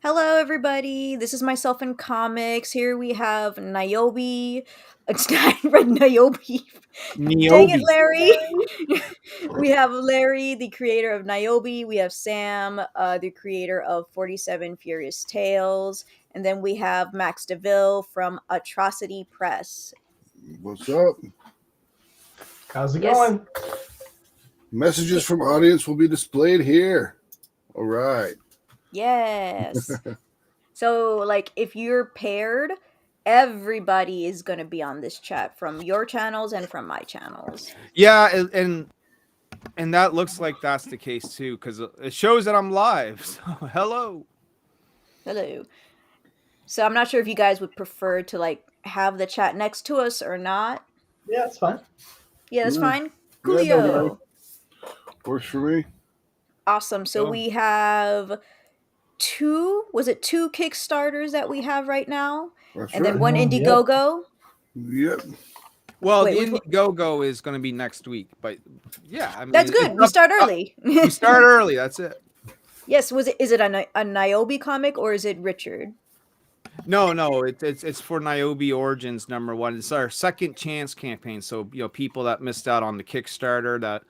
Hello, everybody. This is myself in comics. Here we have Niobe. It's not Red Niobe. Dang it, Niobe. Larry. We have Larry, the creator of Niobe. We have Sam, the creator of 47 Furious Tales. And then we have Max DeVille from Atrocity Press. What's up? How's it Yes. going? Messages from audience will be displayed here. All right. Yes. So, like, if you're paired, everybody is going to be on this chat from your channels and from my channels. Yeah, and that looks like that's the case too, because it shows that I'm live. So hello. Hello. So I'm not sure if you guys would prefer to like have the chat next to us or not. Yeah, it's fine. Yeah, that's Yeah. fine. Yeah, Coolio. Works for me. Awesome. So Go. we have two Kickstarters that we have right now? That's And right. then one Indiegogo. Yep. Well, Wait, the which Indiegogo is going to be next week, but yeah, I mean That's good. We start early. We start early. That's it. Yes, is it a Niobe comic or is it Richard? No, it's for Niobe Origins #1. It's our second chance campaign. So people that missed out on the Kickstarter that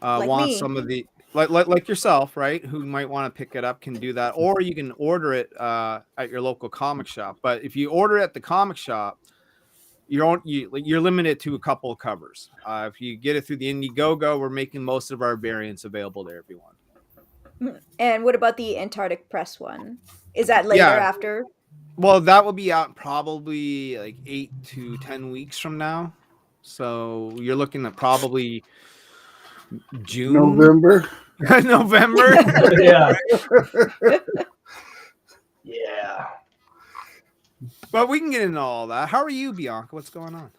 Like want me. some of the like yourself, right? Who might want to pick it up can do that, or you can order it at your local comic shop. But if you order it at the comic shop, you're limited to a couple of covers. If you get it through the Indiegogo, we're making most of our variants available to everyone. And what about the Antarctic Press one? Is that later after? Well, that will be out probably like 8 to 10 weeks from now. So you're looking at probably June, November. November. Yeah. Yeah. But we can get into all that. How are you, Bianca? What's going on?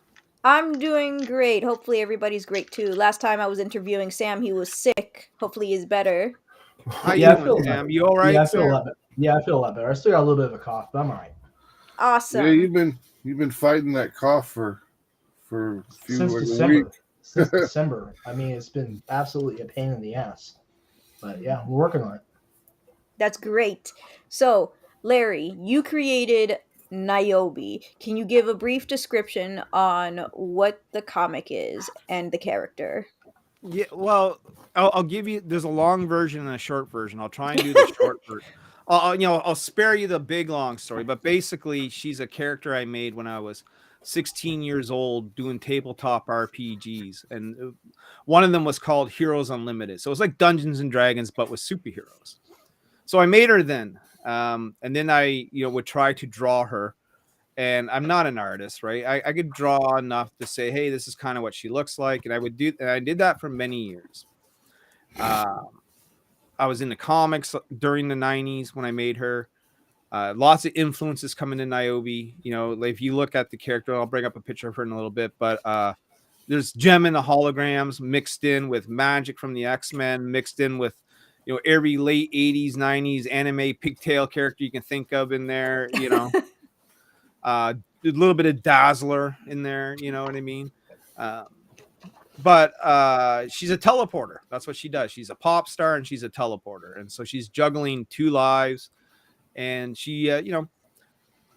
I'm doing great. Hopefully everybody's great too. Last time I was interviewing Sam, he was sick. Hopefully he's better. How Yeah, you doing, Sam? You all right? Yeah, I feel a lot better. Yeah, I feel a lot better. I still got a little bit of a cough, but I'm all right. Awesome. Yeah, you've been fighting that cough for a few Since like December. a week. Since December. I mean, it's been absolutely a pain in the ass. But yeah, we're working on it. That's great. So, Larry, you created Niobe. Can you give a brief description on what the comic is and the character? Yeah, well, I'll give you. There's a long version and a short version. I'll try and do the short version. I'll spare you the big long story, but basically, she's a character I made when I was 16 years old doing tabletop RPGs, and one of them was called Heroes Unlimited. So it was like Dungeons and Dragons, but with superheroes. So I made her then, and then I would try to draw her. And I'm not an artist, right? I could draw enough to say, hey, this is kind of what she looks like, and I did that for many years. I was into comics during the 90s when I made her. Lots of influences come into Niobe. If you look at the character, I'll bring up a picture of her in a little bit, but there's Gem and the holograms mixed in with magic from the X-Men, mixed in with every late 80s, 90s anime pigtail character you can think of in there, a little bit of Dazzler in there, you know what I mean? But she's a teleporter. That's what she does. She's a pop star and she's a teleporter. And so she's juggling two lives. And she, in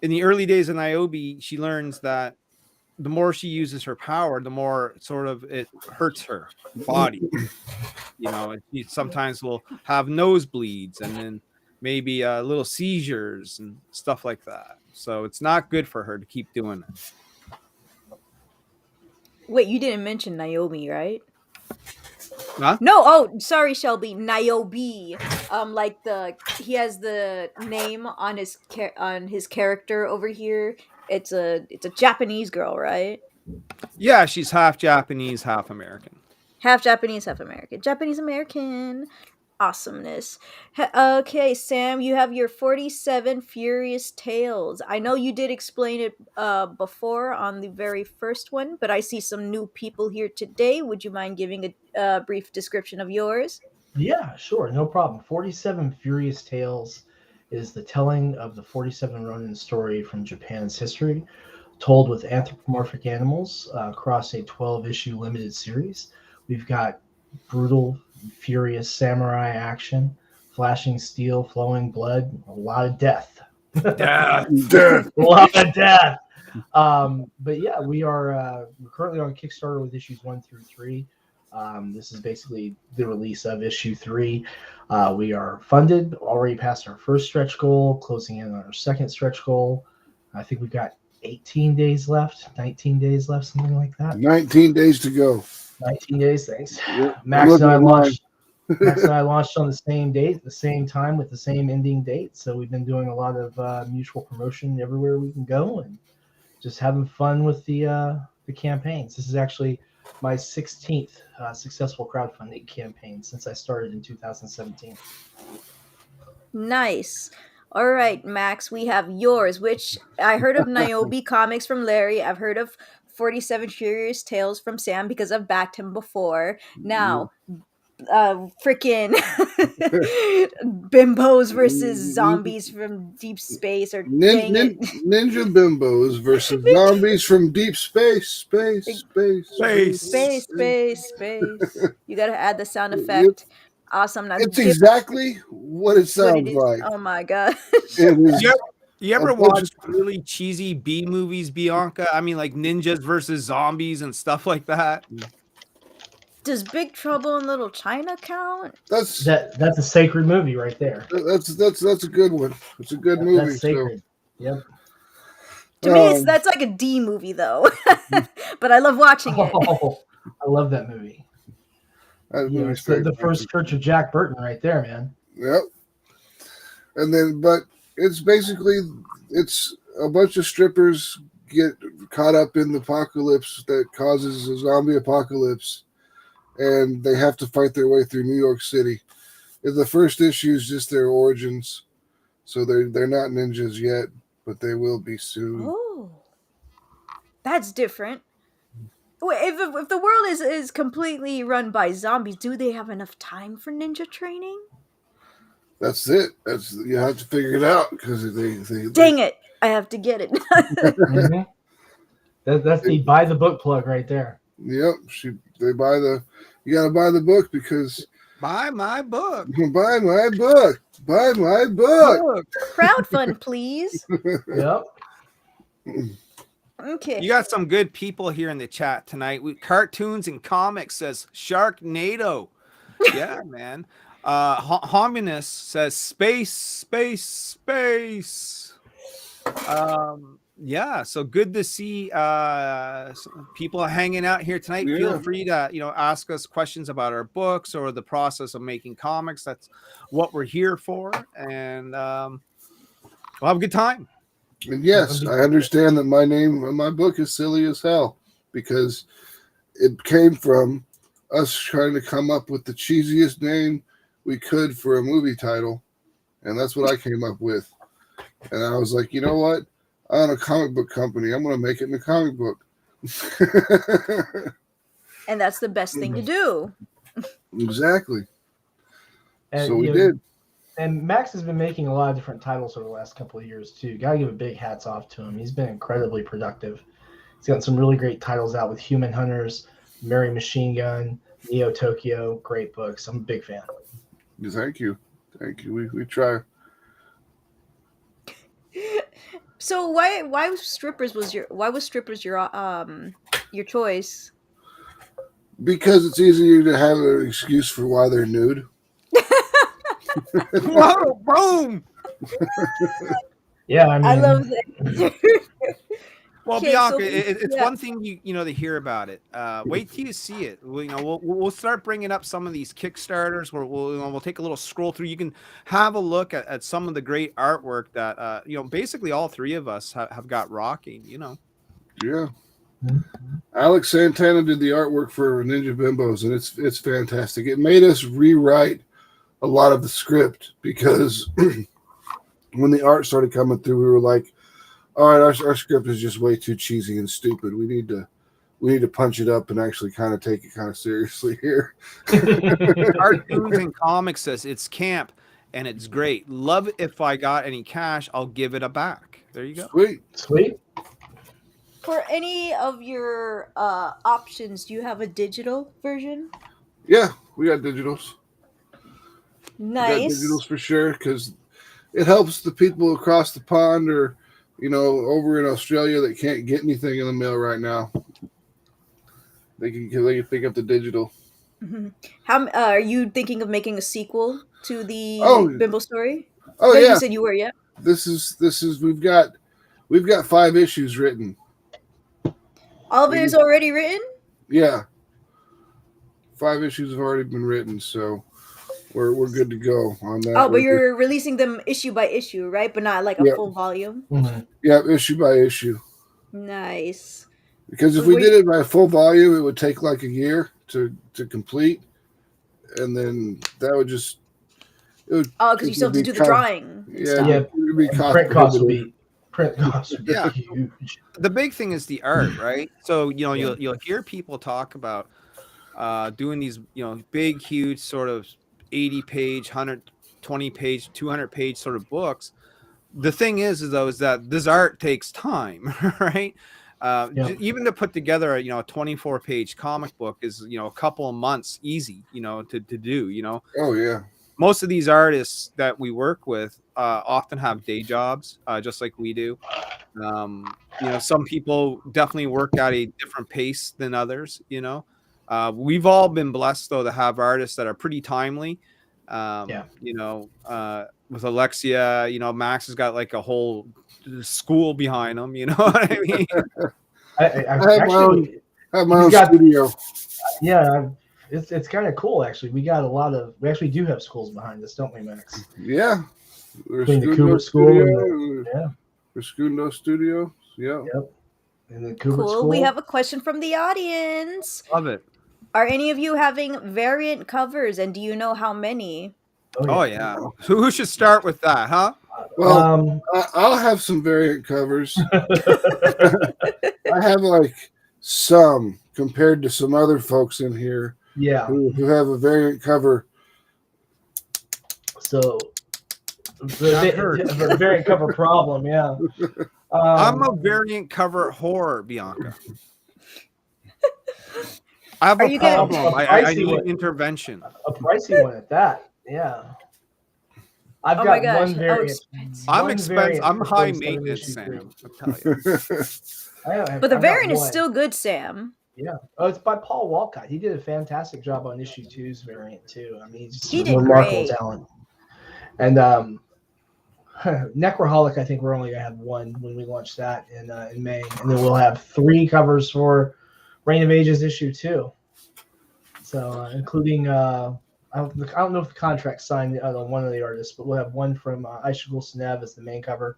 the early days of Niobe, she learns that the more she uses her power, the more sort of it hurts her body. And she sometimes will have nosebleeds and then maybe little seizures and stuff like that. So it's not good for her to keep doing it. Wait, you didn't mention Niobe, right? Huh? No, oh, sorry, Shelby. Niobe. He has the name on his character over here. It's a Japanese girl, right? Yeah, she's half Japanese, half American. Half Japanese, half American. Japanese American. Awesomeness. Okay, Sam, you have your 47 Furious Tales. I know you did explain it before on the very first one, but I see some new people here today. Would you mind giving a brief description of yours? Yeah, sure. No problem. 47 Furious Tales is the telling of the 47 Ronin story from Japan's history, told with anthropomorphic animals across a 12-issue limited series. We've got brutal, furious samurai action, flashing steel, flowing blood, a lot of death. Yeah. Death. A lot of death. But yeah, we're currently on Kickstarter with issues 1 through 3. This is basically the release of issue 3. We are funded, already past our first stretch goal, closing in on our second stretch goal. I think we've got 18 days left, 19 days left, something like that. 19 days to go. 19 days, thanks. Yep. Max and I Looking at mine. launched on the same date, the same time, with the same ending date. So we've been doing a lot of mutual promotion everywhere we can go, and just having fun with the campaigns. This is actually my 16th successful crowdfunding campaign since I started in 2017. Nice. All right, Max, we have yours, which I heard of Niobe comics from Larry. I've heard of 47 Furious Tales from Sam because I've backed him before. Now, freaking bimbos versus zombies from deep space, or dang it. Ninja Bimbos versus zombies from deep space. Space. You gotta add the sound Yep. effect. Awesome. Now It's exactly what it what it sounds is. like. Oh my gosh. It is You ever a bunch watch really cheesy B movies, Bianca? I mean, like ninjas versus zombies and stuff like that. Does Big Trouble in Little China count? that's That's a sacred movie right there. that's a good one. It's a good movie. That's sacred. Yep. To me, that's like a D movie, though. But I love watching it. Oh, I love that movie. That You know, movie's it's the fantastic. first Church of Jack Burton right there, man. Yep. And then, but it's basically, it's a bunch of strippers get caught up in the apocalypse that causes a zombie apocalypse, and they have to fight their way through New York City. And the first issue is just their origins, so they're not ninjas yet, but they will be soon. Oh, that's different. Wait, if the world is completely run by zombies, do they have enough time for ninja training? That's it. You have to figure it out because they Dang it! I have to get it. Mm-hmm. That's the buy the book plug right there. Yep, they buy you gotta buy the book because Buy my book. buy my book. Buy my book. Crowdfund, please. Yep. Okay. You got some good people here in the chat tonight. Cartoons and comics says Sharknado. Yeah, man. Homunus says space. Yeah, so good to see people hanging out here tonight. Yeah. Feel free to ask us questions about our books or the process of making comics. That's what we're here for, and we'll have a good time. And yes, I understand that my name on my book is silly as hell because it came from us trying to come up with the cheesiest name we could for a movie title, and that's what I came up with. And I was like, you know what? I own a comic book company. I'm going to make it in a comic book. And that's the best thing to do. Exactly. And, So we did. And Max has been making a lot of different titles over the last couple of years too. Gotta give a big hats off to him. He's been incredibly productive. He's got some really great titles out with Human Hunters, Mary Machine Gun, Neo Tokyo. Great books. I'm a big fan. Thank you. We try. So why was strippers your choice? Because it's easier to have an excuse for why they're nude. Whoa, boom! Yeah, I mean, I love that. Well, Okay, Bianca, so it's yeah. one thing to hear about it. Wait till you see it. We'll start bringing up some of these Kickstarters where we'll take a little scroll through. You can have a look at some of the great artwork that basically all three of us have got rocking. Yeah. Alex Santana did the artwork for Ninja Bimbos, and it's fantastic. It made us rewrite a lot of the script because when the art started coming through, we were like, all right, our script is just way too cheesy and stupid. We need to punch it up and actually kind of take it kind of seriously here. Cartoons and comics says it's camp and it's great. Love it. If I got any cash, I'll give it a back. There you go. Sweet. For any of your options, do you have a digital version? Yeah, we got digitals. We got Nice. digitals for sure because it helps the people across the pond or, over in Australia that can't get anything in the mail right now. They can pick up the digital. Mhm. How are you thinking of making a sequel to the Oh, Bimbo story? oh No, you yeah. said you were, yeah. This is we've got 5 issues written. All of it is already written. Yeah, 5 issues have already been written, so we're good to go on that. Oh, but you're releasing them issue by issue, right? But not like a Yep, full volume. yep, issue by issue. Nice. Because if What we do did you- it by full volume, it would take like a year to complete, and then that would just Oh, because you still have to do the drawing and stuff. it would be And cost print costs would prohibitive. be Yeah. huge. The big thing is the art, right? So Yeah. you'll hear people talk about doing these big, huge sort of 80-page, 120-page, 200-page sort of books. The thing is that this art takes time, right? Even to put together a 24-page comic book is a couple of months easy to do. Oh yeah. Most of these artists that we work with often have day jobs, just like we do. Some people definitely work at a different pace than others. We've all been blessed though to have artists that are pretty timely. With Alexia, Max has got like a whole school behind him. You know what I mean? I have my own studio. Yeah, it's kind of cool actually. We actually do have schools behind us, don't we, Max? Yeah. Between the Kubert School and Rescundo Studio. Yeah. Yep. And the Kubert Cool. School. We have a question from the audience. Love it. Are any of you having variant covers, and do you know how many? Oh yeah. Who should start with that, huh? Well, I'll have some variant covers. I have like some compared to some other folks in here. Yeah. Who have a variant cover. So the variant cover problem, yeah. I'm a variant cover whore, Bianca. I have a problem. I need intervention. A pricey one at that, yeah. I've got one variant. I'm expensive. I'm high maintenance, Sam. I'll tell you. But the variant is still good, Sam. Yeah. Oh, it's by Paul Walcott. He did a fantastic job on issue 2's variant too. I mean, he did remarkable talent. And Necroholic, I think we're only gonna have one when we launch that in May, and then we'll have 3 covers for Reign of Ages issue 2. So including I don't know if the contract signed on one of the artists, but we'll have one from Aisha Gulsenev as the main cover,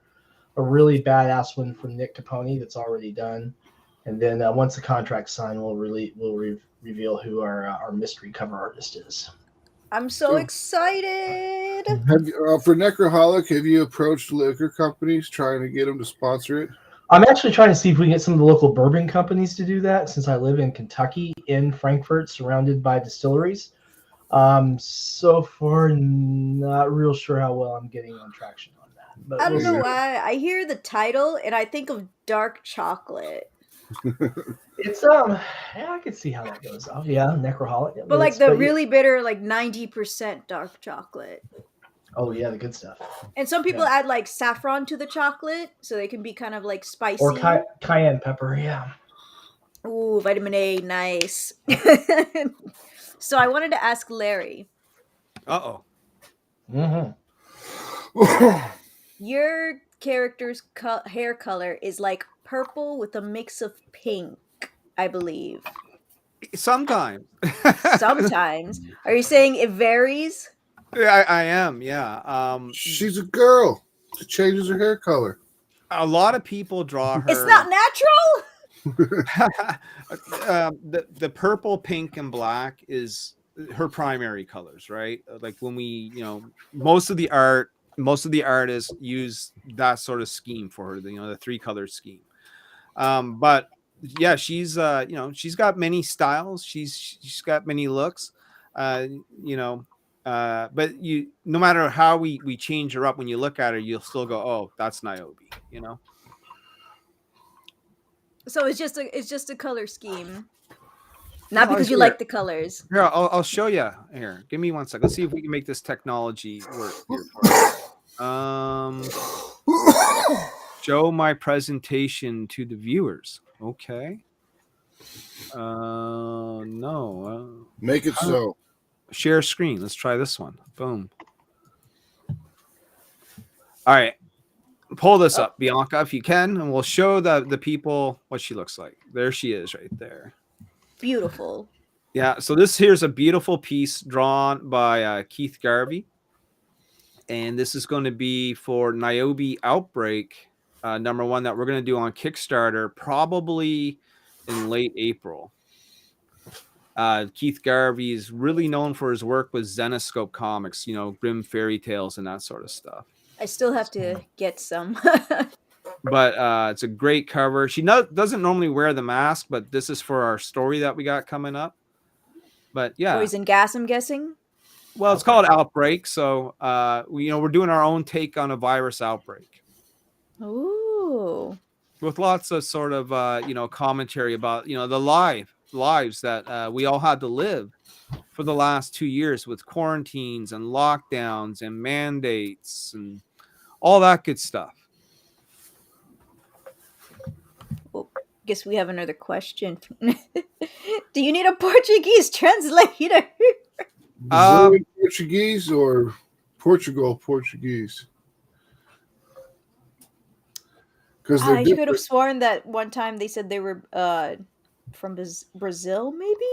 a really badass one from Nick Capone that's already done, and then once the contract's signed, we'll reveal who our mystery cover artist is. I'm so excited. For Necroholic, have you approached liquor companies trying to get them to sponsor it? I'm actually trying to see if we can get some of the local bourbon companies to do that, since I live in Kentucky, in Frankfort, surrounded by distilleries. So far, not real sure how well I'm getting on traction on that. But I don't know why. I hear the title and I think of dark chocolate. It's yeah, I could see how that goes. Oh yeah, Necroholic. Yeah, but like the really bitter, like 90% dark chocolate. Oh yeah, the good stuff. And some people add like saffron to the chocolate, so they can be kind of like spicy. Or cayenne pepper, yeah. Ooh, vitamin A, nice. So I wanted to ask Larry. Mm-hmm. Your character's hair color is like purple with a mix of pink, I believe. Sometimes. Sometimes. Are you saying it varies? I am, yeah. She's a girl. She changes her hair color. A lot of people draw her. It's not natural. The purple, pink, and black is her primary colors, right? Like when we, most of the artists use that sort of scheme for her, the 3-color scheme. But yeah, she's she's got many styles. She's got many looks. But no matter how we change her up, when you look at her, you'll still go, oh, that's Niobe, So it's just a color scheme. Not No, because you here. like the colors. Here, I'll show you. Here, give me 1 second. Let's see if we can make this technology work here for you. Show my presentation to the viewers. Okay. No. Make it so. Share screen. Let's try this one. Boom. All right. Pull this up, Bianca, if you can, and we'll show the people what she looks like. There she is right there. Beautiful. Yeah, so this here's a beautiful piece drawn by Keith Garvey. And this is going to be for Niobe Outbreak #1 that we're going to do on Kickstarter, probably in late April. Keith Garvey is really known for his work with Zenoscope Comics, Grimm fairy tales and that sort of stuff. I still have to get some. But it's a great cover. She doesn't normally wear the mask, but this is for our story that we got coming up. But yeah, Poison gas, I'm guessing. well, it's called Outbreak, so we're doing our own take on a virus outbreak. Ooh. With lots of sort of commentary about the lives that we all had to live for the last 2 years with quarantines and lockdowns and mandates and all that good stuff. Well, guess we have another question. Do you need a Portuguese translator? Brazilian Portuguese or Portugal Portuguese? Because I could have sworn that one time they said they were from Brazil, maybe?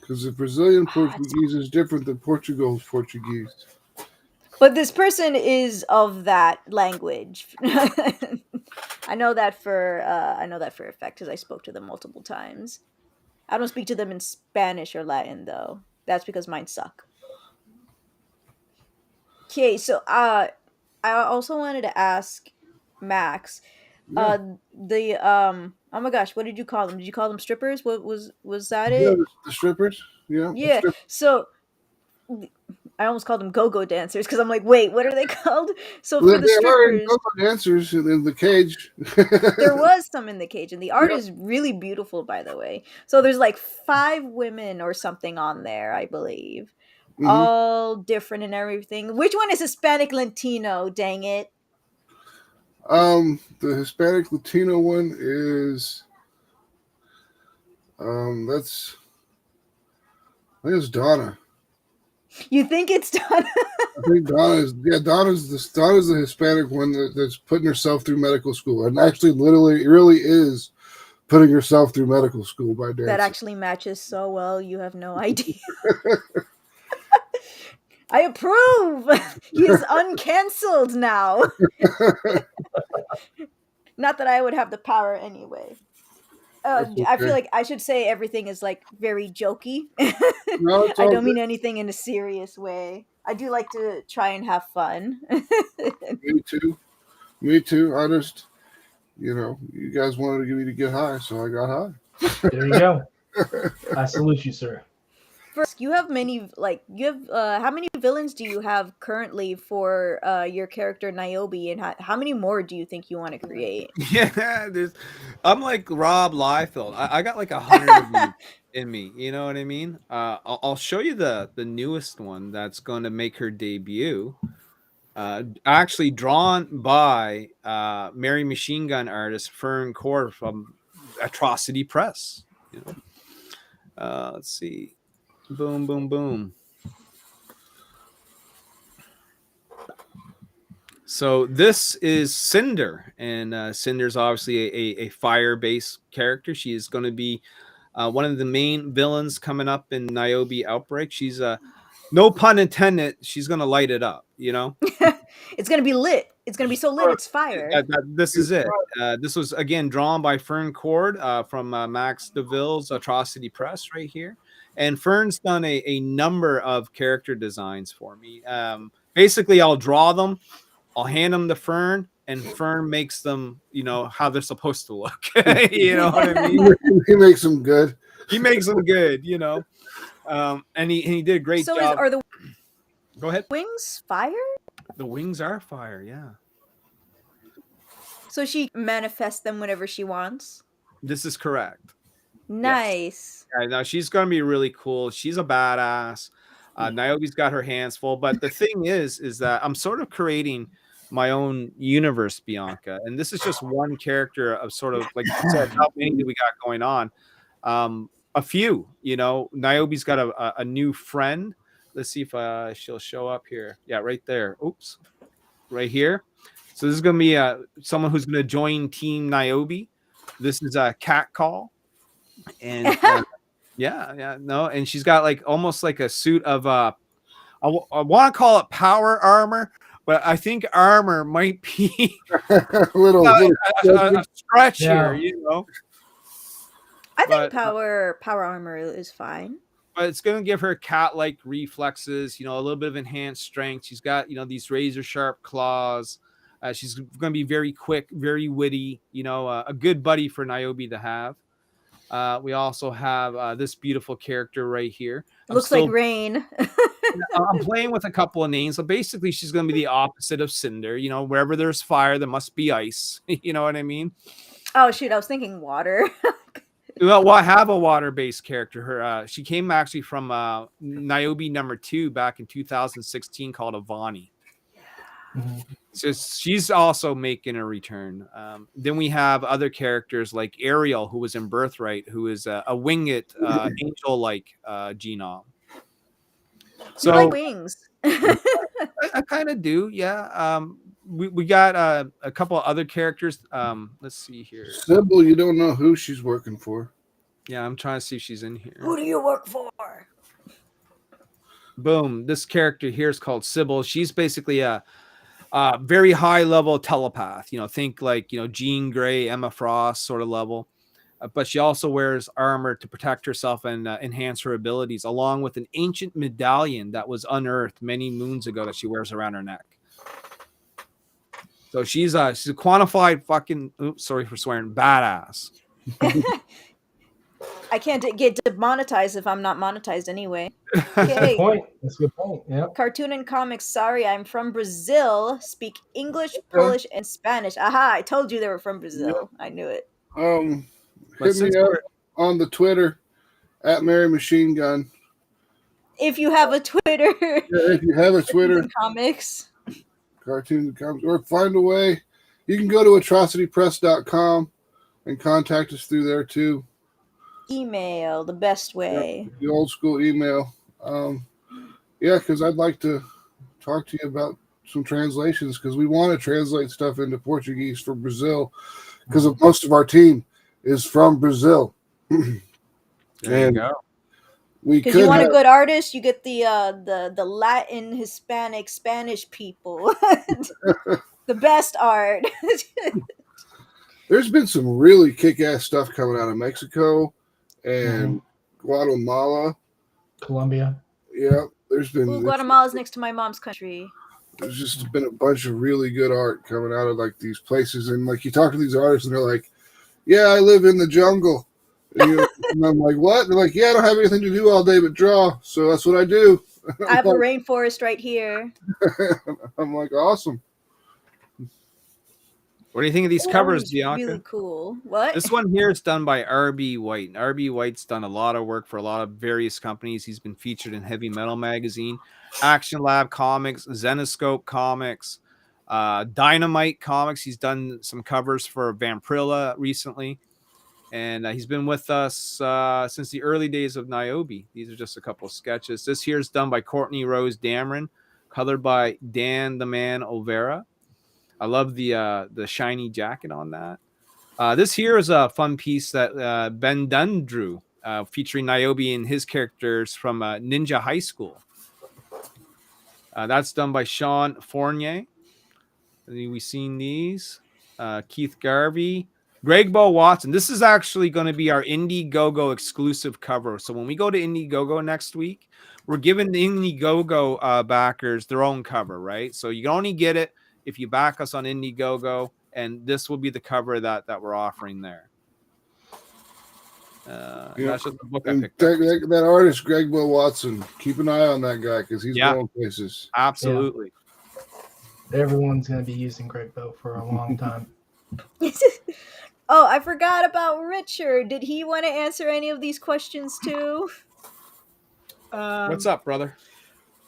Because the Brazilian Portuguese is different than Portugal's Portuguese. But this person is of that language. I know that for a fact because I spoke to them multiple times. I don't speak to them in Spanish or Latin though. That's because mine suck. Okay, so I also wanted to ask Max. Yeah. Oh my gosh, what did you call them? Did you call them strippers? What was that Yeah, it? the strippers. Yeah. the Yeah. strippers. So I almost called them go-go dancers because I'm like, wait, what are they called? So Well, for the they are strippers, go-go dancers in the cage. there was some in the cage, and the art Yeah. is really beautiful, by the way. So there's like 5 women or something on there, I believe, Mhm. all different and everything. Which one is Hispanic Latino? Dang it! The Hispanic Latino one is that's I think it's Donna. You think it's done? I think Donna's the Hispanic one that's putting herself through medical school and actually literally really is putting herself through medical school by dancing. That actually matches so well. You have no idea. I approve. He is uncancelled now. Not that I would have the power anyway. That's I feel okay. like I should say everything is like very jokey. No, it's I all don't mean good. anything in a serious way. I do like to try and have fun. Me too. I just you guys wanted me to get high, so I got high. There you go. I salute you, sir. First, you have how many villains do you have currently for your character Niobe, and how many more do you think you want to create? Yeah, I'm like Rob Liefeld. I got like 100 of these in me. You know what I mean? I'll show you the newest one that's going to make her debut. Actually drawn by Mary Machine Gun artist Fern Cord from Atrocity Press. Let's see. Boom, boom, boom. So this is Cinder, and Cinder's obviously a fire-based character. She is going to be one of the main villains coming up in Niobe Outbreak. She's no pun intended. She's going to light it up, It's gonna be lit. It's gonna be so lit. It's fire. This is it. This was again drawn by Fern Cord from Max DeVille's Atrocity Press right here. And Fern's done a number of character designs for me. Basically, I'll draw them, I'll hand them to Fern, and Fern makes them, how they're supposed to look. You know what I mean? He makes them good. He makes them good, and he did a great job. Are the Go ahead. wings fire? The wings are fire, yeah. So she manifests them whenever she wants. This is correct. Nice. Yeah, no, she's gonna be really cool. She's a badass. Niobe's got her hands full, but the thing is that I'm sort of creating my own universe, Bianca, and this is just one character of sort of like you said. How many do we got going on? A few. Niobe's got a new friend. Let's see if she'll show up here. Yeah, right there. Oops, right here. So this is gonna be someone who's gonna join Team Niobe. This is a cat call, and no, and she's got like almost like a suit of I want to call it power armor, but I think armor might be little a stretch Yeah. here, I think But- power armor is fine. But it's going to give her cat-like reflexes, a little bit of enhanced strength. She's got, these razor-sharp claws. She's going to be very quick, very witty, a good buddy for Niobe to have. We also have this beautiful character right here. Looks like Rain. I'm playing with a couple of names. So basically, she's going to be the opposite of Cinder. Wherever there's fire, there must be ice. You know what I mean? Oh, shoot. I was thinking water. Well, I have a water-based character. She came actually from Niobe #2 back in 2016 called Avani. Mhm. So she's also making a return. Then we have other characters like Ariel, who was in Birthright, who is a winged angel-like genome. So like wings. I kind of do, yeah. We got a couple of other characters. Let's see here. Sybil, you don't know who she's working for. Yeah, I'm trying to see if she's in here. Who do you work for? Boom. This character here is called Sybil. She's basically a very high level telepath. Think like Jean Grey, Emma Frost sort of level. But she also wears armor to protect herself and enhance her abilities, along with an ancient medallion that was unearthed many moons ago that she wears around her neck. So she's a quantified fucking, oops, sorry for swearing, badass. I can't get demonetized if I'm not monetized anyway. That's a Okay. good point. That's a good point. Yep. Cartoon and comics. Sorry, I'm from Brazil. Speak English, Polish, and Spanish. Aha! I told you they were from Brazil. I knew it. But Hit me up on the Twitter at Mary Machine Gun. If you have a Twitter, Yeah, if you have a Twitter, comics. cartoons and comics, or find a way. You can go to atrocitypress.com and contact us through there too. Email, the best way. The old school email. Because I'd like to talk to you about some translations because we want to translate stuff into Portuguese for Brazil because most of our team is from Brazil. There you go. We Because could you want have, a good artist, you get the Latin, Hispanic, Spanish people. The best art. there's been some really kick-ass stuff coming out of Mexico and Guatemala. Colombia. Yeah, there's been Ooh, Guatemala's next to my mom's country. there's just been a bunch of really good art coming out of like these places, and like you talk to these artists and they're like, yeah, I live in the jungle. And I'm like, what? They're like, yeah, I don't have anything to do all day but draw, so that's what I do. I have a rainforest right here. I'm like, awesome. What do you think of these Ooh, covers, it's Bianca? really cool. What? This one here is done by R.B. White. And R.B. White's done a lot of work for a lot of various companies. He's been featured in Heavy Metal Magazine, Action Lab Comics, Zenoscope Comics, Dynamite Comics. He's done some covers for Vampirilla recently. And he's been with us since the early days of Niobe. These are just a couple of sketches. This here is done by Courtney Rose Dameron, colored by Dan the Man Olvera. I love the shiny jacket on that. This here is a fun piece that Ben Dunn drew, featuring Niobe and his characters from Ninja High School. That's done by Sean Fournier. We've seen these. Keith Garvey. Greg Bo Watson. This is actually going to be our Indiegogo exclusive cover. So when we go to Indiegogo next week, we're giving the Indiegogo backers their own cover, right? So you can only get it if you back us on Indiegogo, and this will be the cover that we're offering there. That's just the book I picked up. That artist, Greg Will Watson, keep an eye on that guy because he's going places. Absolutely. Everyone's going to be using Greg Bow for a long time. Oh, I forgot about Richard. Did he want to answer any of these questions too? What's up, brother?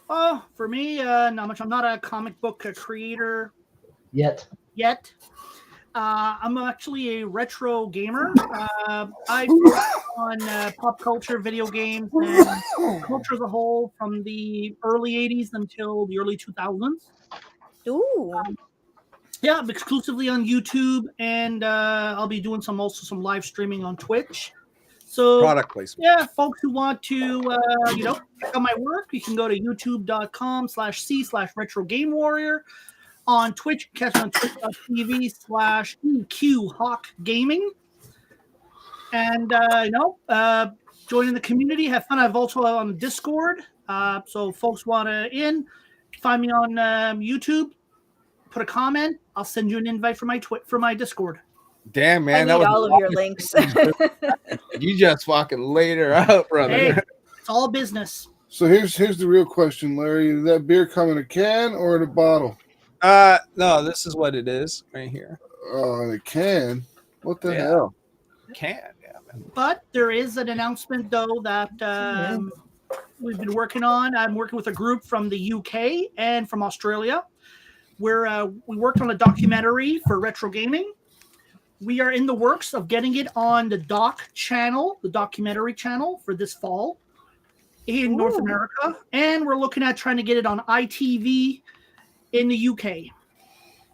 Oh, for me, not much. I'm not a comic book creator Yet. I'm actually a retro gamer. I focus on pop culture, video games, and culture as a whole from the early 80s until the early 2000s. Ooh. Yeah, I'm exclusively on YouTube, and I'll be doing some live streaming on Twitch. So, Product placement. yeah, folks who want to, check out my work, you can go to youtube.com/c/retro game warrior. On Twitch, catch me on twitch.tv/EQ Gaming. And, join in the community, have fun. I've also on Discord. So folks want to find me on YouTube, put a comment. I'll send you an invite for my Discord. Damn, man. I that need was all of your links. You just fucking laid her out, brother. Hey, it's all business. So here's the real question, Larry. Did that beer come in a can or in a bottle? No, this is what it is right here. Oh, in a can? What the Yeah. hell? Can, yeah. Man. But there is an announcement, though, that we've been working on. I'm working with a group from the UK and from Australia, where we worked on a documentary for retro gaming. We are in the works of getting it on the documentary channel for this fall in North America. And we're looking at trying to get it on ITV in the UK.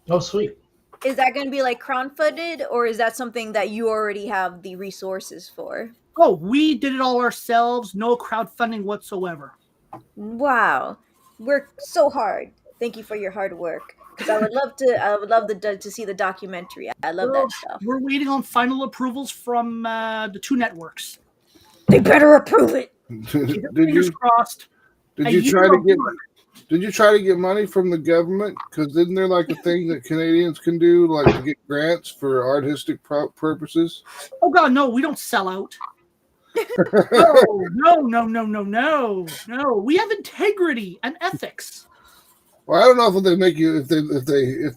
Oh, sweet. Is that going to be like crowdfunded, or is that something that you already have the resources for? Oh, we did it all ourselves. No crowdfunding whatsoever. Wow, work so hard. Thank you for your hard work. Because I would love to see the documentary. I love that stuff. We're waiting on final approvals from the two networks. They better approve it. Fingers crossed. Did you try to get money from the government? Because isn't there like a thing that Canadians can do, like to get grants for artistic purposes? Oh God, no! We don't sell out. No. We have integrity and ethics. Well, I don't know if they make you if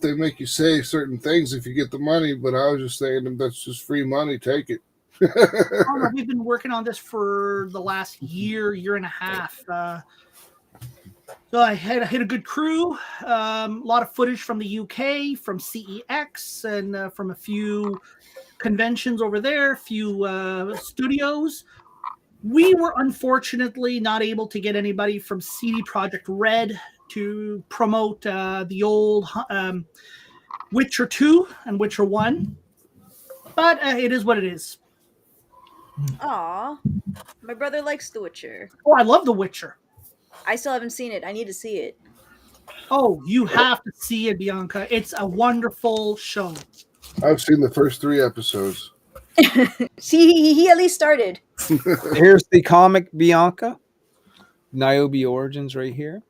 they make you say certain things if you get the money, but I was just saying that that's just free money. Take it. Oh, no, we've been working on this for the last year and a half. So I hit a good crew. A lot of footage from the UK, from CEX, and from a few conventions over there, a few studios. We were unfortunately not able to get anybody from CD Projekt Red to promote the old Witcher 2 and Witcher 1. But it is what it is. Aw, my brother likes The Witcher. Oh, I love The Witcher. I still haven't seen it. I need to see it. Oh, you have to see it, Bianca. It's a wonderful show. I've seen the first 3 episodes. See, he at least started. Here's the comic Bianca. Niobe Origins right here.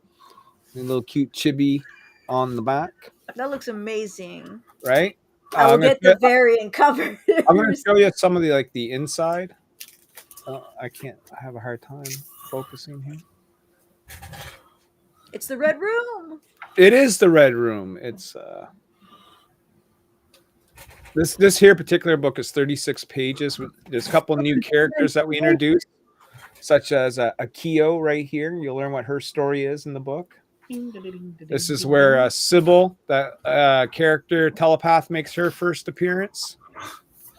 And a little cute chibi on the back. That looks amazing. Right? I will get the variant cover. I'm going to show you some of the inside. I have a hard time focusing here. It's the Red Room. It is the Red Room. It's this here particular book is 36 pages. There's a couple new characters that we introduced, such as Akio right here. You'll learn what her story is in the book. This is where Sybil, that character telepath, makes her first appearance.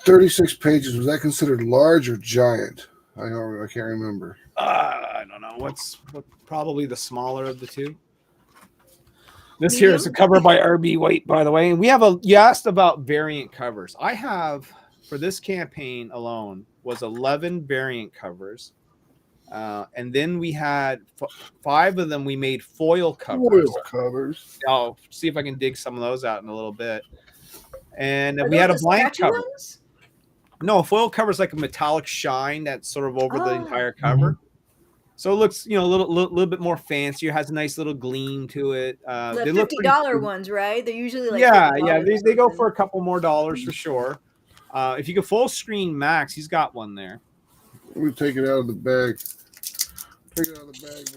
36 pages. Was that considered large or giant? I can't remember. I don't know. What's probably the smaller of the two? This here is a cover by R.B. White, by the way. And we have you asked about variant covers. I have, for this campaign alone, was 11 variant covers. And then we had 5 of them we made foil covers. I'll see if I can dig some of those out in a little bit. And we had a blank cover. Ones? No, a foil cover is like a metallic shine that's sort of over the entire cover. Mm-hmm. So it looks, a little bit more fancy. It has a nice little gleam to it. The $50 ones, right? They're usually like they go for a couple more dollars for sure. If you can full screen Max, he's got one there. Let me take it out of the bag. Take it out of the bag,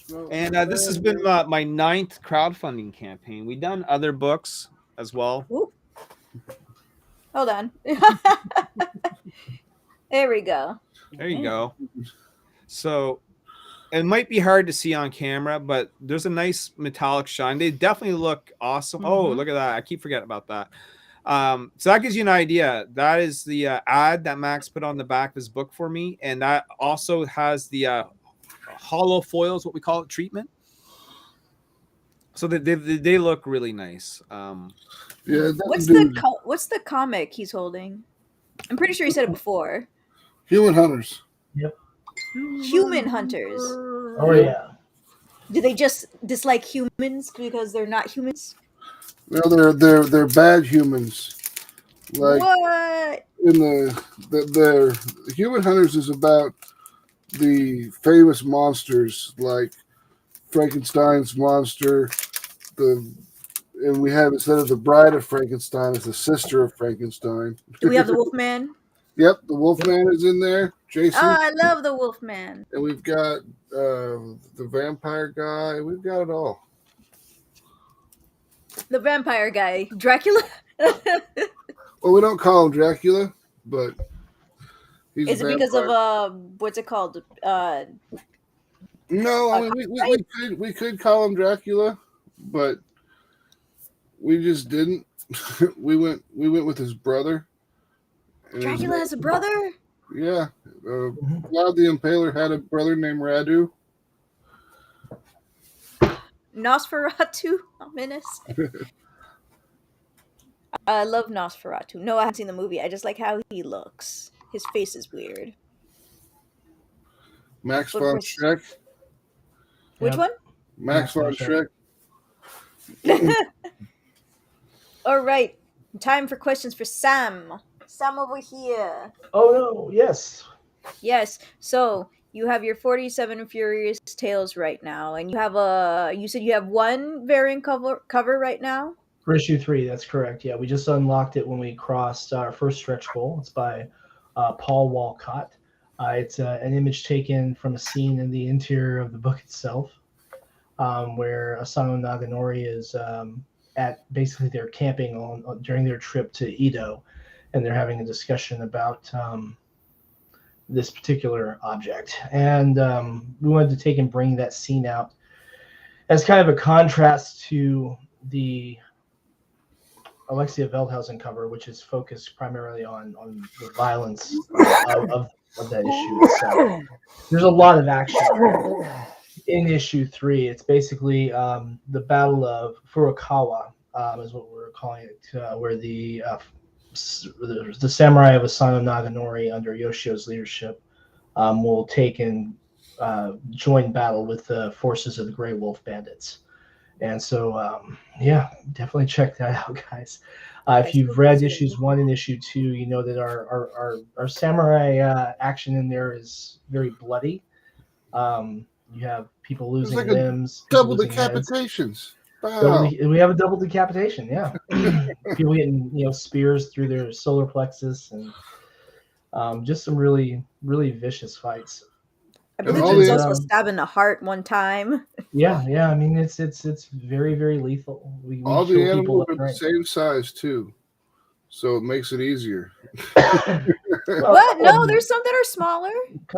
baby. And this has been my 9th crowdfunding campaign. We've done other books as well. Ooh. Hold on. There we go. There you go. So it might be hard to see on camera, but there's a nice metallic shine. They definitely look awesome. Oh, look at that. I keep forgetting about that. So that gives you an idea. That is the ad that Max put on the back of his book for me. And that also has the hollow foils, what we call it, treatment. So they look really nice. Yeah, What's the comic he's holding? I'm pretty sure he said it before. Human Hunters. Yep. Human Hunters. Oh yeah. Do they just dislike humans because they're not humans? No, they're bad humans. Like What? in the Human Hunters is about the famous monsters like Frankenstein's monster, and we have, instead of the bride of Frankenstein, it's the sister of Frankenstein. Do we have the Wolfman? Yep, the Wolfman is in there, Jason. Oh, I love the Wolfman. And we've got the vampire guy. We've got it all. The vampire guy. Dracula? Well, we don't call him Dracula, but he's Is a it because vampire. of what's it called? No, I mean we could call him Dracula, but we just didn't. we went with his brother. And Dracula has a brother? Yeah. Vlad the Impaler had a brother named Radu. Nosferatu? Ominous. I love Nosferatu. No, I haven't seen the movie. I just like how he looks. His face is weird. Max But von we're- Schreck. Which Yep. one? Max von Schreck. All right. Time for questions for Sam. Sam over here. Oh no, yes. Yes. So you have your 47 Furious Tales right now, and you said you have one variant cover right now. For issue 3, that's correct. Yeah, we just unlocked it when we crossed our first stretch goal. It's by Paul Walcott. It's an image taken from a scene in the interior of the book itself, where Asano Naganori is at basically they're camping during their trip to Edo, and they're having a discussion about this particular object. And we wanted to take and bring that scene out as kind of a contrast to the Alexia Veldhausen cover, which is focused primarily on the violence of that issue itself. There's a lot of action in issue 3. It's basically the Battle of Furukawa, is what we're calling it, where the samurai of Asano Naganori under Yoshio's leadership will take and join battle with the forces of the Grey Wolf bandits. And so, yeah, definitely check that out, guys. If you've read issues 1 and issue 2, you know that our samurai action in there is very bloody. You have people losing like limbs, Double losing heads. decapitations. Wow. We have a double decapitation, yeah. People getting spears through their solar plexus, and just some really, really vicious fights. I believe all there was the- also a stab in the heart one time. Yeah. I mean, it's very, very lethal. We All the kill people animals left are and the right. same size too, so it makes it easier. What? No, there's some that are smaller.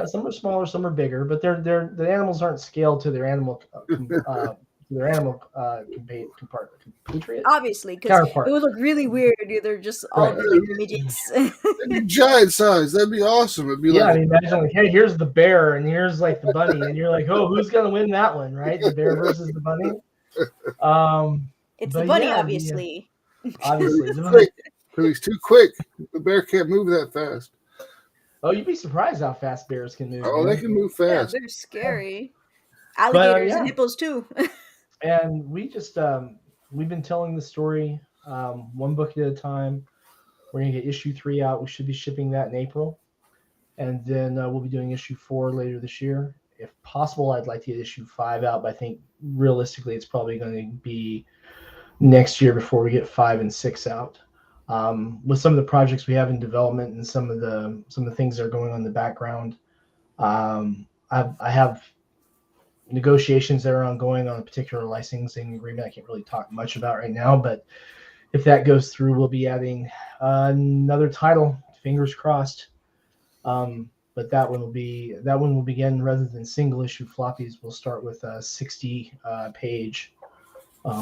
Some are smaller, some are bigger, but the animals aren't scaled to their animal compatriot. Obviously, because Counterpart. it would look really weird. They're just all Right. really midgets. That'd be giant size. That'd be awesome. It'd be Yeah, I like mean, imagine like, hey, here's the bear and here's like the bunny, and you're like, oh, who's gonna win that one, right? The bear versus the bunny. It's But the bunny, yeah, obviously. obviously. quick, because he's too quick. The bear can't move that fast. Oh, you'd be surprised how fast bears can move. Oh, man. they can move Yeah, fast. they're scary. Alligators yeah. and hippos too. And we just we've been telling the story one book at a time. We're gonna get issue 3 out. We should be shipping that in April, and then we'll be doing issue 4 later this year. If possible, I'd like to get issue 5 out, but I think realistically, it's probably going to be next year before we get 5 and 6 out. With some of the projects we have in development and some of the things that are going on in the background, I have negotiations that are ongoing on a particular licensing agreement I can't really talk much about right now, but if that goes through, we'll be adding another title. Fingers crossed. But that one will begin rather than single issue floppies. We'll start with a 60 page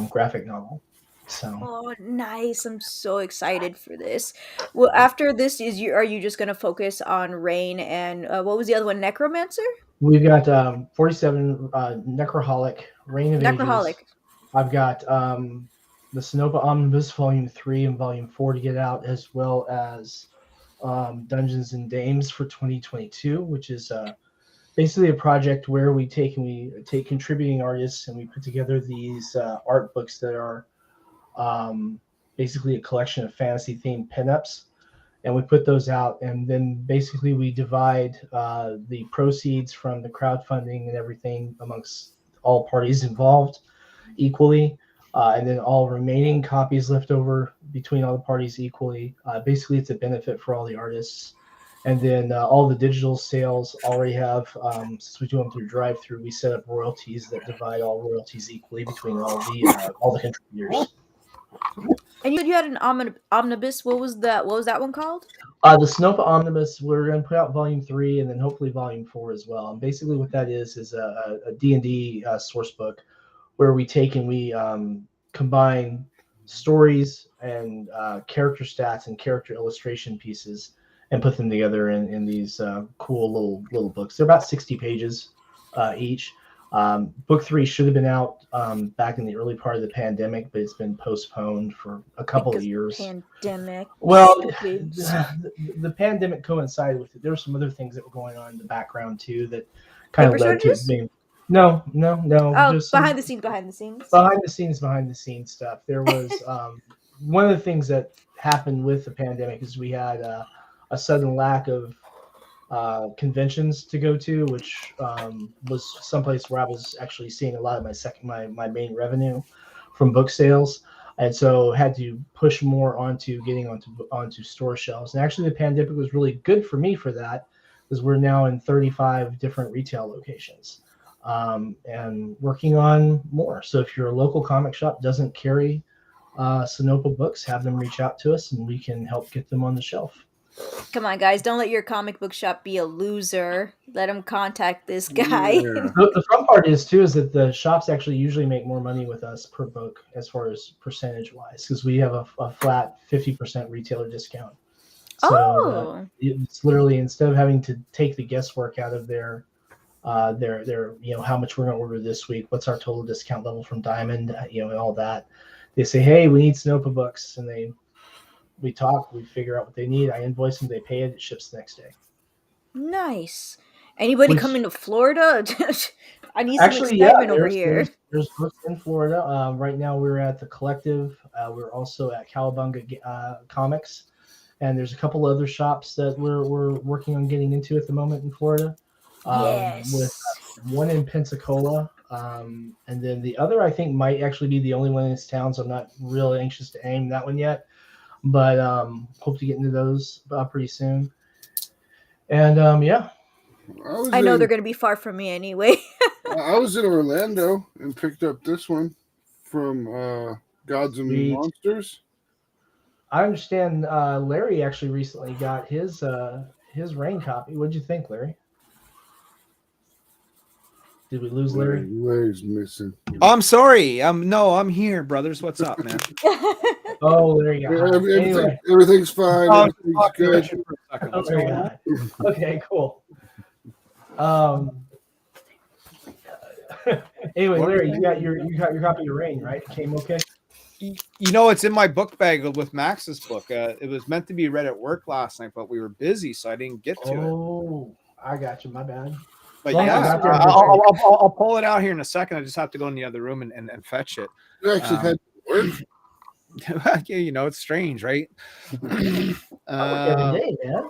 graphic novel. So Oh, nice! I'm so excited for this. Well, after this, are you just gonna focus on Rain and what was the other one? Necromancer, we've got 47 Necroholic, Reign of Ages. Necroholic. I've got the Snope Omnibus Volume 3 and Volume 4 to get out, as well as Dungeons and Dames for 2022, which is basically a project where we take contributing artists and we put together these art books that are basically a collection of fantasy themed pinups, and we put those out, and then basically we divide the proceeds from the crowdfunding and everything amongst all parties involved equally, and then all remaining copies left over between all the parties equally. Basically, it's a benefit for all the artists. And then all the digital sales already have, since we do them through drive-through, we set up royalties that divide all royalties equally between all the contributors. And you said you had an omnibus. What was that? What was that one called? The Snope Omnibus, we're going to put out Volume 3 and then hopefully Volume 4 as well. And basically what that is a D&D source book where we take and we combine stories and character stats and character illustration pieces and put them together in these cool little books. They're about 60 pages each. Book 3 should have been out back in the early part of the pandemic, but it's been postponed for a couple of years. Pandemic. Well, the pandemic coincided with it. There were some other things that were going on in the background too that kind of led to it being. No. Oh, just behind the scenes. Behind the scenes stuff. There was one of the things that happened with the pandemic is we had a sudden lack of conventions to go to, which was someplace where I was actually seeing a lot of my main revenue from book sales, and so had to push more onto getting onto store shelves. And actually, the pandemic was really good for me for that, because we're now in 35 different retail locations and working on more. So if your local comic shop doesn't carry Sinopa books, have them reach out to us, and we can help get them on the shelf. Come on, guys! Don't let your comic book shop be a loser. Let them contact this guy. Yeah. The fun part is that the shops actually usually make more money with us per book as far as percentage wise, because we have a flat 50% retailer discount. So it's literally, instead of having to take the guesswork out of their how much we're going to order this week, what's our total discount level from Diamond, and all that. They say, hey, we need Snopa books, and we talk, we figure out what they need. I invoice them, they pay it ships the next day. Nice. Anybody coming to Florida? I need some excitement over here. There's books in Florida. Right now we're at the Collective. We're also at Cowabunga Comics, and there's a couple other shops that we're working on getting into at the moment in Florida. Yes. With one in Pensacola, and then the other I think might actually be the only one in this town, so I'm not real anxious to aim that one yet, but hope to get into those pretty soon. And I know they're going to be far from me anyway. I was in Orlando and picked up this one from Gods and Monsters. I understand Larry actually recently got his Rain copy. What'd you think, Larry? Did we lose Larry? Larry's missing. Oh, I'm sorry. I'm here, brothers. What's up, man? Oh, there you go. Anyway. Everything's fine. Everything's good. Okay, cool. Anyway, Larry, you got your copy of Rain, right? It came okay. It's in my book bag with Max's book. It was meant to be read at work last night, but we were busy, so I didn't get to it. Oh, I got you. My bad. But yeah, I'll pull it out here in a second. I just have to go in the other room and fetch it. You actually had to work. Yeah, it's strange, right? Every day, man.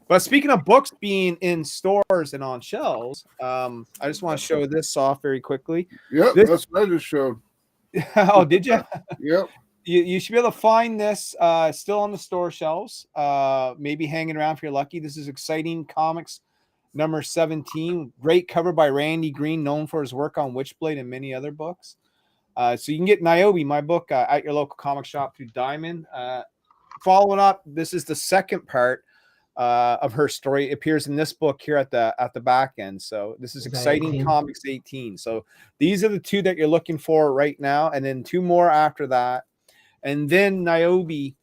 But speaking of books being in stores and on shelves, I just want to show this off very quickly. Yep, that's what I just showed. Oh, did you? Yep. You should be able to find this still on the store shelves, maybe hanging around if you're lucky. This is Exciting Comics number 17. Great cover by Randy Green, known for his work on Witchblade and many other books. So you can get Niobe, my book, at your local comic shop through Diamond. Following up, this is the second part of her story. It appears in this book here at the back end. So this is Exciting 18? Comics 18. So these are the two that you're looking for right now, and then two more after that, and then Niobe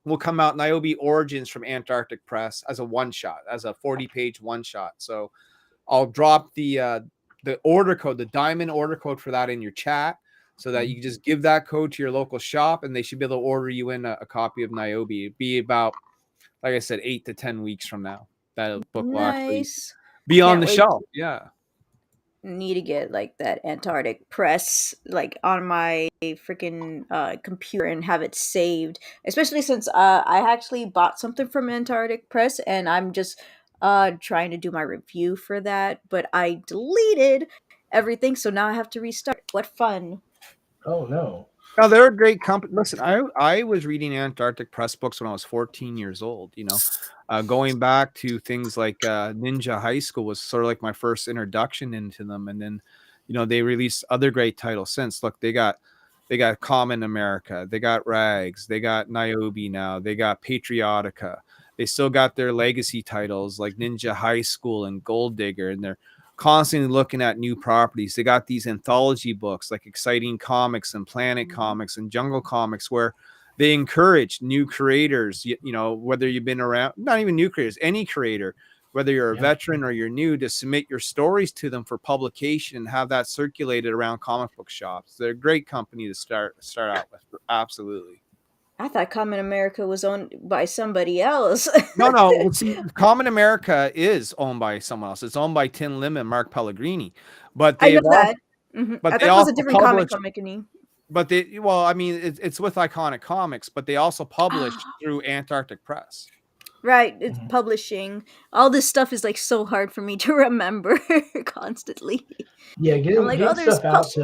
will come out. Niobe Origins from Antarctic Press as a one-shot, as a 40-page one-shot. So I'll drop the order code, the Diamond order code for that in your chat, so that you can just give that code to your local shop, and they should be able to order you in a copy of Niobe. It'd be about, like I said, 8 to 10 weeks from now. That book will actually Nice. be on Can't the wait. shelf. Yeah. Need to get like that Antarctic Press like on my freaking computer and have it saved, especially since I actually bought something from Antarctic Press and I'm just trying to do my review for that, but I deleted everything, so now I have to restart. What fun. Oh no. Now they're a great company. Listen, I was reading Antarctic Press books when I was 14 years old. Going back to things like Ninja High School was sort of like my first introduction into them, and then they released other great titles since. Look, they got Common America, they got Rags, they got Niobe now, they got Patriotica. They still got their legacy titles like Ninja High School and Gold Digger, and they're constantly looking at new properties. They got these anthology books like Exciting Comics and Planet Comics and Jungle Comics, where they encourage new creators, whether you've been around, not even new creators, any creator, whether you're a veteran or you're new, to submit your stories to them for publication and have that circulated around comic book shops. They're a great company to start out with. Absolutely. I thought Common America was owned by somebody else. No. Well, see, Common America is owned by someone else. It's owned by Tin Lim and Mark Pellegrini, but I they know that. but I they thought it was also a different publish. company. But it's with Iconic Comics, but they also publish through Antarctic Press. Right, it's publishing. All this stuff is like so hard for me to remember constantly. Yeah, I'm like, getting there's stuff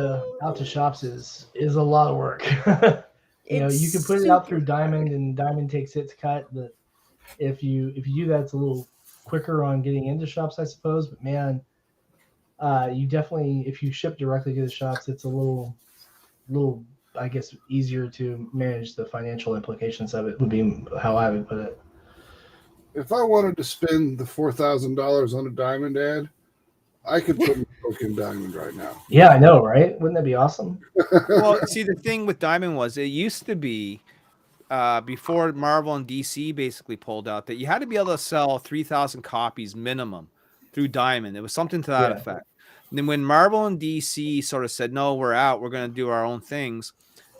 out to shops is a lot of work. You can put it out through Diamond, and Diamond takes its cut. But if you do that, it's a little quicker on getting into shops, I suppose. But man, you definitely, if you ship directly to the shops, it's a little I guess easier to manage the financial implications of it. Would be how I would put it. If I wanted to spend the $4,000 on a Diamond ad, I could put my book in Diamond right now. Yeah, I know, right? Wouldn't that be awesome? Well, see, the thing with Diamond was it used to be before Marvel and DC basically pulled out that you had to be able to sell 3,000 copies minimum through Diamond. It was something to that effect. And then when Marvel and DC sort of said, no, we're out, we're going to do our own things.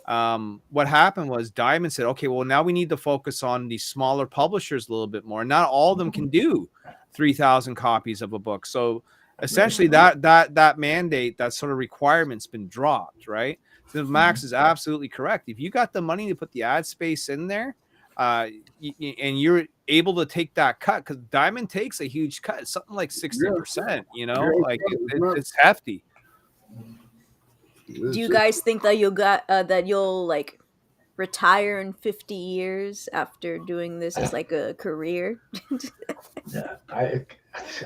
What happened was Diamond said, okay, well, now we need to focus on these smaller publishers a little bit more. Not all of them can do 3,000 copies of a book. So essentially that mandate, that sort of requirement's been dropped, right? So Max is absolutely correct. If you got the money to put the ad space in there, and you're able to take that cut, because Diamond takes a huge cut, it's something like 60%, it's hefty. Do you guys think that you'll like retire in 50 years after doing this as like a career? Yeah, I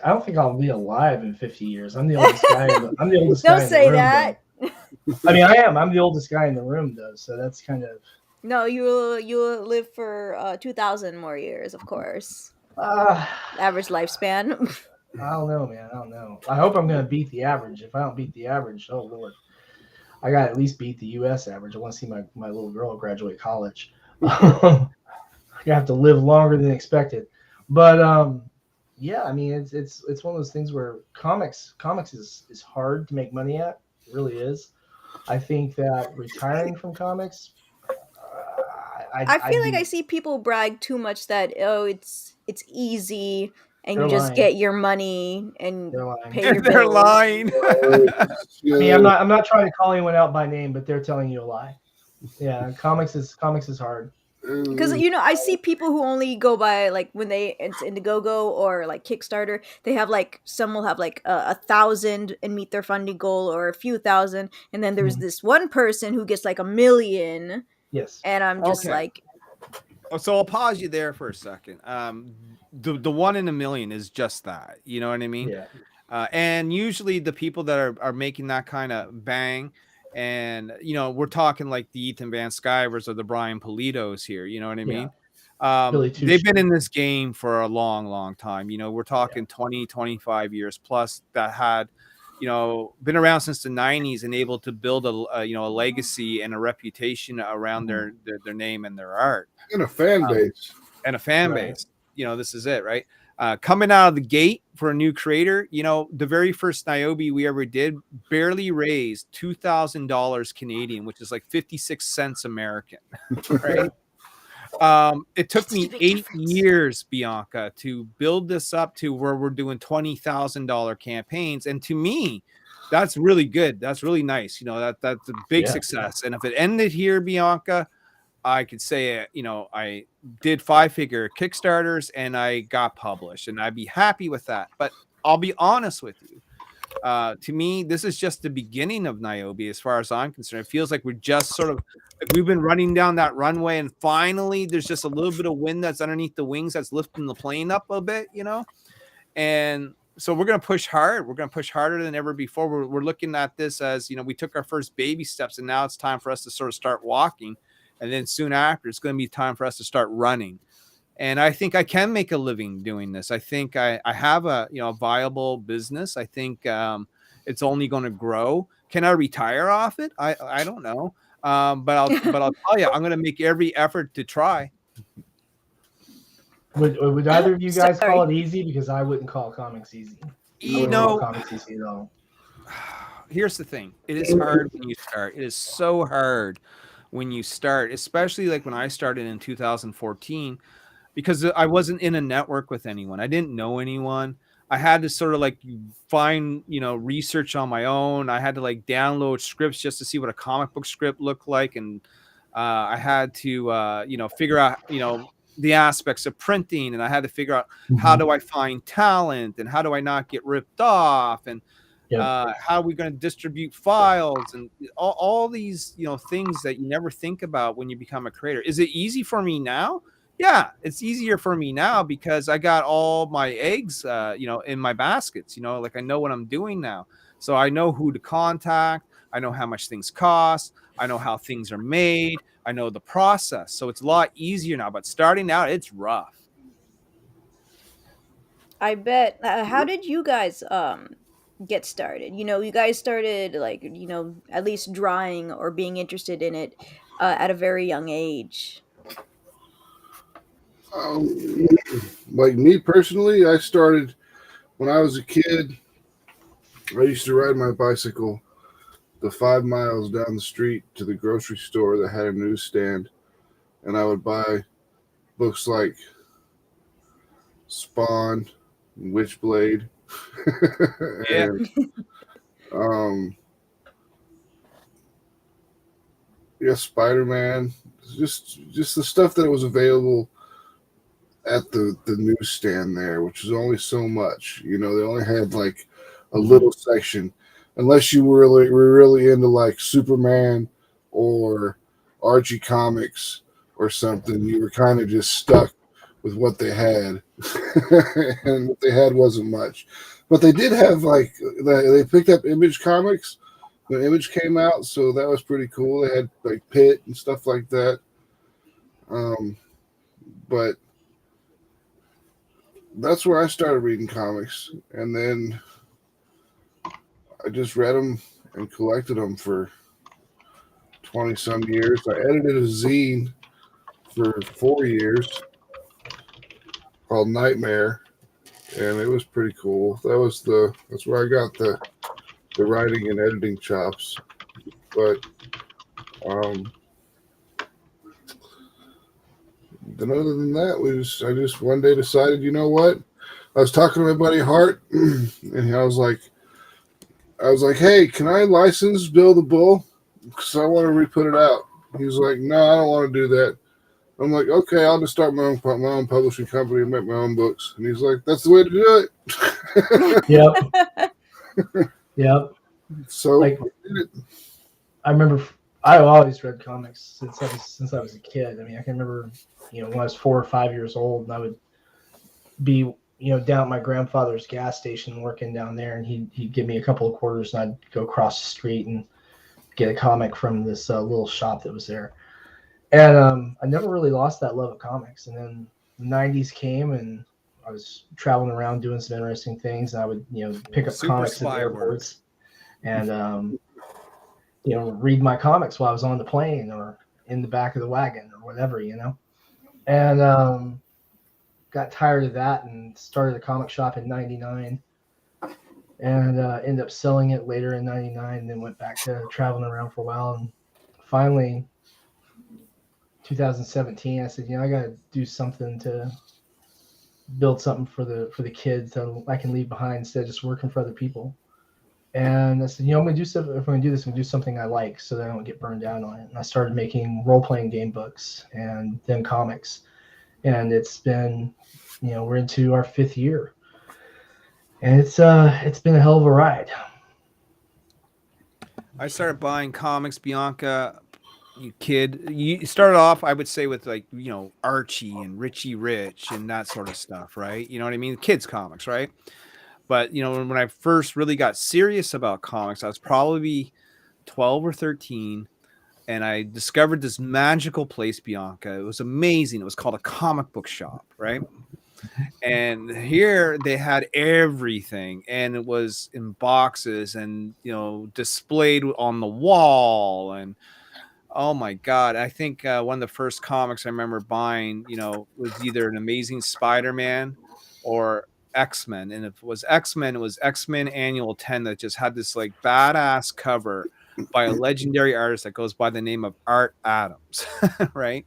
don't think I'll be alive in 50 years. I'm the oldest guy. I'm the oldest Don't guy say in the room, that. though. I mean, I am. I'm the oldest guy in the room, though. So that's kind of. No, you'll live for 2,000 more years, of course. Average lifespan. I don't know, man. I don't know. I hope I'm going to beat the average. If I don't beat the average, oh Lord, I got to at least beat the U.S. average. I want to see my little girl graduate college. I have to live longer than expected, but yeah, I mean, it's one of those things where comics is hard to make money at. It really is. I think that retiring from comics, I feel like I see people brag too much that it's easy and They're you just lying. get your money and They're lying. pay your They're bills. lying. I mean, I'm not trying to call anyone out by name, but they're telling you a lie. Yeah, comics is hard. Because I see people who only go by like when it's Indiegogo or like Kickstarter, they have like some will have like 1,000 and meet their funding goal, or a few thousand, and then there's this one person who gets like 1 million. Yes. And I'm just like, so I'll pause you there for a second. The 1 in a million is just that, you know what I mean? Yeah. And usually the people that are making that kind of bang, And we're talking like the Ethan Van Skyvers or the Brian Politos here. You know what I mean? Billy They've Touche. been in this game for a long time. We're talking 20, 25 years plus that had, been around since the 90s and able to build a legacy and a reputation around their name and their art. And a fan base. And a fan base. This is it, right? Coming out of the gate for a new creator, the very first Niobe we ever did barely raised $2,000 Canadian, which is like 56 cents American, right? It took me 8 years, Bianca, to build this up to where we're doing $20,000 campaigns. And to me, that's really good. That's really nice. That's a big success. And if it ended here, Bianca, I could say, I did 5-figure Kickstarters and I got published, and I'd be happy with that. But I'll be honest with you. To me, this is just the beginning of Niobe as far as I'm concerned. It feels like we're just sort of like we've been running down that runway, and finally there's just a little bit of wind that's underneath the wings that's lifting the plane up a bit, and so we're going to push hard. We're going to push harder than ever before. We're looking at this as, we took our first baby steps, and now it's time for us to sort of start walking. And then soon after, it's going to be time for us to start running. And I think I can make a living doing this. I think I have a viable business. I think it's only going to grow. Can I retire off it? I don't know. But I'll tell you, I'm going to make every effort to try. Would either of you guys call it easy? Because I wouldn't call comics easy. Comics easy at all. Here's the thing. It is hard when you start. It is so hard when you start, especially like when I started in 2014, because I wasn't in a network with anyone. I didn't know anyone. I had to sort of like find, research on my own. I had to like download scripts just to see what a comic book script looked like. And I had to, figure out, the aspects of printing. And I had to figure out how do I find talent and how do I not get ripped off? And how are we going to distribute files and all these, things that you never think about when you become a creator. Is it easy for me now? Yeah, it's easier for me now because I got all my eggs, in my baskets, like I know what I'm doing now. So I know who to contact. I know how much things cost. I know how things are made. I know the process. So it's a lot easier now, but starting out, it's rough. I bet. How did you guys get started? You guys started like, at least drawing or being interested in it at a very young age. Like me personally, I started when I was a kid. I used to ride my bicycle the 5 miles down the street to the grocery store that had a newsstand, and I would buy books like Spawn, Witchblade, and Spider-Man, just the stuff that was available at the newsstand there, which was only so much. They only had like a little section, unless you were really into like Superman or Archie comics or something. You were kind of just stuck with what they had, and what they had wasn't much. But they did have like they picked up Image comics when Image came out, so that was pretty cool. They had like Pitt and stuff like that. But that's where I started reading comics, and then I just read them and collected them for 20 some years. I edited a zine for 4 years called Nightmare, and it was pretty cool. That's where I got the writing and editing chops. But then other than that, I just one day decided, you know what? I was talking to my buddy Hart, and I was like, hey, can I license Bill the Bull? Because I want to re-put it out. He was like, no, I don't want to do that. I'm like, okay, I'll just start my own publishing company and make my own books. And he's like, that's the way to do it. Yep. So like, I remember I always read comics since I was a kid. I mean, I can remember, when I was 4 or 5 years old, and I would be, down at my grandfather's gas station working down there, and he'd give me a couple of quarters, and I'd go across the street and get a comic from this little shop that was there. And I never really lost that love of comics. And then the 90s came, and I was traveling around doing some interesting things. And I would, pick up Super comics at spy airports and, read my comics while I was on the plane or in the back of the wagon or whatever, And got tired of that and started a comic shop in 99 and ended up selling it later in 99 and then went back to traveling around for a while. And finally, 2017, I said, I got to do something to build something for the kids that I can leave behind instead of just working for other people. And I said, I'm going to do something. If I'm going to do this, I'm going to do something I like so that I don't get burned down on it. And I started making role-playing game books and then comics. And it's been, we're into our 5th year. And it's been a hell of a ride. I started buying comics, Bianca. You started off, I would say, with like, Archie and Richie Rich and that sort of stuff, right? You know what I mean? Kids comics, right? But, when I first really got serious about comics, I was probably 12 or 13. And I discovered this magical place, Bianca. It was amazing. It was called a comic book shop, right? And here they had everything, and it was in boxes and, displayed on the wall. And oh my God, I think one of the first comics I remember buying, was either an Amazing Spider-Man or X-Men. And if it was X-Men, it was X-Men Annual 10 that just had this like badass cover by a legendary artist that goes by the name of Art Adams, right?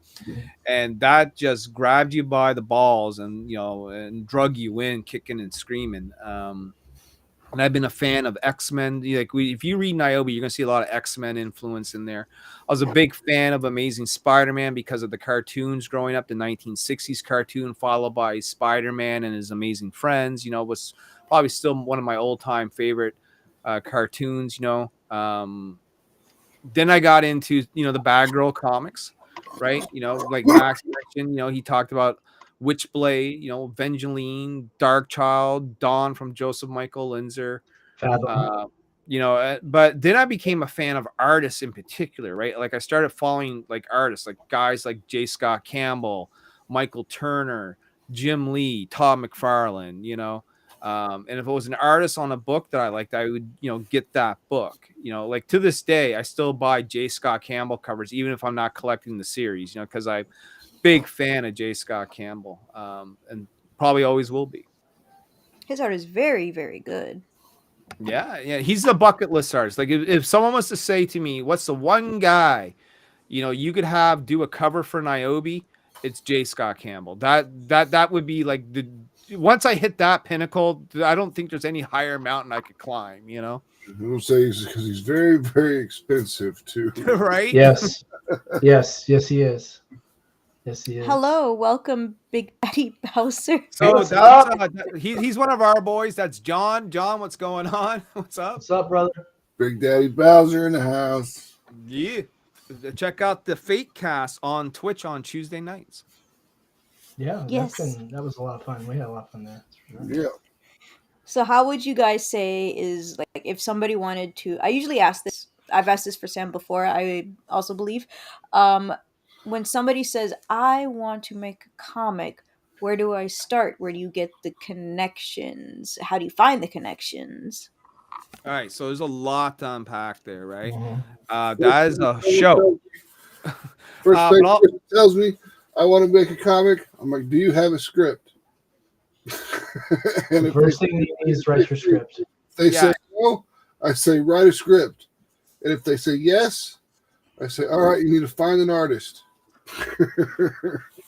And that just grabbed you by the balls and, and drug you in, kicking and screaming. And I've been a fan of X-Men. If you read Niobe, you're going to see a lot of X-Men influence in there. I was a big fan of Amazing Spider-Man because of the cartoons growing up, the 1960s cartoon, followed by Spider-Man and his Amazing Friends, was probably still one of my old-time favorite cartoons, Then I got into, the Bad Girl comics, right? Like Max mentioned, he talked about Witchblade, Evangeline, Darkchild, Dawn from Joseph Michael Linzer. But then I became a fan of artists in particular, right? Like I started following like artists, like guys like J. Scott Campbell, Michael Turner, Jim Lee, Todd McFarlane, and if it was an artist on a book that I liked, I would, get that book. Like to this day, I still buy J. Scott Campbell covers, even if I'm not collecting the series, because I'm big fan of J. Scott Campbell, and probably always will be. His art is very, very good. Yeah, he's the bucket list artist. Like if someone was to say to me, what's the one guy, you could have do a cover for Niobe, it's J. Scott Campbell. That would be like once I hit that pinnacle, I don't think there's any higher mountain I could climb, We'll say because he's very, very expensive too. Right? Yes. yes, he is. Yes, he is. Hello, welcome, Big Daddy Bowser. So that's he's one of our boys. That's John. John, what's going on? What's up? What's up, brother? Big Daddy Bowser in the house. Yeah. Check out the Fate Cast on Twitch on Tuesday nights. Yeah, yes, that was a lot of fun. We had a lot of fun there. Yeah. So how would you guys say is like if somebody wanted to? I usually ask this. I've asked this for Sam before. I also believe, when somebody says I want to make a comic, where do I start? Where do you get the connections? How do you find the connections? All right, so there's a lot to unpack there, right? Mm-hmm. That is a show. First person tells me I want to make a comic. I'm like, do you have a script? And the first thing you need is write your script. If they say no, I say write a script. And if they say yes, I say, all right, you need to find an artist.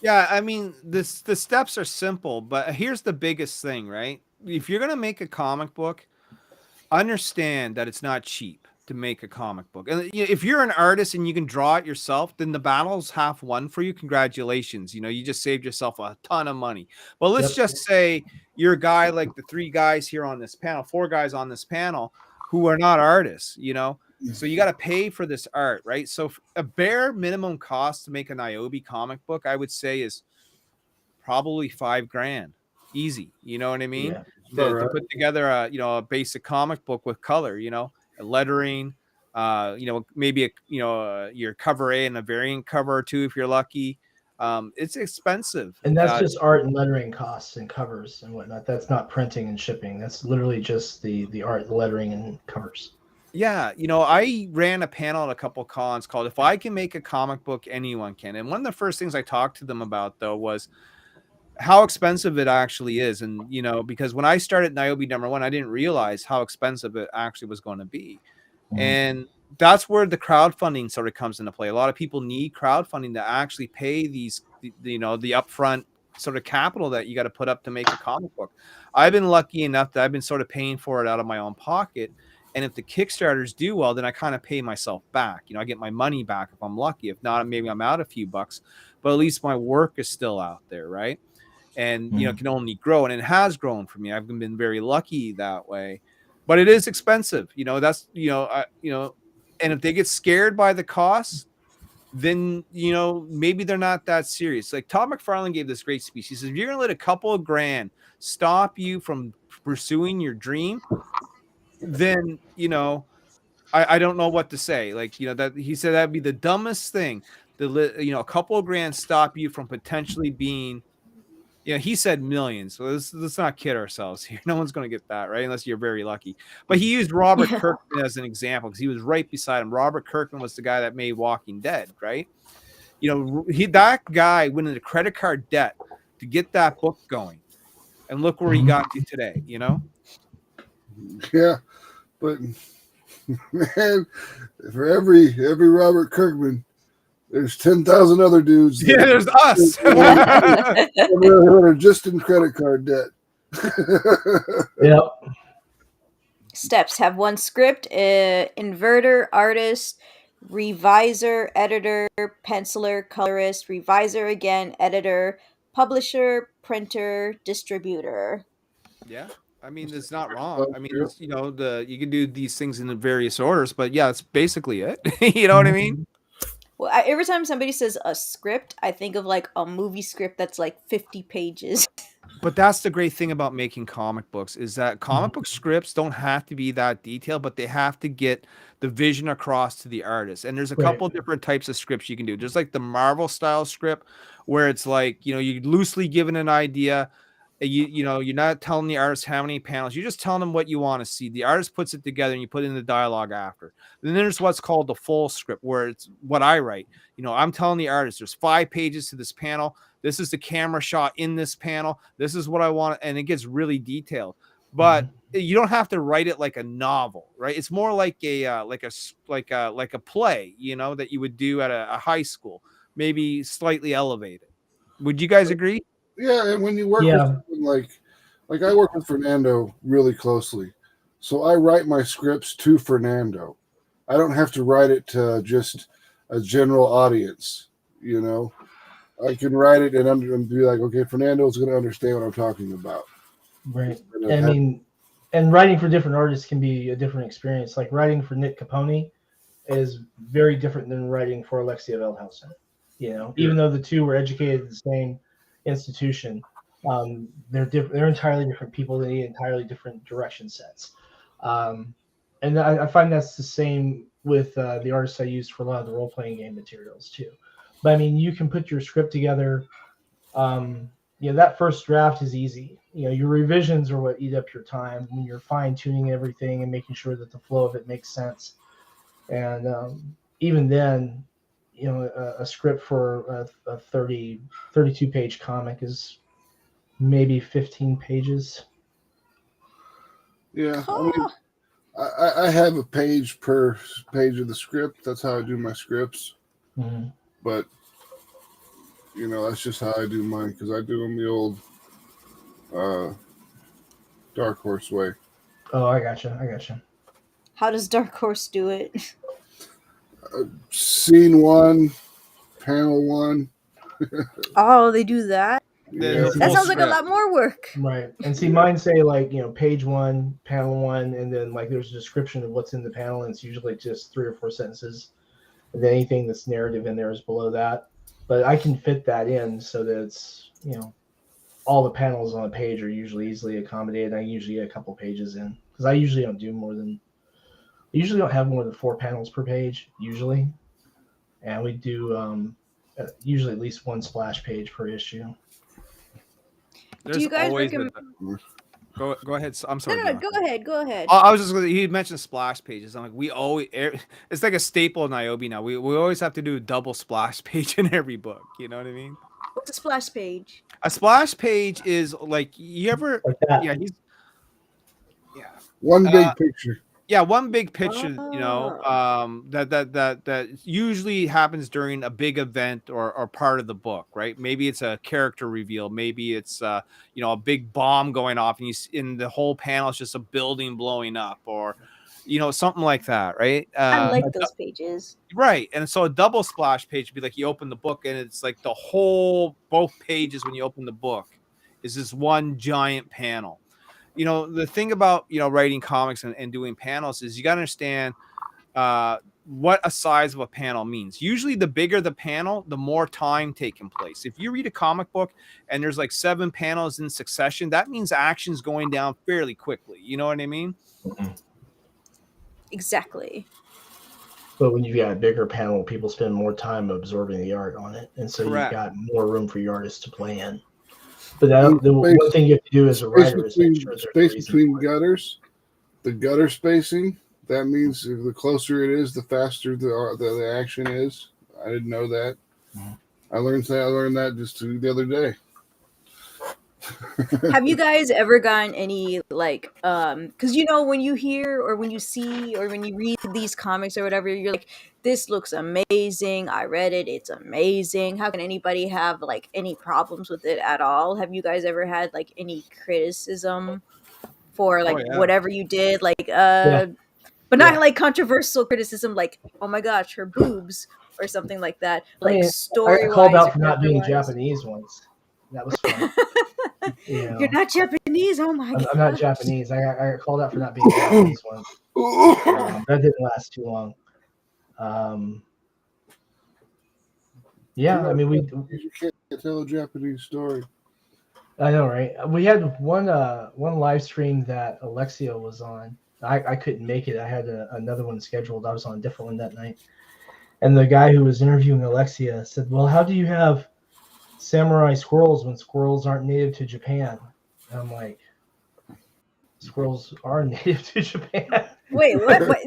Yeah, I mean, the steps are simple, but here's the biggest thing, right? If you're going to make a comic book, understand that it's not cheap to make a comic book. And if you're an artist and you can draw it yourself, then the battle's half won for you. Congratulations. You just saved yourself a ton of money. But let's just say you're a guy like the 4 guys on this panel who are not artists, so you got to pay for this art, right? So a bare minimum cost to make a Niobe comic book, I would say, is probably $5,000. Easy. You know what I mean? Yeah. To put together a basic comic book with color, lettering, Maybe your cover A and a variant cover or two if you're lucky. It's expensive. And that's just art and lettering costs and covers and whatnot. That's not printing and shipping. That's literally just the art, the lettering, and covers. Yeah, I ran a panel at a couple cons called "If I Can Make a Comic Book, Anyone Can." And one of the first things I talked to them about, though, was how expensive it actually is. And, because when I started Niobe #1, I didn't realize how expensive it actually was going to be. Mhm. And that's where the crowdfunding sort of comes into play. A lot of people need crowdfunding to actually pay the upfront sort of capital that you got to put up to make a comic book. I've been lucky enough that I've been sort of paying for it out of my own pocket. And if the Kickstarters do well, then I kind of pay myself back. I get my money back if I'm lucky. If not, maybe I'm out a few bucks, but at least my work is still out there, right? And it can only grow, and it has grown for me. I've been very lucky that way, but it is expensive. That's and if they get scared by the costs, then maybe they're not that serious. Like Todd McFarlane gave this great speech. He says, if you're gonna let a couple of grand stop you from pursuing your dream, then I don't know what to say. Like that he said that'd be the dumbest thing to let a couple of grand stop you from potentially being. He said millions. So let's not kid ourselves here. No one's going to get that, right? Unless you're very lucky. But he used Robert Kirkman as an example because he was right beside him. Robert Kirkman was the guy that made Walking Dead, right? That guy went into credit card debt to get that book going. And look where he got to today, Yeah. But, man, for every Robert Kirkman, there's 10,000 other dudes. Yeah, there's us. That are just in credit card debt. Yep. Steps: have one script, inverter, artist, reviser, editor, penciler, colorist, reviser again, editor, publisher, printer, distributor. Yeah. I mean, it's not wrong. I mean, it's, you can do these things in the various orders, but yeah, that's basically it. You know what I mean? Well, every time somebody says a script, I think of like a movie script that's like 50 pages. But that's the great thing about making comic books is that comic book scripts don't have to be that detailed, but they have to get the vision across to the artist. And there's a couple of different types of scripts you can do. There's like the Marvel style script where it's like, you're loosely given an idea. You're not telling the artist how many panels. You're just telling them what you want to see. The artist puts it together and you put in the dialogue after. Then there's what's called the full script, where it's what I write. I'm telling the artist there's 5 pages to this panel. This is the camera shot in this panel. This is what I want, and it gets really detailed. But you don't have to write it like a novel, right? It's more like a play, that you would do at a high school, maybe slightly elevated. Would you guys agree? Yeah, and when you work with someone like I work with Fernando really closely, so I write my scripts to Fernando. I don't have to write it to just a general audience. I can write it and be like, okay, Fernando's going to understand what I'm talking about. Right. And writing for different artists can be a different experience. Like writing for Nick Capone is very different than writing for Alexia Veldhausen. Even though the two were educated at the same institution, they're entirely different people. They need entirely different direction sets. And I find that's the same with the artists I used for a lot of the role-playing game materials too. But I mean, you can put your script together. That first draft is easy. Your revisions are what eat up your time when you're fine-tuning everything and making sure that the flow of it makes sense. And even then, a script for a 32-page comic is maybe 15 pages. Yeah, I mean, I have a page per page of the script. That's how I do my scripts. Mm-hmm. But that's just how I do mine because I do them the old Dark Horse way. Oh, I gotcha. How does Dark Horse do it? Scene 1, panel 1. Oh, they do that? Yeah. That sounds like a lot more work. Right. And see, mine say page 1, panel 1, and then there's a description of what's in the panel, and it's usually just 3 or 4 sentences. And then anything that's narrative in there is below that. But I can fit that in so that it's, all the panels on a page are usually easily accommodated. I usually get a couple pages in because I usually don't do more than usually don't have more than 4 panels per page, usually. And we do usually at least 1 splash page per issue. Do you guys recommend? Go ahead. I'm sorry. No, go ahead. Go ahead. I was just going to, you mentioned splash pages. I'm like, it's like a staple of Niobe now. We always have to do a double splash page in every book. You know what I mean? What's a splash page? A splash page is like, you ever, Like that. One big picture. Yeah, one big picture, you know, that usually happens during a big event or part of the book, right? Maybe it's a character reveal, maybe it's you know, a big bomb going off, and in the whole panel is just a building blowing up, or you know, something like that, right? I like those pages. Right, and so a double splash page would be like you open the book, and it's like both pages when you open the book is this one giant panel. You know, the thing about, you know, writing comics and doing panels is you got to understand what a size of a panel means. Usually the bigger the panel, the more time taking place. If you read a comic book and there's like 7 panels in succession, that means action's going down fairly quickly. You know what I mean? Mm-hmm. Exactly. But when you've got a bigger panel, people spend more time absorbing the art on it. And so Correct. you've got more room for your artists to play in. But the one thing you have to do as a writer is make sure space between gutters, the gutter spacing. That means if the closer it is, the faster the action is. I didn't know that. Mm-hmm. I learned that just the other day. Have you guys ever gotten any like because you know, when you hear or when you see or when you read these comics or whatever, you're like, this looks amazing, I read it, it's amazing, how can anybody have like any problems with it at all? Have you guys ever had like any criticism for like whatever you did, like but not like controversial criticism like, oh my gosh, her boobs or something like that, like story I called out for not being Japanese once. That was fun. You know, you're not Japanese. Oh my god! I'm not Japanese. I got called out for not being Japanese once. That didn't last too long. Yeah, I mean, you can't tell a Japanese story. I know, right? We had one live stream that Alexia was on. I couldn't make it. I had another one scheduled. I was on a different one that night, and the guy who was interviewing Alexia said, "Well, how do you have samurai squirrels when squirrels aren't native to Japan?" And I'm like, squirrels are native to Japan. Wait, what? What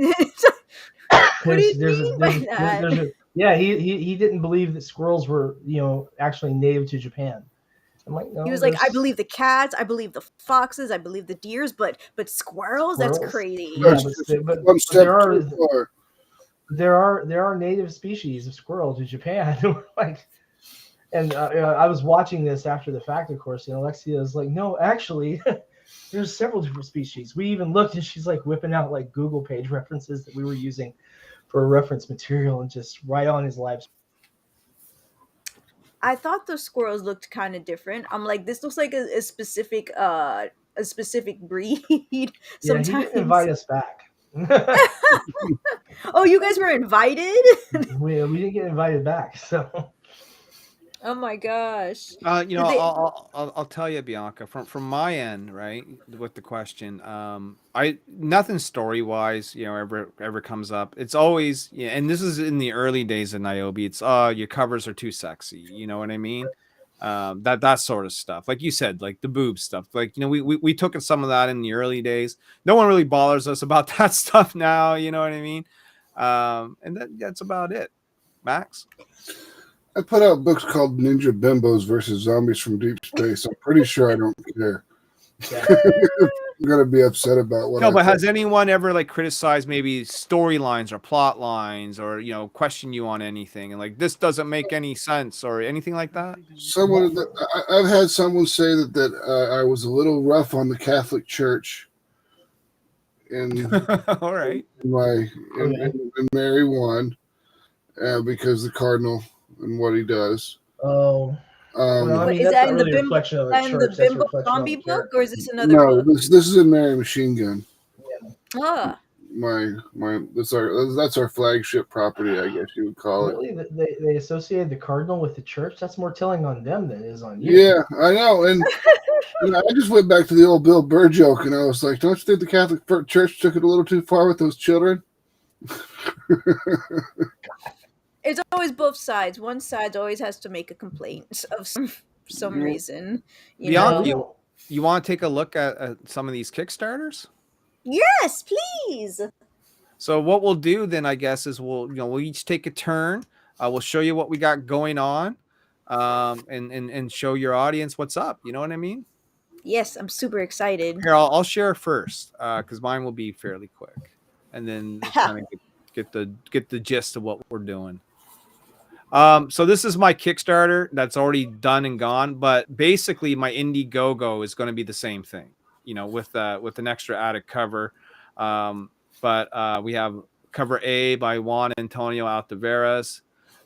do you mean by that? Yeah, he didn't believe that squirrels were, you know, actually native to Japan. I'm like, no. He was like, I believe the cats, I believe the foxes, I believe the deers, but squirrels? That's crazy. Yeah, but there are native species of squirrel to Japan. Like, and I was watching this after the fact, of course, and Alexia is like, no, actually, there's several different species. We even looked, and she's like whipping out like Google page references that we were using for reference material, and just right on his live. I thought the squirrels looked kind of different. I'm like, this looks like a specific breed. Sometimes. Yeah, he didn't invite us back. Oh, you guys were invited? we didn't get invited back, so. Oh my gosh. You know, I'll tell you, Bianca, from my end, right, with the question, nothing story wise, you know, ever comes up. It's always, yeah, and this is in the early days of Niobe. It's your covers are too sexy. You know what I mean? That sort of stuff. Like you said, like the boob stuff. Like, you know, we took some of that in the early days. No one really bothers us about that stuff now. You know what I mean? And that's about it. Max? I put out books called Ninja Bimbos versus Zombies from Deep Space. I'm pretty sure I don't care. I'm gonna be upset about what. No, but has anyone ever like criticized maybe storylines or plot lines, or, you know, question you on anything, and like, this doesn't make any sense or anything like that? I've had someone say that I was a little rough on the Catholic Church. All right. In Mary 1, because the Cardinal and what he does. Oh. Well, I mean, is that in really the Bimbo zombie book, or is this another book? No, this is in Mary Machine Gun. Yeah. That's our flagship property, I guess you would call it. Really? They associated the Cardinal with the church? That's more telling on them than it is on you. Yeah, I know. And I just went back to the old Bill Burr joke, and I was like, don't you think the Catholic Church took it a little too far with those children? It's always both sides. One side always has to make a complaint of some reason. You Bianca, know. you want to take a look at some of these Kickstarters? Yes, please. So what we'll do then, I guess, is we'll each take a turn. We'll show you what we got going on, and show your audience what's up. You know what I mean? Yes, I'm super excited. Here, I'll share first because mine will be fairly quick, and then kind of get the gist of what we're doing. So this is my Kickstarter that's already done and gone, but basically my Indiegogo is going to be the same thing, with an extra added cover. But we have cover A by Juan Antonio Altaveras,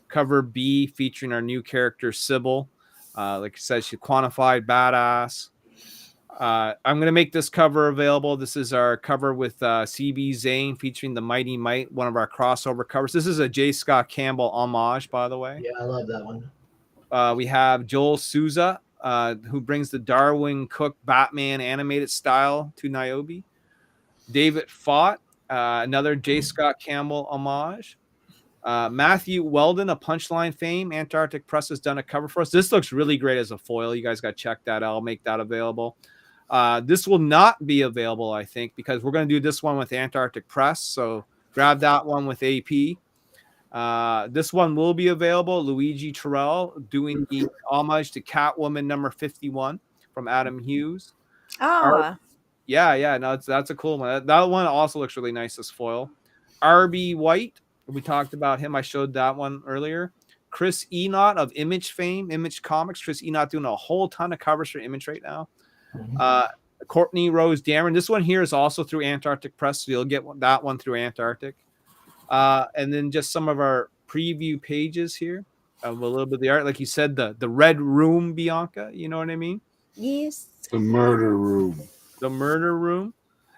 cover B featuring our new character Sybil. Like I said, she's quantified badass. I'm going to make this cover available. This is our cover with CB Zane featuring the Mighty Might, one of our crossover covers. This is a J. Scott Campbell homage, by the way. Yeah, I love that one. We have Joel Souza, who brings the Darwin Cook Batman animated style to Niobe. David Fott, another J. Scott Campbell homage. Matthew Weldon, a Punchline fame. Antarctic Press has done a cover for us. This looks really great as a foil. You guys got to check that out. I'll make that available. This will not be available, I think, because we're going to do this one with Antarctic Press. So grab that one with AP. This one will be available. Luigi Terrell doing the homage to Catwoman number 51 from Adam Hughes. Yeah. No, that's a cool one. That one also looks really nice as foil. RB White, we talked about him. I showed that one earlier. Chris Enott of Image fame, Image Comics. Chris Enott doing a whole ton of covers for Image right now. Courtney Rose Dameron. This one here is also through Antarctic Press, so you'll get that one through Antarctic. And then just some of our preview pages here of a little bit of the art. Like you said, the Red Room, Bianca. You know what I mean? Yes. The Murder Room. The Murder Room.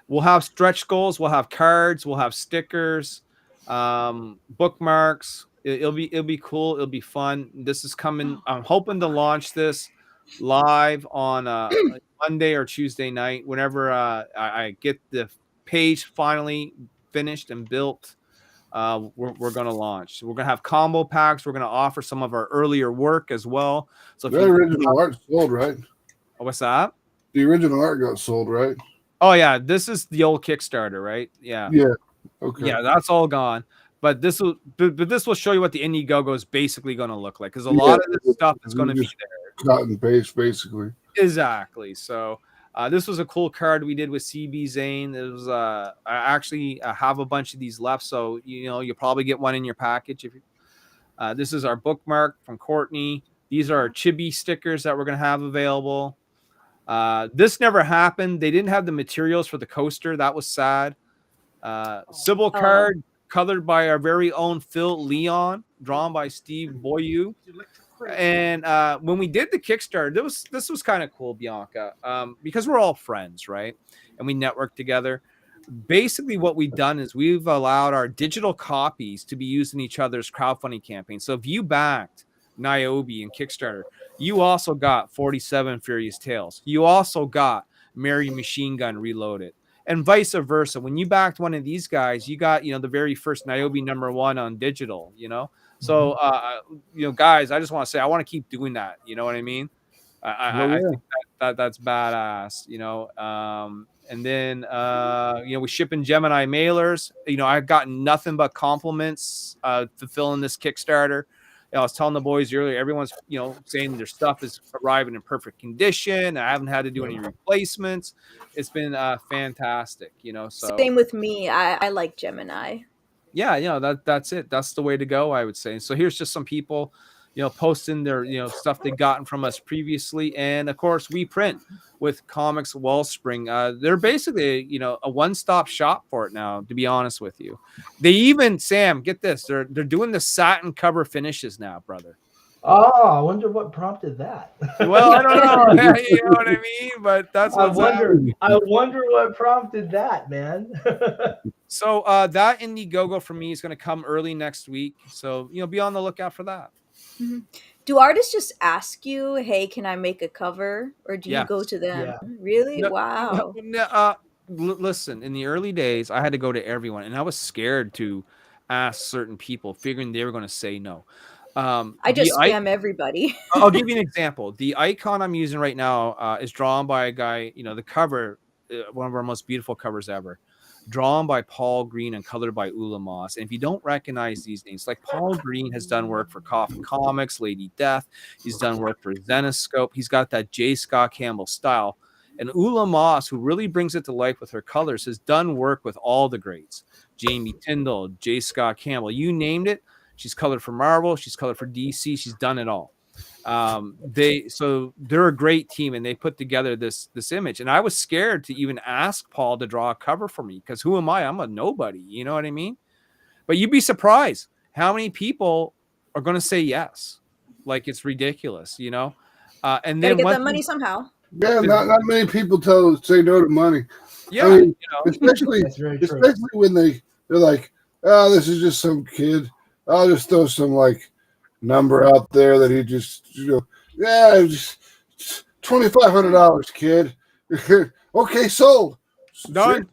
We'll have stretch goals. We'll have cards. We'll have stickers, bookmarks. It'll be cool. It'll be fun. This is coming. I'm hoping to launch this live on Monday or Tuesday night. Whenever I get the page finally finished and built, we're going to launch. We're going to have combo packs. We're going to offer some of our earlier work as well. So the original art sold, right? What's that? The original art got sold, right? Oh yeah, this is the old Kickstarter, right? Yeah. Okay. Yeah, that's all gone. But this will show you what the Indiegogo is basically going to look like, because a lot of this stuff is going to be there. Cut and paste, basically. Exactly. So this was a cool card we did with CB Zane. It was I actually have a bunch of these left, so you'll probably get one in your package. If this is our bookmark from Courtney. These are our Chibi stickers that we're going to have available. This never happened. They didn't have the materials for the coaster. That was sad. Sybil card colored by our very own Phil Leon, drawn by Steve Boyu. And when we did the Kickstarter, this was kind of cool, Bianca, because we're all friends, right? And we network together. Basically, what we've done is we've allowed our digital copies to be used in each other's crowdfunding campaigns. So if you backed Niobe and Kickstarter, you also got 47 Furious Tales. You also got Mary Machine Gun Reloaded, and vice versa. When you backed one of these guys, you got the very first Niobe #1 on digital. So guys, I just want to say I want to keep doing that. You know what I mean? I think that's badass. And then we ship in Gemini mailers. I've gotten nothing but compliments fulfilling this Kickstarter. I was telling the boys earlier, everyone's, saying their stuff is arriving in perfect condition. I haven't had to do any replacements. It's been fantastic, so. Same with me. I like Gemini. Yeah, that's it. That's the way to go, I would say. So here's just some people, posting their, stuff they've gotten from us previously. And of course, we print with Comics Wellspring. They're basically, a one-stop shop for it now, to be honest with you. They even, Sam, get this, they're doing the satin cover finishes now, brother. Oh, I wonder what prompted that. Well, I don't know. You know what I mean? But that's I wonder what prompted that, man. So that Indiegogo for me is going to come early next week. So, be on the lookout for that. Mm-hmm. Do artists just ask you, hey, can I make a cover? Or do you go to them? Yeah. Really? Wow. Listen, in the early days, I had to go to everyone, and I was scared to ask certain people, figuring they were going to say no. I just spam everybody. I'll give you an example. The icon I'm using right now is drawn by a guy, the cover, one of our most beautiful covers ever, drawn by Paul Green and colored by Ula Moss. And if you don't recognize these names, like Paul Green has done work for Coffin Comics, Lady Death. He's done work for Zenoscope. He's got that J. Scott Campbell style. And Ula Moss, who really brings it to life with her colors, has done work with all the greats. Jamie Tyndall, J. Scott Campbell, you named it. She's colored for Marvel. She's colored for DC. She's done it all. They're a great team, and they put together this image. And I was scared to even ask Paul to draw a cover for me, because who am I? I'm a nobody. You know what I mean? But you'd be surprised how many people are going to say yes. Like, it's ridiculous, And Gotta then get that money somehow. Yeah, not many people say no to money. Yeah, I mean, especially when they're like, oh, this is just some kid. I'll just throw some like number out there that he just, just $2,500, kid. Okay, sold. Done.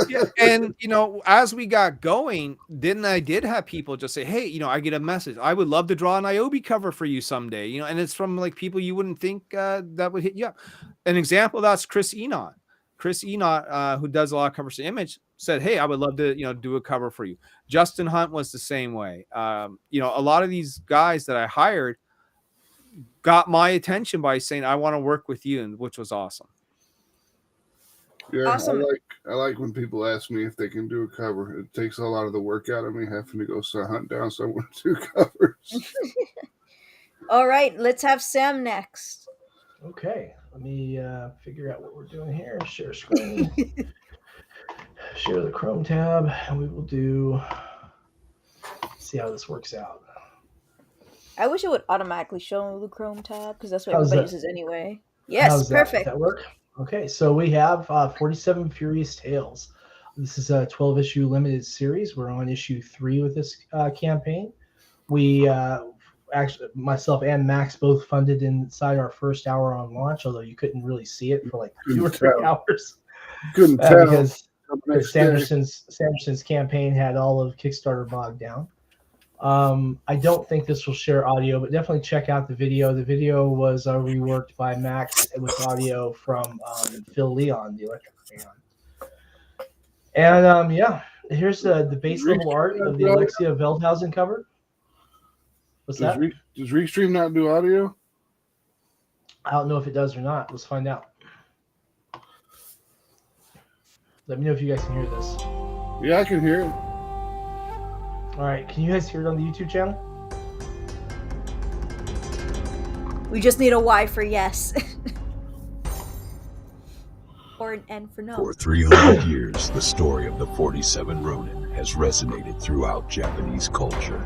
Yeah, and as we got going, I did have people just say, hey, I get a message, I would love to draw an Niobe cover for you someday, and it's from like people you wouldn't think that would hit you up. An example of that's Chris Enoch, who does a lot of covers to Image, said, hey, I would love to do a cover for you. Justin Hunt was the same way. A lot of these guys that I hired got my attention by saying, I want to work with you, and which was awesome. Yeah, Awesome. I like when people ask me if they can do a cover. It takes a lot of the work out of me having to go hunt down someone to do covers. All right, let's have Sam next. Okay, let me figure out what we're doing here. Share screen. Share the Chrome tab, and we will see how this works out. I wish it would automatically show the Chrome tab, because that's what How's everybody that? uses anyway. Yes, perfect. Does that work? Okay, so we have 47 Furious Tales. This is a 12-issue limited series. We're on issue 3 with this campaign. We actually, myself and Max both funded inside our first hour on launch, although you couldn't really see it for like 2 or 3 hours. Couldn't tell. Because Sanderson's campaign had all of Kickstarter bogged down. I don't think this will share audio, but definitely check out the video. The video was reworked by Max with audio from Phil Leon, the Electric Crayon. And here's the base level art of the Alexia Veldhausen cover. What's that? Does Restream not do audio? I don't know if it does or not. Let's find out. Let me know if you guys can hear this. Yeah, I can hear it. All right, can you guys hear it on the YouTube channel? We just need a Y for yes. Or an N for no. For 300 years, the story of the 47 Ronin has resonated throughout Japanese culture.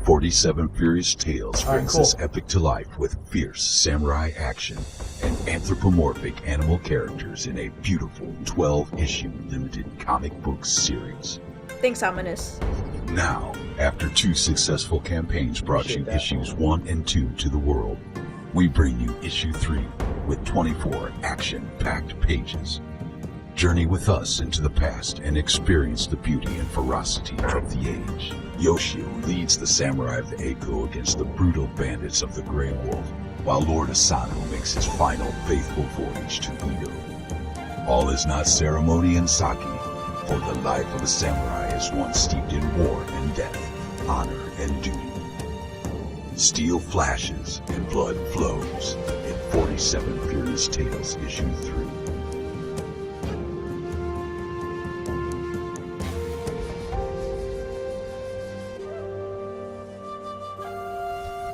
47 Furious Tales brings this epic to life with fierce samurai action and anthropomorphic animal characters in a beautiful 12-issue limited comic book series. Thanks, Ominous. Now, after 2 successful campaigns brought you issues 1 and 2 to the world, we bring you issue 3 with 24 action-packed pages. Journey with us into the past and experience the beauty and ferocity of the age. Yoshio leads the samurai of the Eiko against the brutal bandits of the Grey Wolf, while Lord Asano makes his final faithful voyage to Edo. All is not ceremony and sake, for the life of a samurai is one steeped in war and death, honor and duty. Steel flashes and blood flows in 47 Furious Tales issue 3.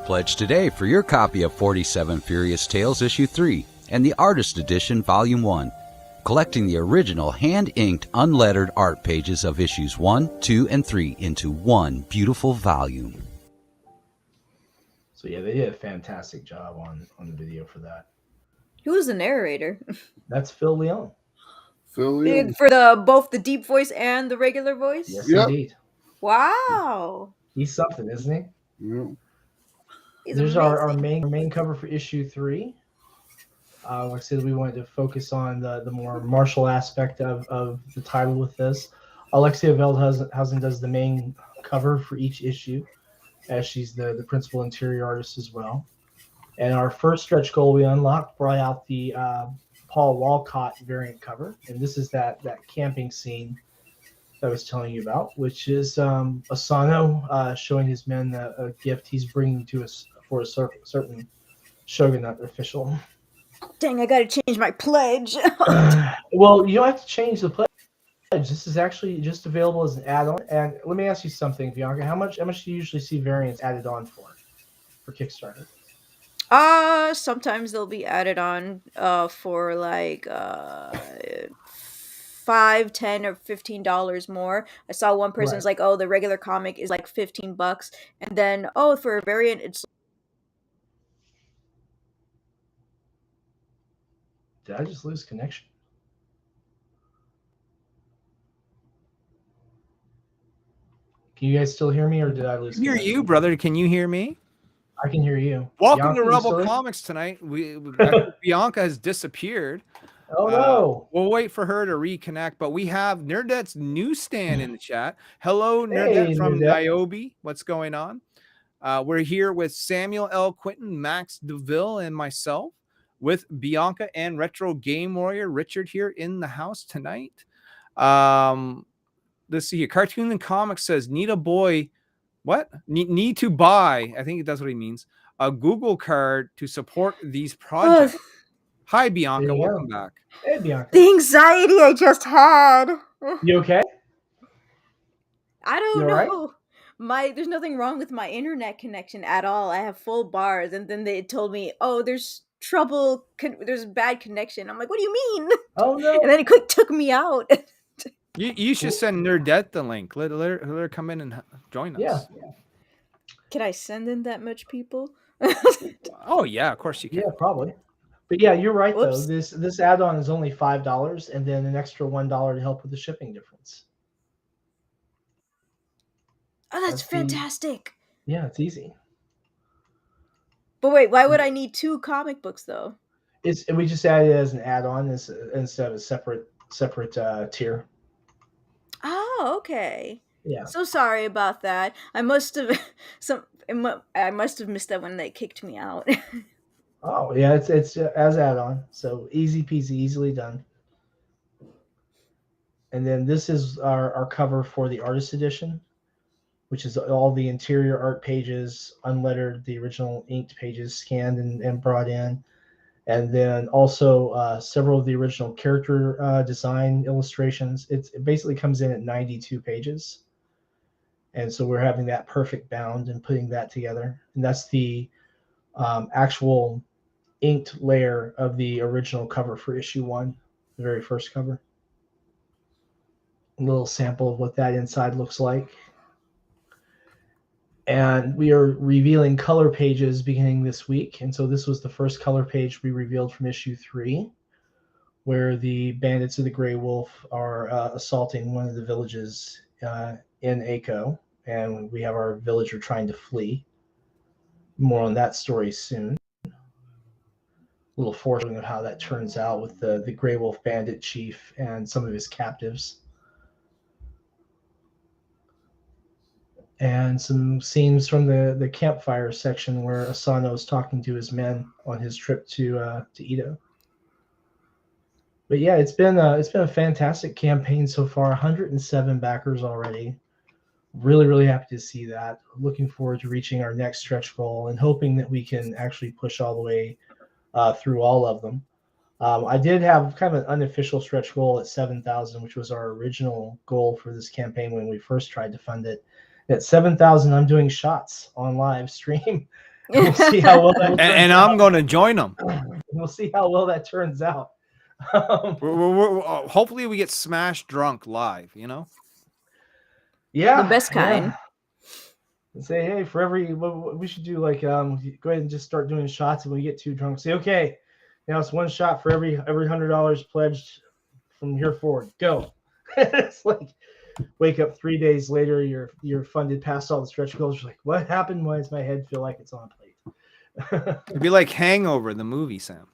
Pledge today for your copy of 47 Furious Tales issue 3 and the Artist Edition volume 1. Collecting the original hand-inked, unlettered art pages of issues 1, 2, and 3 into one beautiful volume. So yeah, they did a fantastic job on the video for that. Who was the narrator? That's Phil Leon. Phil Leon. For both the deep voice and the regular voice? Yes, Yep. indeed. Wow. He's something, isn't he? Yeah. He's our amazing. main cover for issue 3. Like I said, we wanted to focus on the more martial aspect of the title with this. Alexia Veldhuizen does the main cover for each issue, as she's the principal interior artist as well. And our first stretch goal we unlocked brought out the Paul Walcott variant cover, and this is that camping scene that I was telling you about, which is Asano showing his men a gift he's bringing to us for a certain shogunate official. Dang, I gotta change my pledge. Well, you don't have to change the pledge. This is actually just available as an add-on. And let me ask you something, Bianca. How much do you usually see variants added on for Kickstarter? Sometimes they'll be added on for like $5, $10, or $15 more. I saw one person's like, oh, the regular comic is like $15, and then for a variant it's. Did I just lose connection? Can you guys still hear me, or did I lose? I hear you, brother. Can you hear me? I can hear you. Welcome Bianca, to Rebel Comics tonight. Bianca has disappeared. Oh no! We'll wait for her to reconnect, but we have Nerdette's newsstand in the chat. Hello, Nerdette from Niobe. What's going on? We're here with Samuel L. Quinton, Max DeVille, and myself, with Bianca and Retro Game Warrior Richard here in the house tonight. Let's see here. Cartoon and Comics says, need a boy. What? Need to buy, I think that's what he means, a Google card to support these projects. Hi, Bianca. Welcome back. Hey, Bianca. The anxiety I just had. You okay? I don't know. Right? There's nothing wrong with my internet connection at all. I have full bars, and then they told me, oh, there's trouble. There's bad connection. I'm like, what do you mean? Oh no! And then it took me out. You should send Nerdette the link. Let her come in and join us. Yeah. Can I send in that much people? Oh yeah, of course you can. Yeah, probably. But yeah, you're right. Whoops. Though. This add-on is only $5, and then an extra $1 to help with the shipping difference. Oh, that's fantastic. Yeah, it's easy. But wait, why would I need 2 comic books though? We just added it as an add-on instead of a separate tier. Oh, okay. Yeah. So sorry about that. I must have missed that when they kicked me out. Oh yeah, it's as add-on, so easy peasy, easily done. And then this is our cover for the artist edition, which is all the interior art pages, unlettered, the original inked pages scanned and brought in. And then also several of the original character design illustrations. It basically comes in at 92 pages. And so we're having that perfect bound and putting that together. And that's the actual inked layer of the original cover for issue 1, the very first cover. A little sample of what that inside looks like. And we are revealing color pages beginning this week. And so this was the first color page we revealed from issue 3, where the bandits of the Grey Wolf are assaulting one of the villages in Aiko. And we have our villager trying to flee. More on that story soon. A little foreshadowing of how that turns out with the Grey Wolf bandit chief and some of his captives. And some scenes from the campfire section where Asano is talking to his men on his trip to Edo. But yeah, it's been a fantastic campaign so far. 107 backers already. Really, really happy to see that. Looking forward to reaching our next stretch goal and hoping that we can actually push all the way through all of them. I did have kind of an unofficial stretch goal at 7,000, which was our original goal for this campaign when we first tried to fund it. At 7,000, I'm doing shots on live stream. We'll see how well that and I'm going to join them. We'll see how well that turns out. Hopefully we get smashed drunk live, you know? Yeah. The best kind. Yeah. And say, hey, for every, we should do like, go ahead and just start doing shots, and when we get too drunk, say, okay, now it's one shot for every $100 pledged from here forward. Go. It's like, wake up 3 days later, you're funded past all the stretch goals. You're like, what happened? Why does my head feel like it's on a plate? It'd be like Hangover, the movie, Sam.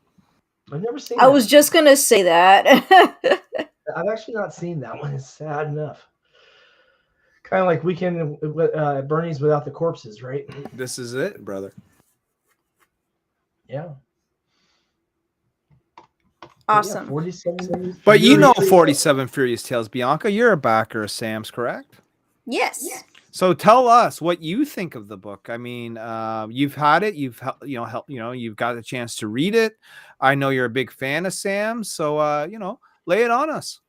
I've never seen was just going to say that. I've actually not seen that one. It's sad enough. Kind of like Weekend at Bernie's without the corpses, right? This is it, brother. Yeah. Awesome. Yeah, 47. But you know 47 Furious Tales, Bianca. You're a backer of Sam's, correct? Yes. So tell us what you think of the book. I mean, you've had it. You've you've got a chance to read it. I know you're a big fan of Sam. So lay it on us.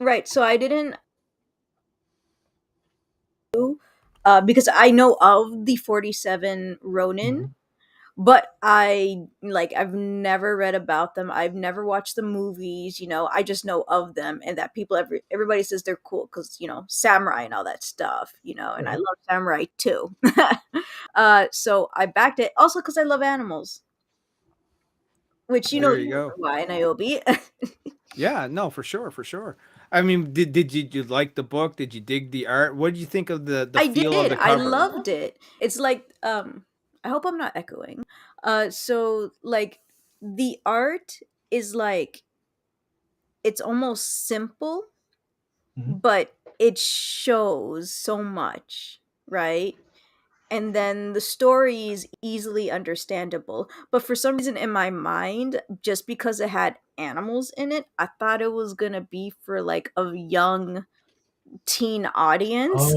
Right. So I didn't because I know of the 47 Ronin, but I've never read about them. I've never watched the movies, I just know of them and that everybody says they're cool because, samurai and all that stuff, and I love samurai too. So I backed it also because I love animals, which, There you go. why, Niobe. Yeah, no, for sure. I mean, did you like the book? Did you dig the art? What did you think of the I feel of did. the I cover? loved it. It's like I hope I'm not echoing. So like the art is like it's almost simple, but it shows so much, right? And then the story is easily understandable. But for some reason in my mind, just because it had animals in it, I thought it was gonna be for like a young teen audience.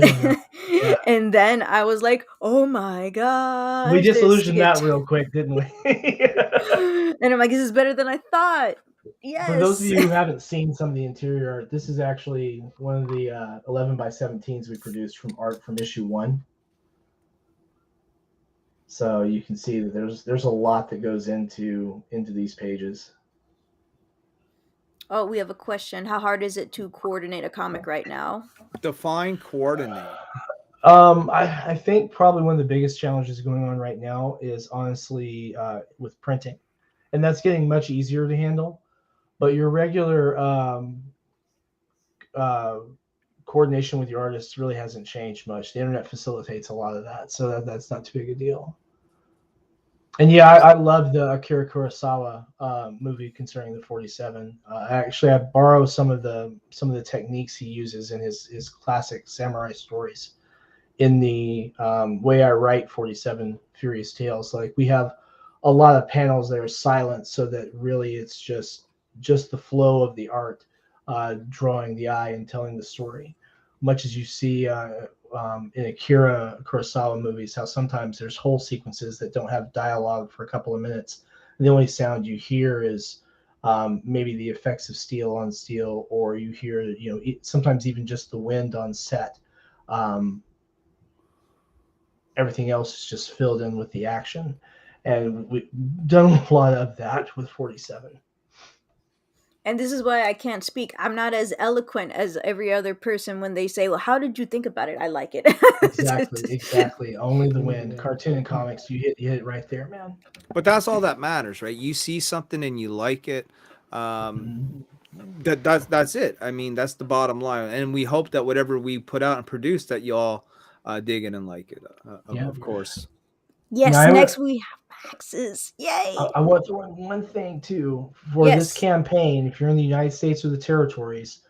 Yeah. And then I was like, oh my god, we disillusioned that real quick, didn't we? And I'm like, this is better than I thought. Yes. For those of you who haven't seen some of the interior art, this is actually one of the 11 by 17s we produced from art from issue 1. So you can see that there's a lot that goes into these pages. Oh, we have a question. How hard is it to coordinate a comic right now? Define coordinate. I think probably one of the biggest challenges going on right now is honestly with printing, and that's getting much easier to handle. But your regular coordination with your artists really hasn't changed much. The internet facilitates a lot of that, so that's not too big a deal. And yeah, I love the Akira Kurosawa movie concerning the 47. Actually, I borrow some of the techniques he uses in his classic samurai stories in the way I write 47 Furious Tales. Like we have a lot of panels that are silent, so that really it's just the flow of the art drawing the eye and telling the story, much as you see in Akira Kurosawa movies, how sometimes there's whole sequences that don't have dialogue for a couple of minutes. And the only sound you hear is maybe the effects of steel on steel, or you hear, sometimes even just the wind on set. Everything else is just filled in with the action. And we've done a lot of that with 47. And this is why I can't speak. I'm not as eloquent as every other person when they say, well, how did you think about it? I like it. Exactly. Only the wind. Cartoon and comics, you hit it right there, man. But that's all that matters, right? You see something and you like it. That's it. I mean, that's the bottom line. And we hope that whatever we put out and produce, that y'all dig it and like it, of course. Yes, now, next we have Max's. Yay! I want to throw in one thing, too. For this campaign, if you're in the United States or the territories,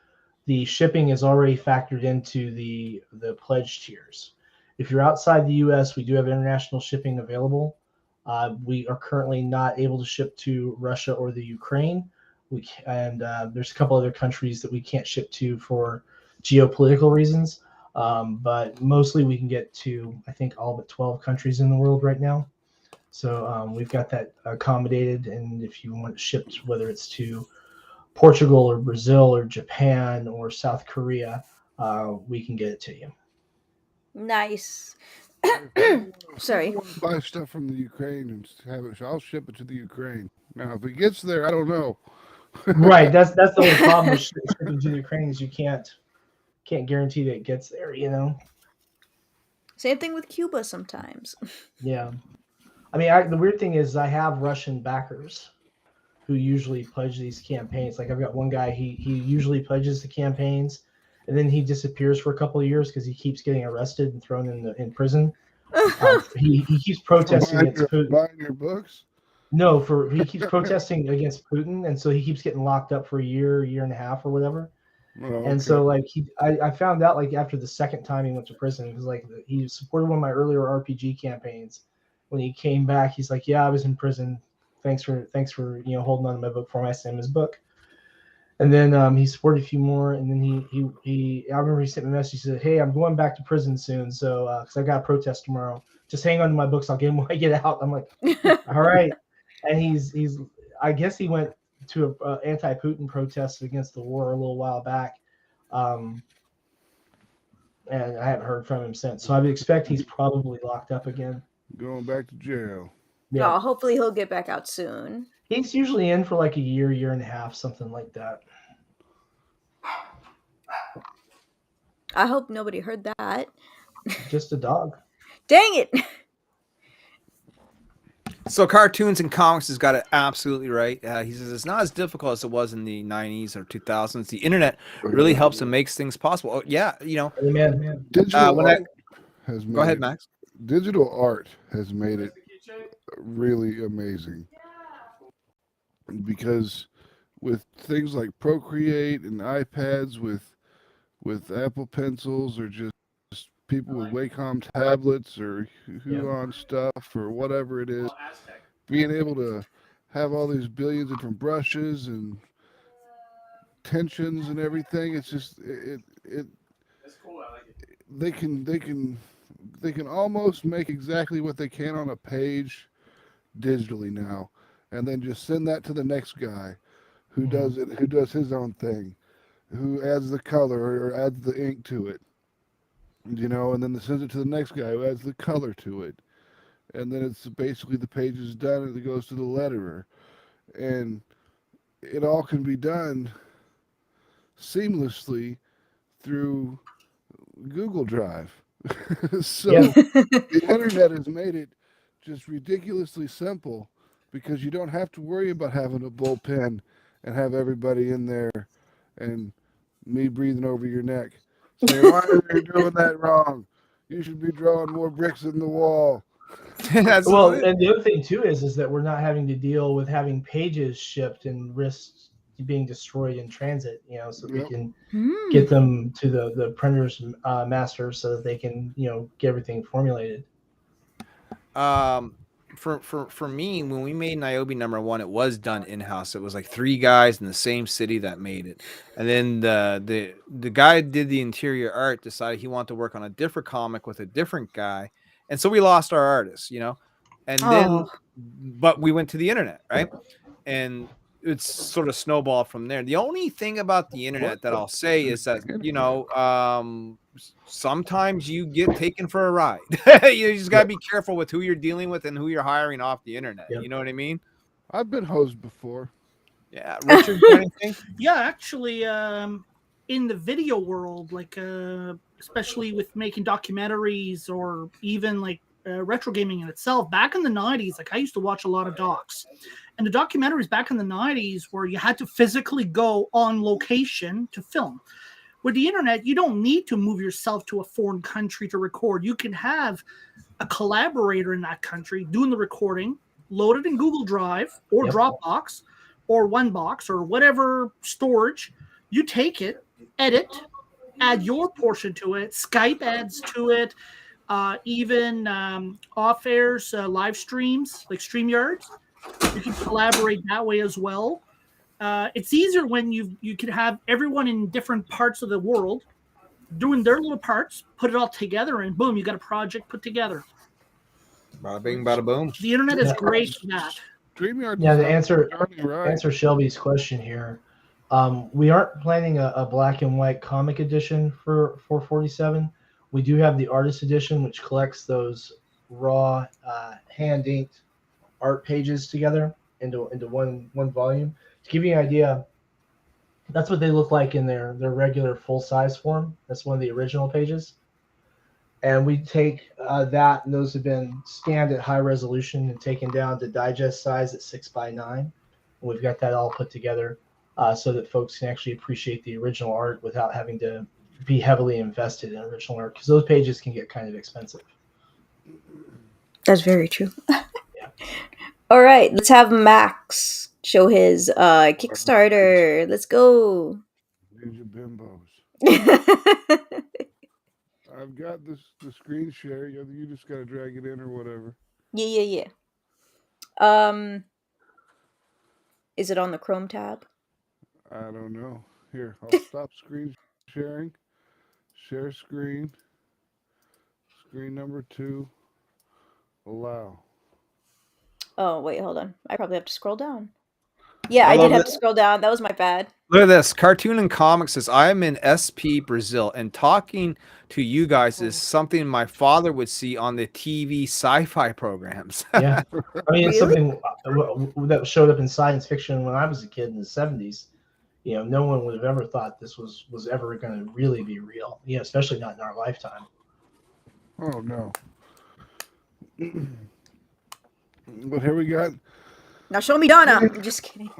the shipping is already factored into the pledge tiers. If you're outside the U.S., we do have international shipping available. We are currently not able to ship to Russia or the Ukraine. There's a couple other countries that we can't ship to for geopolitical reasons. But mostly we can get to, I think, all but 12 countries in the world right now. So we've got that accommodated. And if you want it shipped, whether it's to Portugal or Brazil or Japan or South Korea, we can get it to you. Nice. Sorry. I want to buy stuff from the Ukraine and have it. I'll ship it to the Ukraine. Now, if it gets there, I don't know. Right. That's the only problem with shipping to the Ukraine is you can't guarantee that it gets there, Same thing with Cuba sometimes. Yeah. I mean, the weird thing is I have Russian backers who usually pledge these campaigns. Like I've got one guy, he usually pledges the campaigns, and then he disappears for a couple of years because he keeps getting arrested and thrown in prison. He keeps protesting against Putin. Buying your books? No, he keeps protesting against Putin, and so he keeps getting locked up for a year and a half or whatever. Oh, And okay. so like I found out like after the second time he went to prison, because like he supported one of my earlier RPG campaigns. When he came back, he's like, "Yeah, I was in prison. Thanks for holding on to my book for me." I sent him his book, and then he supported a few more, and then he I remember he sent me a message. He said, "Hey, I'm going back to prison soon, so because I got a protest tomorrow, just hang on to my books. I'll get them when I get out." I'm like, "All right," and he's I guess he went to a anti-Putin protest against the war a little while back. And I haven't heard from him since. So I would expect he's probably locked up again. Going back to jail. Yeah. Oh, hopefully he'll get back out soon. He's usually in for like a year and a half, something like that. I hope nobody heard that. Just a dog. Dang it! So cartoons and comics has got it absolutely right. He says it's not as difficult as it was in the 90s or 2000s. The internet really helps and makes things possible. Oh, yeah, Amen. Digital when art has made go ahead, it, Max. digital art has made it really amazing, because with things like Procreate and iPads with Apple Pencils, or just people with Wacom tablets or Huon stuff or whatever it is, being able to have all these billions of different brushes and tensions and everything, it's just they can almost make exactly what they can on a page digitally now, and then just send that to the next guy who does his own thing, who adds the color or adds the ink to it, and then sends it to the next guy who adds the color to it, and then it's basically the page is done and it goes to the letterer, and it all can be done seamlessly through Google Drive. So the internet has made it just ridiculously simple, because you don't have to worry about having a bullpen and have everybody in there and me breathing over your neck saying, "Why are you doing that wrong? You should be drawing more bricks in the wall." Well, and the other thing too is that we're not having to deal with having pages shipped and risks being destroyed in transit, so we can get them to the printer's master so that they can, get everything formulated. For me, when we made Niobe #1, it was done in-house. It was like 3 guys in the same city that made it. And then the guy who did the interior art decided he wanted to work on a different comic with a different guy. And so we lost our artist, And then but we went to the internet, right? And it's sort of snowballed from there. The only thing about the internet that I'll say is that, sometimes you get taken for a ride. You just got to be careful with who you're dealing with and who you're hiring off the internet. You know what I mean? I've been hosed before. Yeah. Richard, anything? Yeah, actually, in the video world, like especially with making documentaries or even like retro gaming in itself, back in the 90s, like I used to watch a lot of docs. And the documentaries back in the 90s where you had to physically go on location to film. With the internet, you don't need to move yourself to a foreign country to record. You can have a collaborator in that country doing the recording, load it in Google Drive or Dropbox or OneBox or whatever storage. You take it, edit, add your portion to it. Skype adds to it. Even off-airs, live streams like StreamYards. You can collaborate that way as well. It's easier when you can have everyone in different parts of the world doing their little parts, put it all together, and boom, you got a project put together. Bada bing, bada boom. The internet is great for that. Yeah, to answer Shelby's question here, we aren't planning a black and white comic edition for 47. We do have the artist edition, which collects those raw hand inked art pages together into one volume. To give you an idea, that's what they look like in their regular full size form. That's one of the original pages. And we take that, and those have been scanned at high resolution and taken down to digest size at 6x9. And we've got that all put together so that folks can actually appreciate the original art without having to be heavily invested in original art, because those pages can get kind of expensive. That's very true. All right, let's have Max show his Kickstarter. Let's go. Ninja Bimbos. I've got the screen share. You just gotta drag it in or whatever. Yeah. Is it on the Chrome tab? I don't know. Here, I'll stop screen sharing. Share screen. Screen number 2. Allow. Oh, wait, hold on. I probably have to scroll down. Yeah, I I did love have it. to scroll down. That was my bad. Look at this. Cartoon and Comics says, I am in SP Brazil, and talking to you guys is something my father would see on the TV sci-fi programs. Yeah, I mean, it's Really? something that showed up in science fiction when I was a kid in the 70s. You know, no one would have ever thought this was ever going to really be real. You know, especially not in our lifetime. Oh no. But here we got Now show me Donna. I'm just kidding.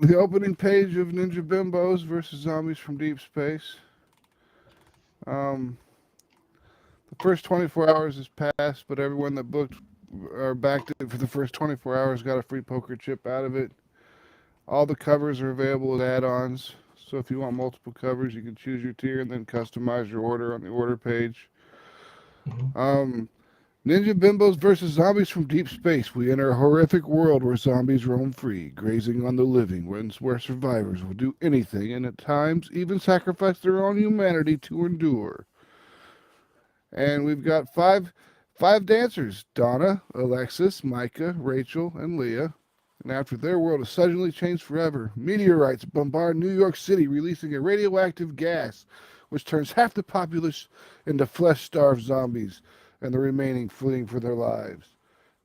the opening page of Ninja Bimbos versus Zombies from Deep Space. The first 24 hours has passed, but everyone that booked or backed it for the first 24 hours got a free poker chip out of it. All the covers are available as add-ons, so if you want multiple covers, you can choose your tier and then customize your order on the order page. Ninja Bimbos versus Zombies from Deep Space. We enter a horrific world where zombies roam free, grazing on the living, where survivors will do anything and at times even sacrifice their own humanity to endure. And we've got five dancers: Donna, Alexis, Micah, Rachel, and Leah. And after their world is suddenly changed forever, meteorites bombard New York City, releasing a radioactive gas which turns half the populace into flesh-starved zombies, and the remaining fleeing for their lives.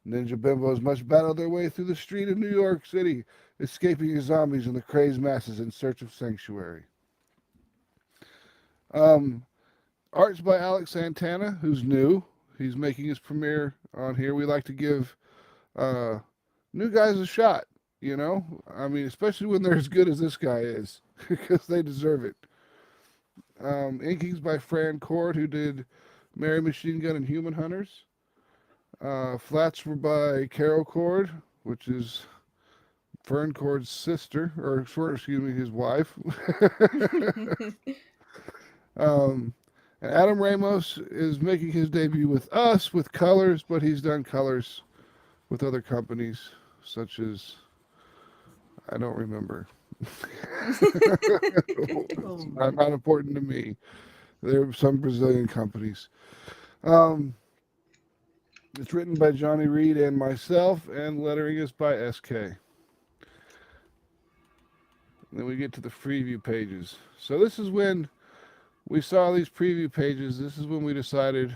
Ninja Bimbos must battle their way through the street of New York City, escaping the zombies and the crazed masses in search of sanctuary. Art's by Alex Santana, who's new. He's making his premiere on here. We like to give new guys a shot, you know? I mean, especially when they're as good as this guy is, because they deserve it. Inkings by Fran Cord, who did Mary Machine Gun and Human Hunters. Flats were by Carol Cord, which is Fern Cord's sister, or excuse me, his wife. And Adam Ramos is making his debut with us with colors, but he's done colors with other companies, such as, I don't remember. Not important to me. There are some Brazilian companies. It's written by Johnny Reed and myself, and lettering is by SK. Then we get to the preview pages. So this is when we saw these preview pages. This is when we decided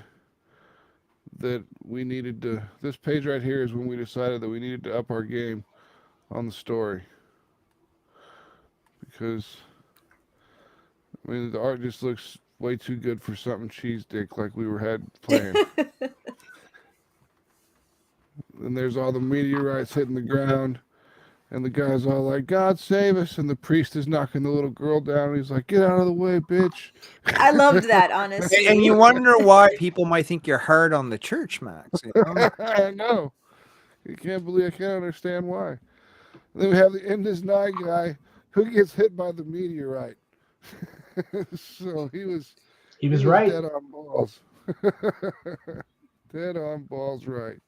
that we needed to, this page right here is when we decided that we needed to up our game on the story. Because, I mean, the art just looks way too good for something cheese dick like we had planned. And there's all the meteorites hitting the ground, and the guy's all like, God save us, and the priest is knocking the little girl down, and he's like, get out of the way, bitch. I loved that, honestly. And you wonder why people might think you're hard on the church, Max. You know? I know. I can't understand why. And then we have the In This Night guy who gets hit by the meteorite. So he was right. Dead on balls. Dead on balls, right.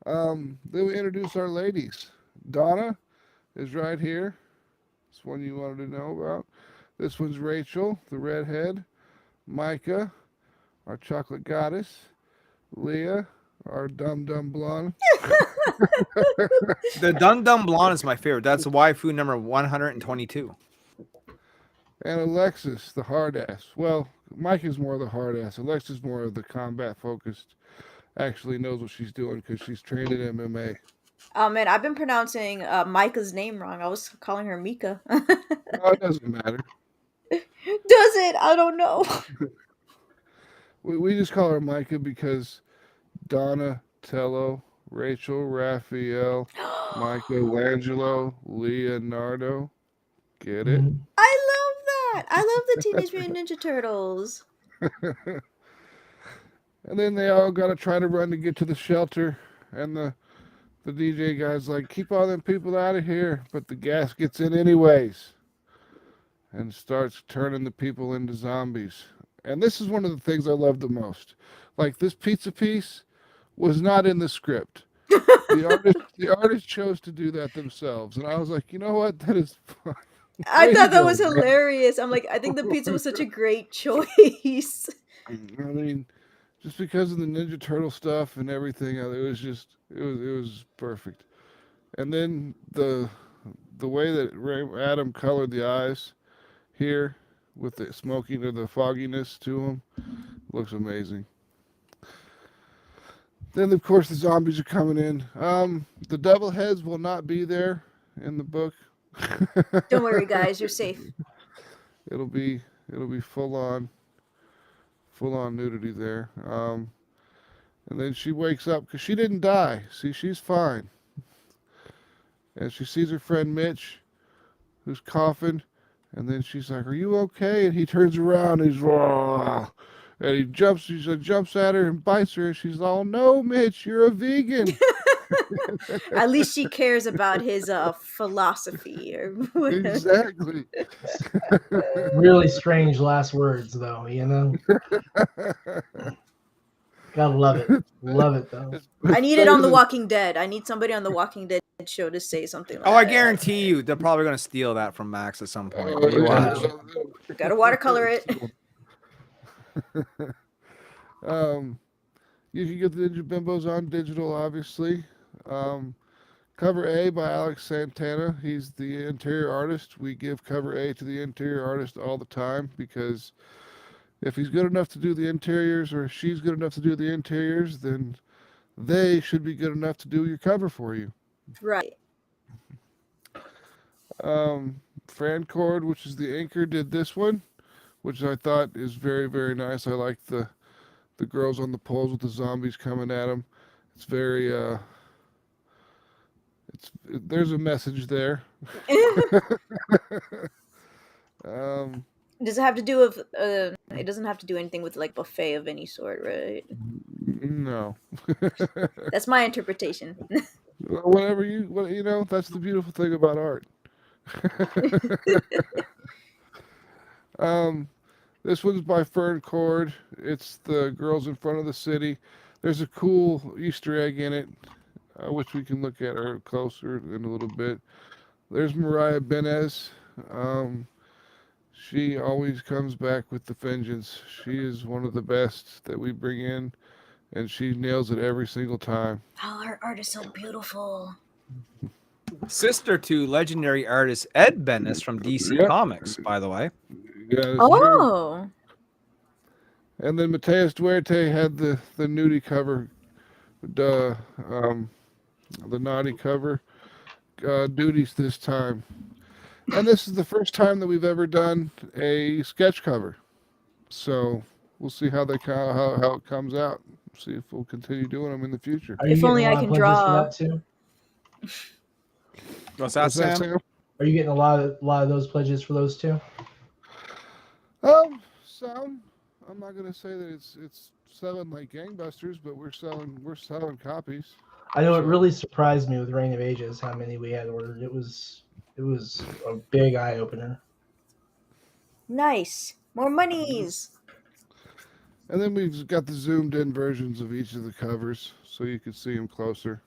Then we introduce our ladies. Donna is right here. This one you wanted to know about. This one's Rachel, the redhead. Micah, our chocolate goddess. Leah, our dumb blonde. The dumb blonde is my favorite. That's waifu number 122. And Alexis, the hard ass. Well, Mike is more the hard ass. Alexis more of the combat focused. Actually knows what she's doing because she's trained in MMA. Oh man, I've been pronouncing Micah's name wrong. I was calling her Mika. No, it doesn't matter. Does it? I don't know. We just call her Micah because Donna, Tello, Rachel, Raphael, Michelangelo, Leonardo. Get it? I love that. I love the Teenage Mutant Ninja Turtles. And then they all got to try to run to get to the shelter. And the DJ guy's like, keep all them people out of here. But the gas gets in anyways. and starts turning the people into zombies. And this is one of the things I love the most. Like, this pizza piece was not in the script. The artist chose to do that themselves, and I was like, you know what? That is fine. I Way to thought that go, was man. hilarious. I'm like, I think the pizza was such a great choice. I mean, just because of the Ninja Turtle stuff and everything, it was perfect. And then the way that Adam colored the eyes here with the smoking or the fogginess to them looks amazing. Then of course the zombies are coming in. The devil heads will not be there in the book. Don't worry, guys, you're safe. It'll be full on nudity there. And then she wakes up because she didn't die. See, she's fine. And she sees her friend Mitch, who's coughing, and then she's like, "Are you okay?" And he turns around, and he's raw, and he jumps at her and bites her, and she's all, "No, Mitch, you're a vegan." At least she cares about his philosophy or whatever. Exactly. Really strange last words, though. You know, gotta love it. Love it though. I need it on The Walking Dead. I need somebody on The Walking Dead show to say something like that. Oh, I guarantee you, they're probably going to steal that from Max at some point. You watch. Gotta watercolor it. You can get the Ninja Bimbos on digital, obviously. Cover A by Alex Santana. He's the interior artist. We give cover A to the interior artist all the time because if he's good enough to do the interiors or she's good enough to do the interiors, then they should be good enough to do your cover for you. Right. Francord, which is the inker, did this one, which I thought is very, very nice. I like the girls on the poles with the zombies coming at them. It's very there's a message there. Does it have to do with it doesn't have to do anything with like buffet of any sort, right? No. That's my interpretation. Whatever you know, that's the beautiful thing about art. This one's by Fern Cord. It's the girls in front of the city. There's a cool Easter egg in it, which we can look at her closer in a little bit. There's Mariah Benez. She always comes back with the vengeance. She is one of the best that we bring in, and she nails it every single time. Oh, her art is so beautiful. Sister to legendary artist Ed Benes from DC Comics, by the way. Yeah, oh. True. And then Mateus Duarte had the nudie cover, the naughty cover duties this time. And this is the first time that we've ever done a sketch cover. So we'll see how it comes out. See if we'll continue doing them in the future. If only I can draw. What's that, Sam? Are you getting a lot of those pledges for those two? Some. I'm not gonna say that it's selling like gangbusters, but we're selling copies. I know it really surprised me with Reign of Ages how many we had ordered. It was a big eye opener. Nice. More monies. And then we've got the zoomed in versions of each of the covers so you can see them closer.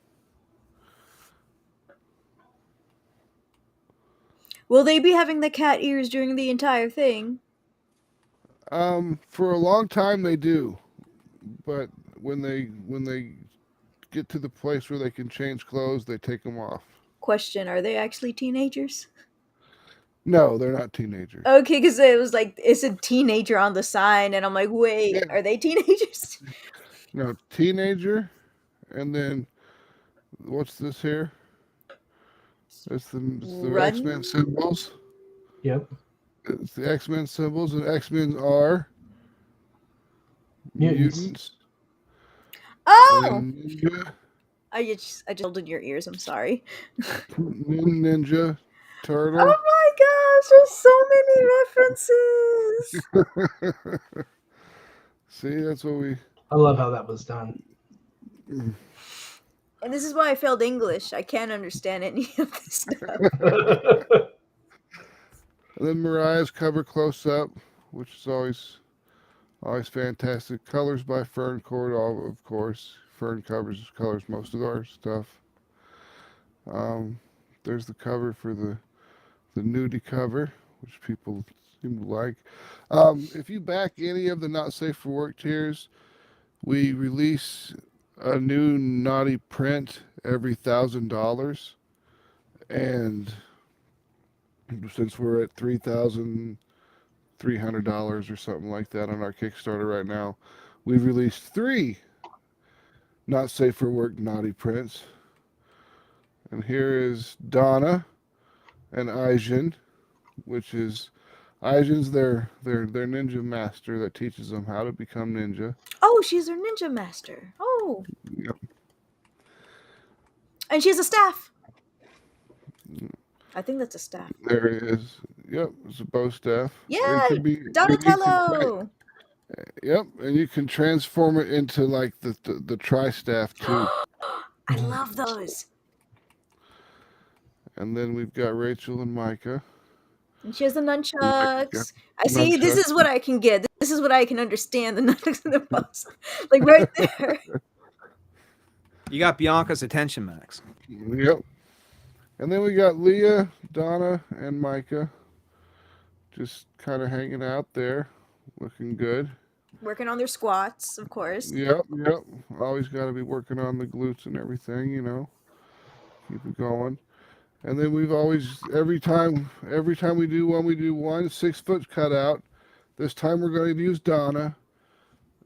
Will they be having the cat ears during the entire thing? For a long time they do, but when they get to the place where they can change clothes, they take them off. Question: are they actually teenagers? No, they're not teenagers. Okay, because it was like it's a teenager on the sign, and I'm like, wait, are they teenagers? No, teenager, and then what's this here? It's the X-Men symbols. Yep. It's the X-Men symbols, and X-Men are mutants. Oh! I just held in your ears. I'm sorry. Ninja Turtle. Oh my gosh! There's so many references. See, that's what we. I love how that was done. And this is why I failed English. I can't understand any of this stuff. And then Mariah's cover close up, which is always fantastic. Colors by Fern Court, all of course. Fern colors most of our stuff. There's the cover for the nudie cover, which people seem to like. If you back any of the not safe for work tiers, we release a new naughty print every $1,000, and since we're at $3,300 or something like that on our Kickstarter right now, we've released 3 not safe for work naughty prints. And here is Donna and Aijin, which is Aijin's their ninja master that teaches them how to become ninja. Oh, she's their ninja master. Oh. Yep. And she has a staff. I think that's a staff. There is. Yep, it's a bow staff. Yeah, It can be, Donatello. Yep, and you can transform it into like the tri-staff too. I love those. And then we've got Rachel and Micah. And she has the Micah, nunchucks. I see. This nunchucks. is what I can get. This is what I can understand. The nunchucks and the bows, like right there. You got Bianca's attention, Max. Yep. And then we got Leah, Donna, and Micah just kind of hanging out there, looking good. Working on their squats, of course. Yep. Always got to be working on the glutes and everything, you know. Keep it going. And then we've always, every time we do one 6-foot cutout. This time we're going to use Donna.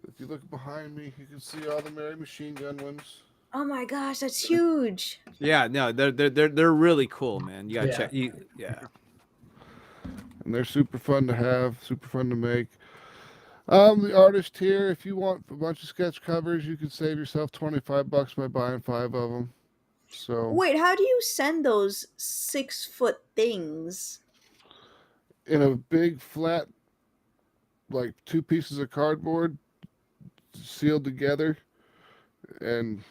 If you look behind me, you can see all the Mary machine gun ones. Oh my gosh, that's huge. Yeah, no, they're really cool, man. You gotta check. Yeah. And they're super fun to have, super fun to make. The artist here, if you want a bunch of sketch covers, you can save yourself $25 by buying 5 of them. So Wait, how do you send those 6-foot things? in a big flat, like 2 pieces of cardboard sealed together and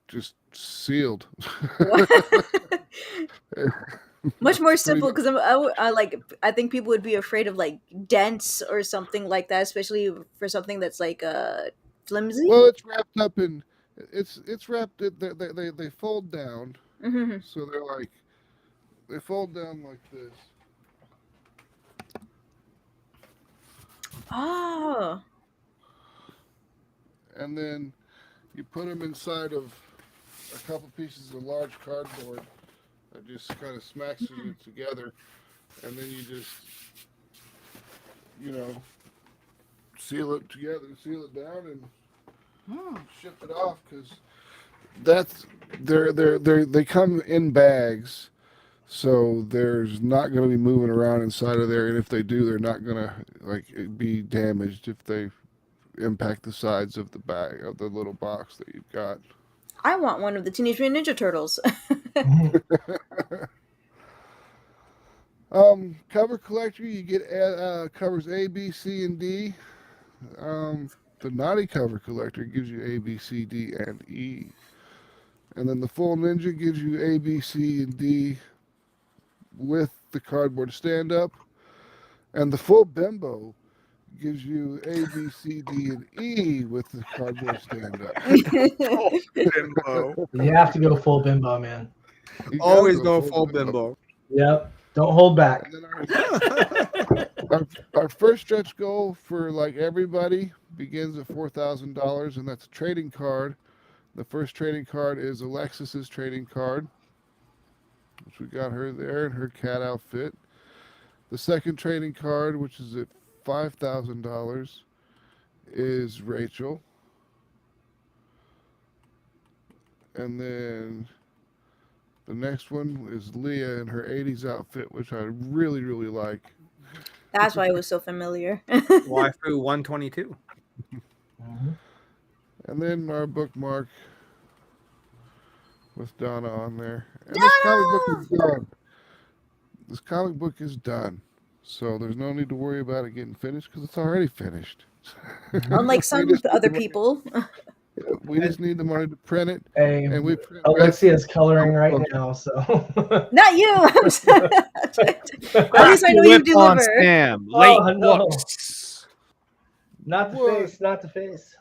just sealed. Much more simple because I think people would be afraid of like dents or something like that, especially for something that's like flimsy. Well, it's wrapped up in it's wrapped. They fold down, Mm-hmm. so they fold down like this. Oh. And then you put them inside of a couple pieces of large cardboard that just kind of smacks it together, and then you just, seal it together, seal it down, and ship it off, because they come in bags, so there's not going to be moving around inside of there, and if they do, they're not going to be damaged if they impact the sides of the bag of the little box that you've got. I want one of the Teenage Mutant Ninja Turtles. Cover collector, you get covers A, B, C, and D. The naughty cover collector gives you A, B, C, D, and E. And then the full ninja gives you A, B, C, and D with the cardboard stand-up. And the full bimbo gives you A, B, C, D, and E with the cardboard stand-up. Bimbo. You have to go full bimbo, man. You gotta Always go full bimbo. Yep. Don't hold back. And then our first stretch goal for everybody begins at $4,000, and that's a trading card. The first trading card is Alexis's trading card, which we got her there in her cat outfit. The second trading card, which is at $5,000, is Rachel. And then the next one is Leah in her 80s outfit, which I really, really like. That's why it was so familiar. Waifu 122. And then our bookmark with Donna on there. And Donna! This comic book is done. So there's no need to worry about it getting finished because it's already finished. Unlike some other people. We just need the money to print it. Hey, And we print Alexia's coloring right now, so. Not you. I'm sorry. At least I know you Whip on deliver. Sam. Late Oh, no. books. Not the What? face, not the face.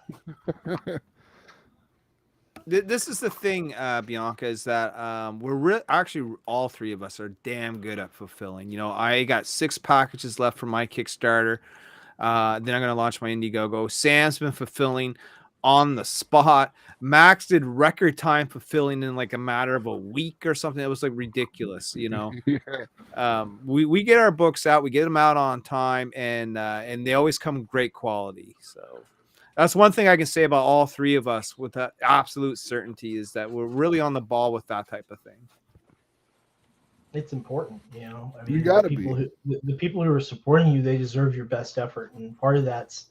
This is the thing, Bianca, is that we're actually all three of us are damn good at fulfilling. You know, I got 6 packages left for my Kickstarter. Then I'm going to launch my Indiegogo. Sam's been fulfilling on the spot. Max did record time fulfilling in like a matter of a week or something. It was like ridiculous, you know. We get our books out, we get them out on time, and they always come great quality. So that's one thing I can say about all three of us with that absolute certainty, is that we're really on the ball with that type of thing. It's important, you know. I mean, You gotta the people who are supporting you, they deserve your best effort, and part of that's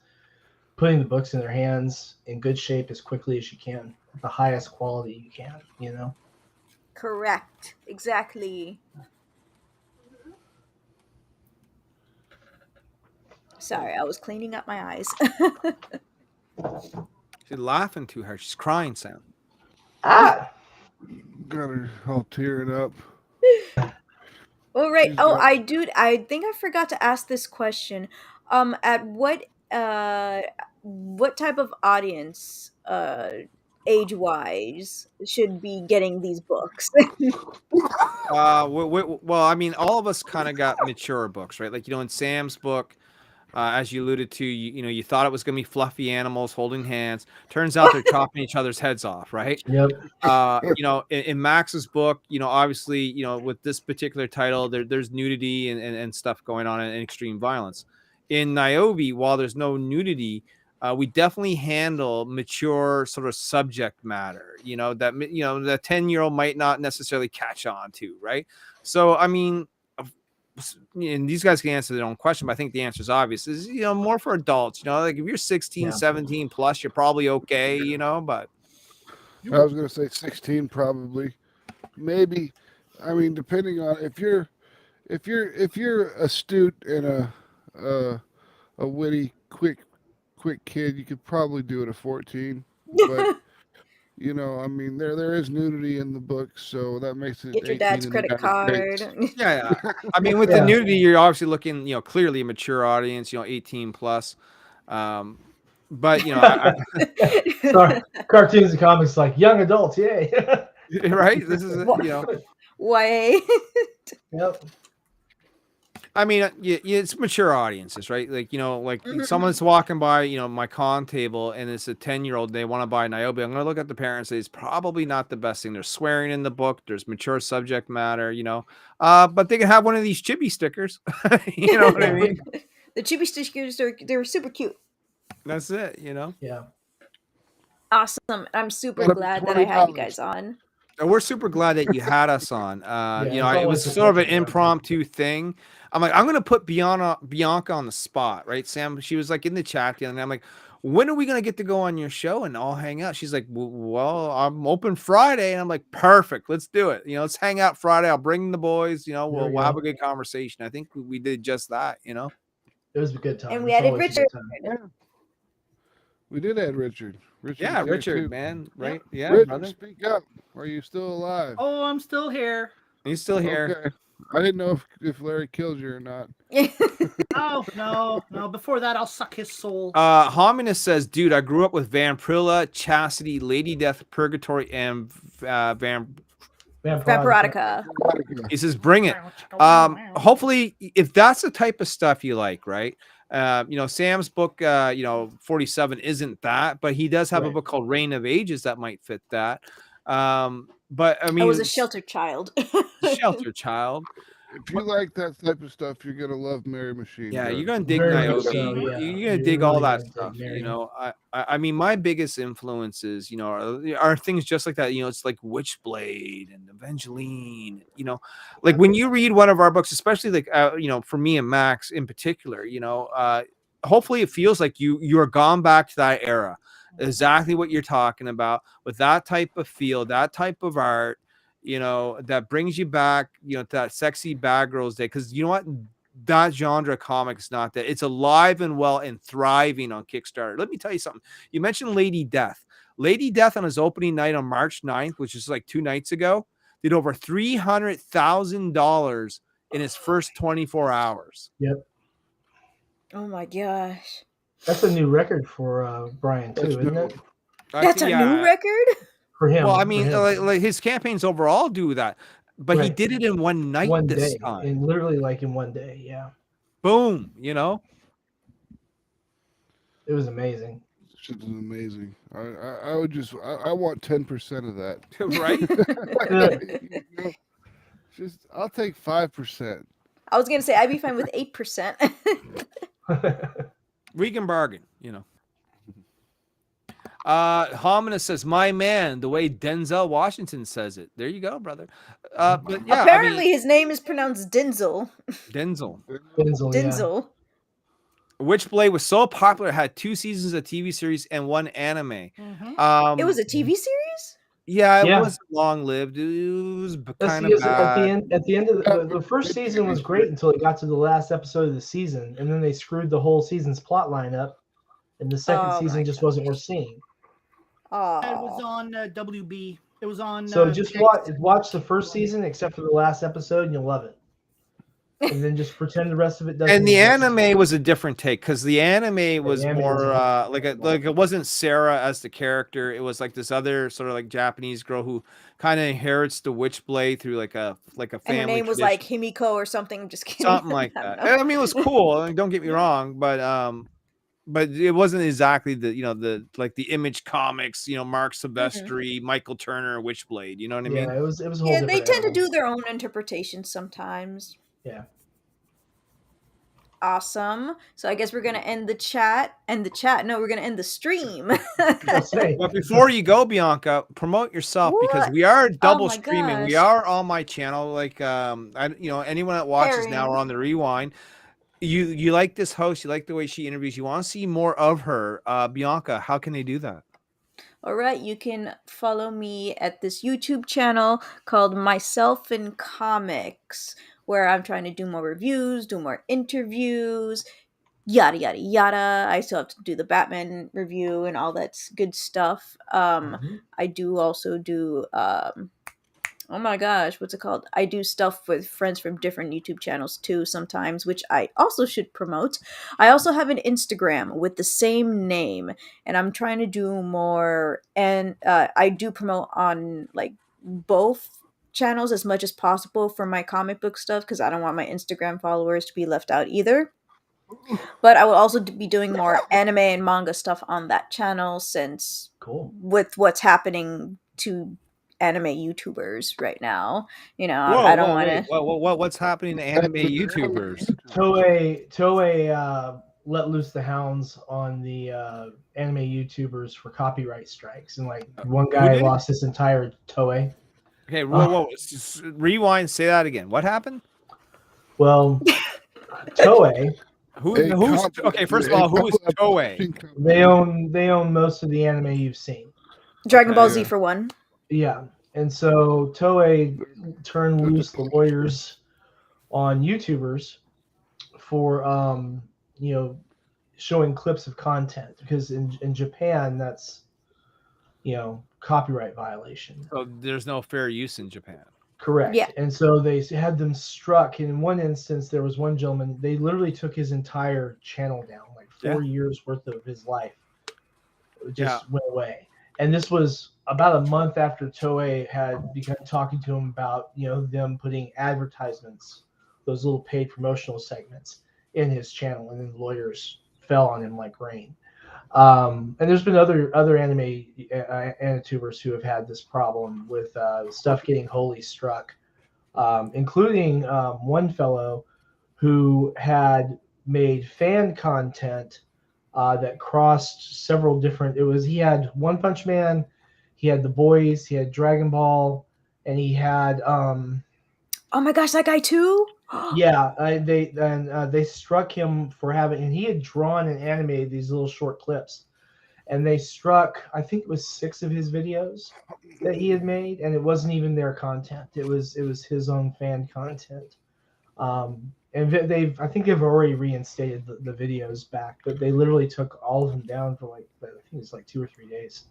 putting the books in their hands in good shape as quickly as you can, at the highest quality you can, you know. Correct. Exactly. Sorry, I was cleaning up my eyes. She's laughing too hard. She's crying, Sam. Ah! Got her all tearing up. Oh right. She's Oh, got- I think I forgot to ask this question. At what type of audience, age-wise, should be getting these books? Well, I mean, all of us kind of got mature books, right? Like, you know, in Sam's book, as you alluded to, you know, you thought it was going to be fluffy animals holding hands. Turns out they're chopping each other's heads off, right? Yep. You know, in Max's book, you know, obviously, you know, with this particular title, there's nudity and stuff going on, and extreme violence. In Niobe, while there's no nudity, we definitely handle mature sort of subject matter, you know, that, you know, the 10-year-old might not necessarily catch on to, right? So, I mean, and these guys can answer their own question, but I think the answer is obvious. Is, you know, more for adults, you know, like if you're 16, Yeah. 17 plus, you're probably okay, you know, but I was gonna say 16 probably. Maybe, I mean, depending on if you're astute and a witty, quick kid, you could probably do it at 14. But you know, I mean, there is nudity in the book, so that makes it Get your 18 dad's in the credit United card. States. yeah. I mean, with the nudity, you're obviously looking, you know, clearly a mature audience, you know, 18 plus. But you know, Cartoons and comics like young adults, yay. right? This is, you know, Why? Yep. I mean, it's mature audiences, right? Like, you know, like Mhm. someone's walking by, you know, my con table, and it's a 10-year-old, they want to buy Niobe. I'm going to look at the parents and say, it's probably not the best thing. There's swearing in the book. There's mature subject matter, you know, but they can have one of these chibi stickers. You know what I mean? The chibi stickers, they're super cute. That's it, you know? Yeah. Awesome. I'm super Gotta be glad that I had you $20. guys on. And we're super glad that you had us on. Yeah, You know, it's it was always a sort of an pleasure. impromptu thing. I'm like, I'm going to put Bianca on the spot, right? Sam, she was like in the chat the other night. I'm like, when are we going to get to go on your show and all hang out? She's like, well, I'm open Friday. And I'm like, perfect. Let's do it. You know, let's hang out Friday. I'll bring the boys, you know, There we we'll have go. a good conversation. I think we did just that, you know? It was a good time. And we It's added always a Richard. good time. We did add Richard. Richard's Yeah, here Richard, too. man. Right? Yeah, Richard, brother. speak up. Are you still alive? Oh, I'm still here. He's still here. Okay. I didn't know if Larry killed you or not. Oh, no. Before that, I'll suck his soul. Hominus says, dude, I grew up with Vampirilla, Chastity, Lady Death, Purgatory, and Vampirodica. He says, bring it. Hopefully, if that's the type of stuff you like, right? You know, Sam's book, you know, 47 isn't that, but he does have a Right. book called Reign of Ages that might fit that. But I mean, I was a sheltered child. shelter child. If you like that type of stuff, you're gonna love Mary Machine. Yeah, Gun. you're gonna dig Very much Niobe. so, yeah. You're You're gonna dig all really that gonna dig stuff. Mary. You know, I mean, my biggest influences, you know, are things just like that. You know, it's like Witchblade and Evangeline. You know, like when you read one of our books, especially like you know, for me and Max in particular, you know, hopefully it feels like you are gone back to that era, exactly what you're talking about, with that type of feel, that type of art. You know, that brings you back, you know, to that sexy bad girls day. Because you know what? That genre of comic is not that. It's alive and well and thriving on Kickstarter. Let me tell you something. You mentioned Lady Death. Lady Death on his opening night on March 9th, which is like 2 nights ago, did over $300,000 in his first 24 hours. Yep. Oh my gosh. That's a new record for Brian too, isn't it? That's a new record? For him. Well, I mean, like his campaigns overall do that, but he Right. did it in one night One this day. time. And literally like in one day, yeah. Boom, you know? It was amazing. Shit is amazing. I would just I want 10% of that. Right? You know, just I'll take 5%. I was gonna say I'd be fine with 8%. We can bargain, you know. Homina says, "My man," the way Denzel Washington says it. There you go, brother. But yeah, apparently his name is pronounced Denzel. Denzel. Denzel. Witchblade was so popular, it had 2 seasons of TV series and 1 anime. It was a TV series? Yeah, it wasn't long lived. It was kind of bad. At the end of the first season was great until it got to the last episode of the season, and then they screwed the whole season's plot line up, and the second season just wasn't worth seeing. It was on WB. It was on. So just watch the first season, except for the last episode, and you'll love it. And then just pretend the rest of it doesn't. And the anime was a different take because the anime was more like it wasn't Sarah as the character. It was like this other sort of like Japanese girl who kind of inherits the Witchblade through like a family. And her name was like Himiko or something. Just kidding. Something like that. I mean, it was cool. I mean, don't get me wrong, but it wasn't exactly the like the Image Comics, Mark Silvestri, Michael Turner, Witchblade. You know what I mean? Yeah, it was. A whole yeah, they tend animal. to do their own interpretations sometimes. Yeah. Awesome. So I guess we're gonna end the chat. No, we're gonna end the stream. But before you go, Bianca, promote yourself because we are double streaming. We are on my channel. Like anyone that watches now are on the rewind. You like this host, you like the way she interviews, you want to see more of her. Bianca, how can they do that? All right, you can follow me at this YouTube channel called Myself in Comics, where I'm trying to do more reviews, do more interviews, yada yada yada. I still have to do the Batman review and all that good stuff. I do also do oh my gosh, what's it called? I do stuff with friends from different YouTube channels too sometimes, which I also should promote. I also have an Instagram with the same name, and I'm trying to do more. And I do promote on like both channels as much as possible for my comic book stuff because I don't want my Instagram followers to be left out either. But I will also be doing more anime and manga stuff on that channel since with what's happening to anime YouTubers right now, I don't want to. What's happening to anime YouTubers? Toei let loose the hounds on the anime YouTubers for copyright strikes, and like one guy lost his entire Toei. Okay, whoa, rewind. Say that again. What happened? Well, Toei. Who's okay? First of all, who is Toei? They own most of the anime you've seen. Dragon Ball Z for one. Yeah, and so Toei turned loose the lawyers on YouTubers for showing clips of content because in Japan that's copyright violation. So there's no fair use in Japan. Correct. Yeah. And so they had them struck. And in one instance, there was one gentleman, they literally took his entire channel down, like 4 years worth of his life. It just went away. And this was about a month after Toei had begun talking to him about, them putting advertisements, those little paid promotional segments in his channel. And then the lawyers fell on him like rain. And there's been other anime animatubers who have had this problem with stuff getting wholly struck, including one fellow who had made fan content that crossed several different. He had One Punch Man, he had The Boys, he had Dragon Ball, and he had oh my gosh, that guy too. Yeah, they struck him for having, and he had drawn and animated these little short clips, and they struck, I think it was 6 of his videos that he had made, and it wasn't even their content. It was his own fan content. And I think they've already reinstated the videos back, but they literally took all of them down for I think it's like 2 or 3 days.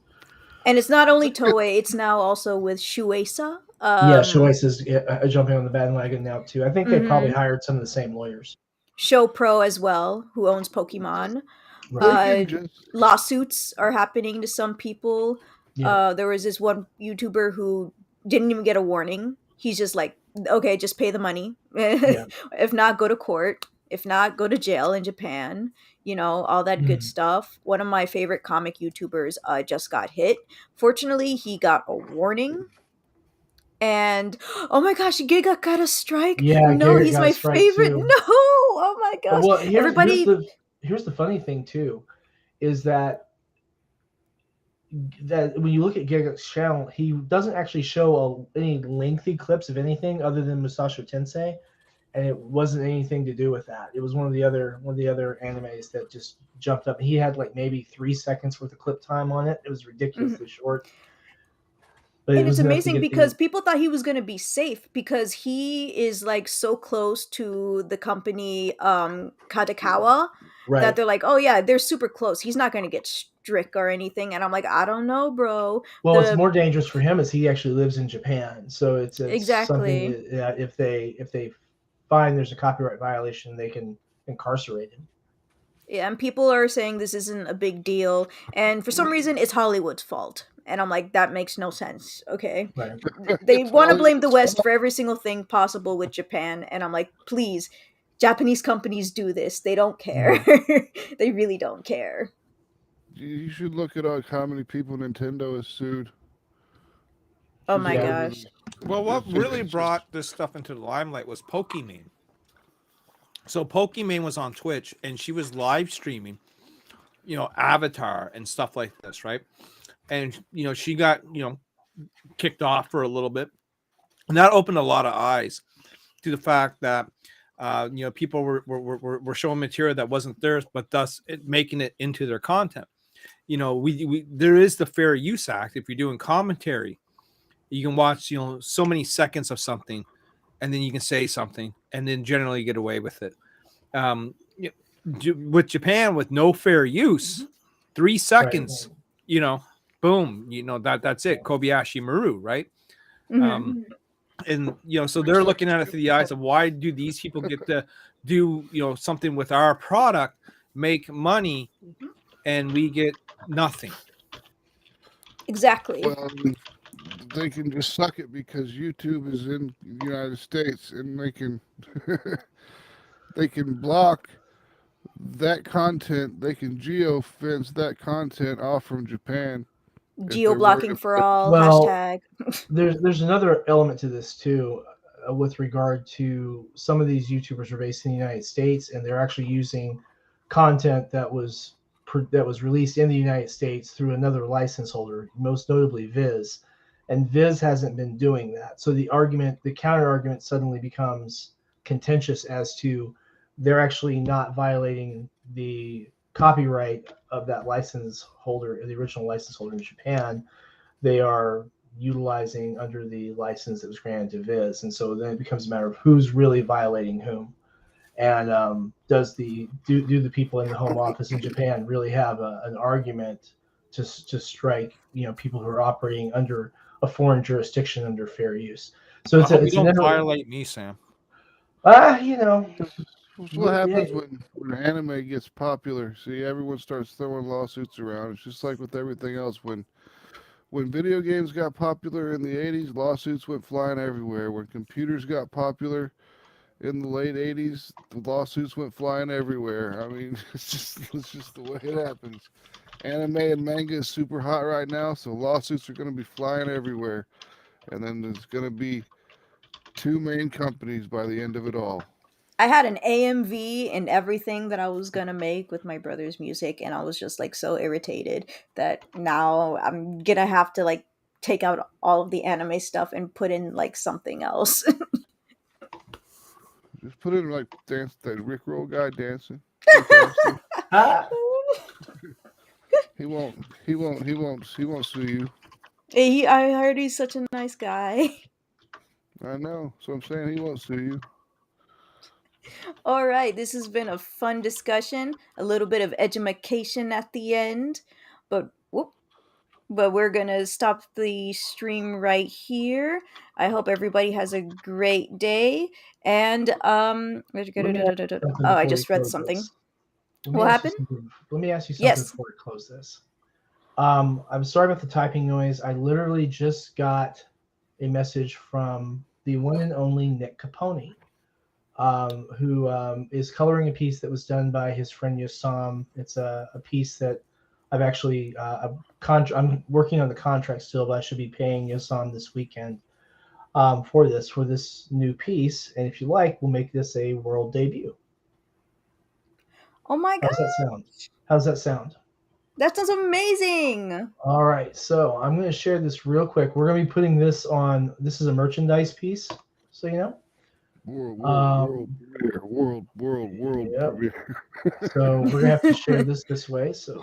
And it's not only Toei; it's now also with Shueisha. Yeah, Shoei's is jumping on the bandwagon now too. I think they probably Mhm. hired some of the same lawyers. Show Pro as well, who owns Pokemon. They Right. can Uh, just Lawsuits are happening to some people. Yeah. There was this one YouTuber who didn't even get a warning. He's just like, okay, just pay the money. Yeah. If not, go to court. If not, go to jail in Japan. You know, all that good Mhm. stuff. One of my favorite comic YouTubers just got hit. Fortunately, he got a warning. And oh my gosh, Giga got a strike. Yeah, No, Garrett he's got a my strike favorite. No, too. oh my gosh. Well, here's Everybody, the funny thing too, is that when you look at Giga's channel, he doesn't actually show any lengthy clips of anything other than Musashi Tensei, and it wasn't anything to do with that. It was one of the other animes that just jumped up. He had like maybe 3 seconds worth of clip time on it. It was Mhm. ridiculously short, but it And it's was enough to amazing get because the people thought he was going to be safe because he is like so close to the company Katakawa that right. they're like, oh yeah, they're super close. He's not going to get strict or anything. And I'm like, I don't know, bro. Well, it's The more dangerous for him as he actually lives in Japan. So it's something exactly. that if they find there's a copyright violation, they can incarcerate him. Yeah, and people are saying this isn't a big deal, and for some reason, it's Hollywood's fault. And I'm like, that makes no sense. Okay, Right. they it's want to blame the Hollywood's West fault. for every single thing possible with Japan, and I'm like, please, Japanese companies do this. They don't care. They really don't care. You should look at how many people Nintendo has sued. Oh Just my Yeah. over gosh. the. Well, what It's really just brought this stuff into the limelight was Pokimane. So Pokimane was on Twitch and she was live streaming, Avatar and stuff like this, right? And she got kicked off for a little bit, and that opened a lot of eyes to the fact that people were showing material that wasn't theirs, but thus making it into their content. We there is the Fair Use Act. If you're doing commentary, you can watch so many seconds of something, and then you can say something, and then generally get away with it. With Japan, with no fair use, 3 Right. seconds, boom, that's it. Kobayashi Maru, right? Mhm. And so they're looking at it through the eyes of, why do these people get to do something with our product, make money, and we get nothing? Exactly. well, they can just suck it because YouTube is in the United States and they can they can block that content. They can geofence that content off from Japan if Geo they're worried blocking for about. all. Well, Hashtag. there's another element to this too, with regard to some of these YouTubers are based in the United States and they're actually using content that was released in the United States through another license holder, most notably Viz, and Viz hasn't been doing that. So the counter argument suddenly becomes contentious as to they're actually not violating the copyright of that license holder, the original license holder in Japan. They are utilizing under the license that was granted to Viz, and so then it becomes a matter of who's really violating whom, and do the people in the home office in Japan really have an argument to strike people who are operating under a foreign jurisdiction under fair use? So I hope you it's an don't violate me, Sam. That's what happens when anime gets popular. See, everyone starts throwing lawsuits around. It's just like with everything else. When video games got popular in the 80s, lawsuits went flying everywhere. When computers got popular in the late 80s, the lawsuits went flying everywhere. I mean, it's just the way it happens. Anime and manga is super hot right now, so lawsuits are going to be flying everywhere. And then there's going to be 2 main companies by the end of it all. I had an AMV in everything that I was gonna make with my brother's music, and I was just like so irritated that now I'm gonna have to like take out all of the anime stuff and put in like something else. Just put in like dance that Rickroll guy dancing. Too fast. He won't sue you. I heard he's such a nice guy. I know. So I'm saying he won't sue you. All right, this has been a fun discussion, a little bit of edumacation at the end, but whoop. but we're gonna stop the stream right here. I hope everybody has a great day. And Let me ask you something oh, I before we just read close something. this. What happened? Let me ask you something Yes. before we close this. I'm sorry about the typing noise. I literally just got a message from the one and only Nick Capone, who is coloring a piece that was done by his friend Yosam. It's a piece that I've actually I'm working on the contract still, but I should be paying Yosam this weekend for this new piece. And if you like, we'll make this a world debut. Oh my god! How's that sound? That sounds amazing. All right, so I'm going to share this real quick. We're going to be putting this on. This is a merchandise piece, so you know. World premiere. Yep. So we're going to have to share this way. So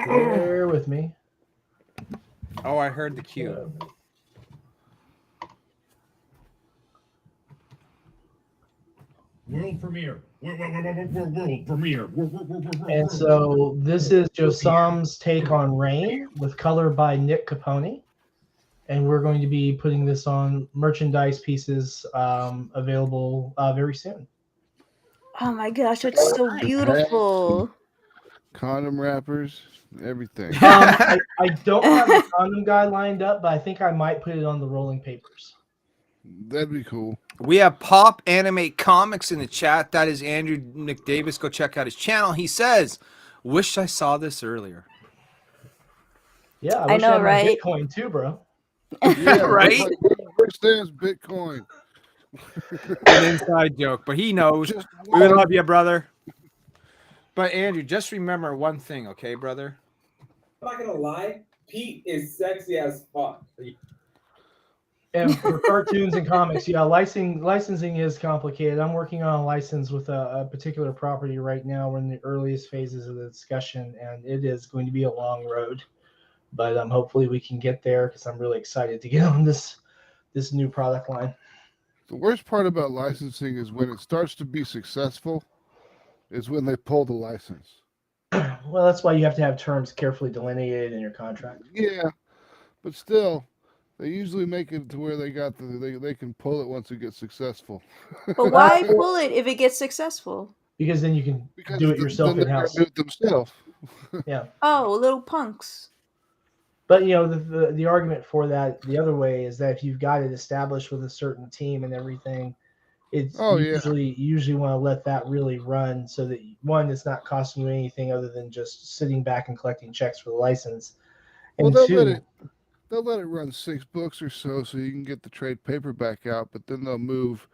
bear with me. Oh, I heard the cue. World premiere. World premiere. And so this is Josam's take on Rain with color by Nick Capone. And we're going to be putting this on merchandise pieces available very soon. Oh my gosh, that's so beautiful. Condom wrappers, everything. I don't have the condom guy lined up, but I think I might put it on the rolling papers. That'd be cool. We have Pop Animate Comics in the chat. That is Andrew McDavis. Go check out his channel. He says, "Wish I saw this earlier." Yeah, I know, right? Bitcoin too, bro. Yeah, right? Where stands Bitcoin? An inside joke, but he knows. We love you, brother. But Andrew, just remember one thing, okay, brother? I'm not gonna lie, Pete is sexy as fuck. And for cartoons and comics, yeah, licensing is complicated. I'm working on a license with a particular property right now. We're in the earliest phases of the discussion, and it is going to be a long road. But hopefully we can get there because I'm really excited to get on this new product line. The worst part about licensing is when it starts to be successful, is when they pull the license. Well, that's why you have to have terms carefully delineated in your contract. Yeah, but still, they usually make it to where they can pull it once it gets successful. But why pull it if it gets successful? Because then you can do it yourself in-house. Do it themselves. Yeah. Oh, little punks. But you know, the argument for that the other way is that if you've got it established with a certain team and everything, it's you usually want to let that really run so that one, it's not costing you anything other than just sitting back and collecting checks for the license. And well, they'll let it run 6 books or so you can get the trade paperback out, but then they'll move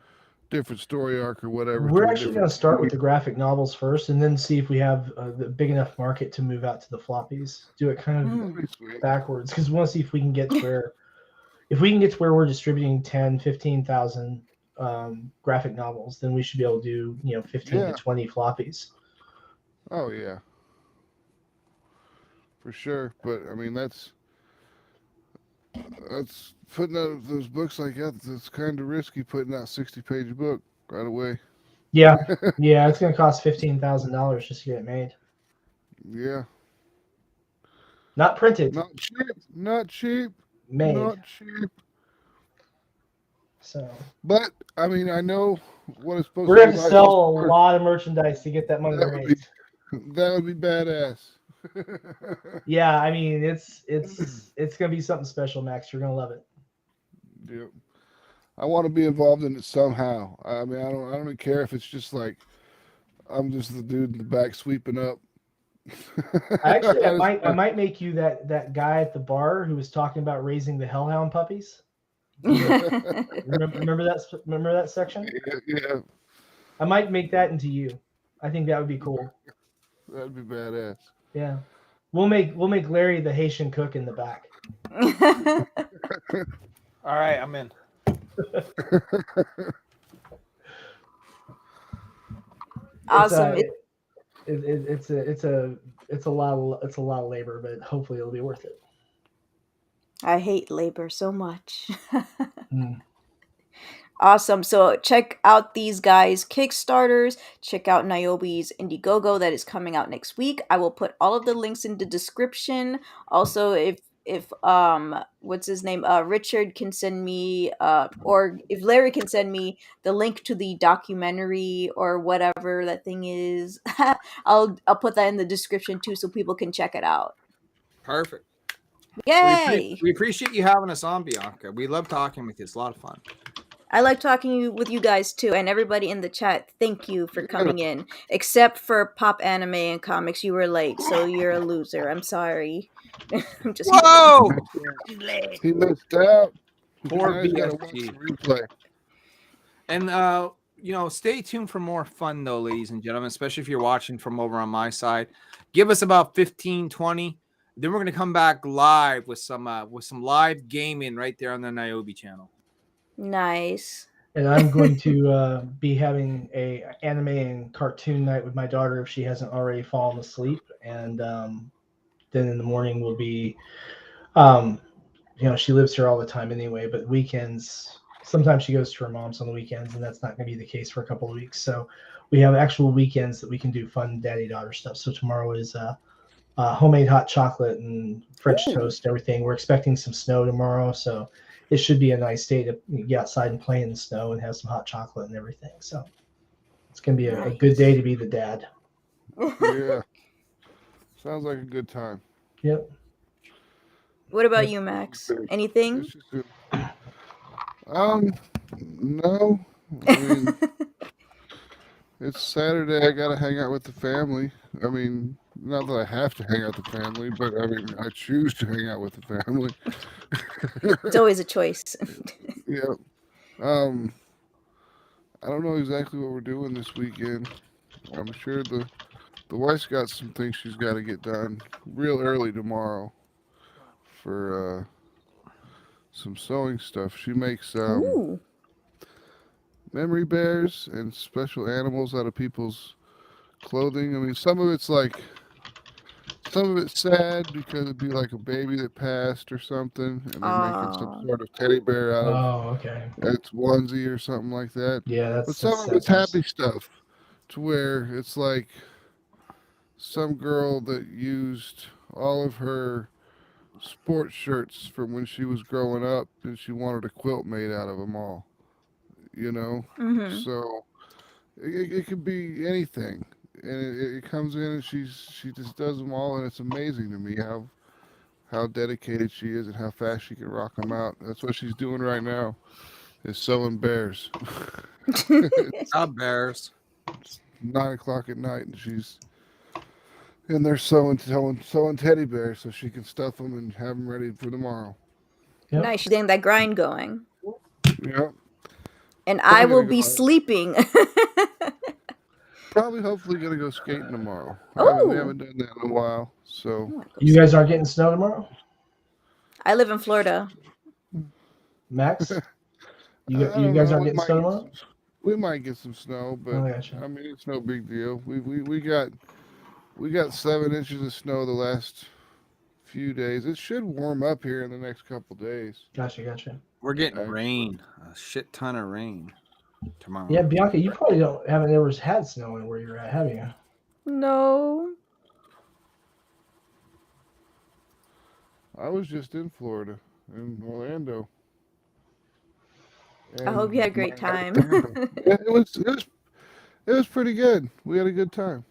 different story arc or whatever. We're actually going to start with the graphic novels first, and then see if we have the big enough market to move out to the floppies. Do it kind of backwards, because we want to see if we can get to where, we're distributing 10, 15,000 graphic novels, then we should be able to do 15 to 20 floppies. Oh yeah, for sure. But I mean that's putting out those books like that. It's kind of risky putting out 60-page book right away. Yeah, it's going to cost $15,000 just to get it made. Yeah. Not printed. Not cheap. Made. Not cheap. So. But I mean, I know what it's supposed. We're going to sell a lot of merchandise to get that money raised. That would be badass. Yeah, I mean it's gonna be something special, Max. You're gonna love it. Yep. I want to be involved in it somehow. I mean, I don't even care if it's just like I'm just the dude in the back sweeping up. I might make you that guy at the bar who was talking about raising the hellhound puppies. remember that section? Yeah. I might make that into you. I think that would be cool. That'd be badass. Yeah. We'll make Larry the Haitian cook in the back. All right, I'm in. Awesome. It's a lot of labor, but hopefully it'll be worth it. I hate labor so much. Awesome. So check out these guys' Kickstarters. Check out Niobe's Indiegogo that is coming out next week. I will put all of the links in the description. Also, if if what's his name, Richard can send me, or if Larry can send me the link to the documentary or whatever that thing is, I'll put that in the description too, so people can check it out. Perfect. Yay! We appreciate you having us on, Bianca. We love talking with you. It's a lot of fun. I like talking with you guys too, and everybody in the chat. Thank you for coming in. Except for Pop Anime and Comics, you were late, so you're a loser. I'm sorry. I'm just Whoa! He missed out. Poor Now he's got to watch BSG. the replay. And stay tuned for more fun though, ladies and gentlemen, especially if you're watching from over on my side. Give us about 15, 20. Then we're gonna come back live with some live gaming right there on the Niobe channel. Nice. And I'm going to be having a anime and cartoon night with my daughter if she hasn't already fallen asleep. And then in the morning will be, she lives here all the time anyway, but weekends, sometimes she goes to her mom's on the weekends, and that's not going to be the case for a couple of weeks. So we have actual weekends that we can do fun daddy-daughter stuff. So tomorrow is homemade hot chocolate and French toast, everything. We're expecting some snow tomorrow, so it should be a nice day to get outside and play in the snow and have some hot chocolate and everything. So it's going to be a good day to be the dad. Yeah. Sounds like a good time. Yep. What about you, Max? Anything? No. I mean, it's Saturday. I got to hang out with the family. I mean, not that I have to hang out with the family, but I mean, I choose to hang out with the family. It's always a choice. Yeah. I don't know exactly what we're doing this weekend. I'm sure the wife's got some things she's got to get done real early tomorrow for some sewing stuff. She makes memory bears and special animals out of people's clothing. I mean, some of it's sad because it'd be like a baby that passed or something, and they're making some sort of teddy bear out of its onesie or something like that. Yeah, but some of it's happy stuff, to where it's like some girl that used all of her sports shirts from when she was growing up, and she wanted a quilt made out of them all. Mm-hmm. So it could be anything, and it comes in and she just does them all, and it's amazing to me how dedicated she is and how fast she can rock them out. That's what she's doing right now, is sewing bears. Not bears. It's 9:00 at night, and she's in there sewing teddy bears so she can stuff them and have them ready for tomorrow. Yep. Nice, she's getting that grind going. Yep. And I will be sleeping. Probably, hopefully, gonna go skating tomorrow. We haven't done that in a while, so. You guys aren't getting snow tomorrow? I live in Florida. Max, you guys aren't getting snow tomorrow? We might get some snow, but I mean, it's no big deal. We got 7 inches of snow the last few days. It should warm up here in the next couple days. Gotcha. We're getting rain, a shit ton of rain tomorrow. Yeah, Bianca, you probably haven't ever had snow where you're at, have you? No. I was just in Florida, in Orlando. I hope you had a great time. Yeah, it was pretty good. We had a good time.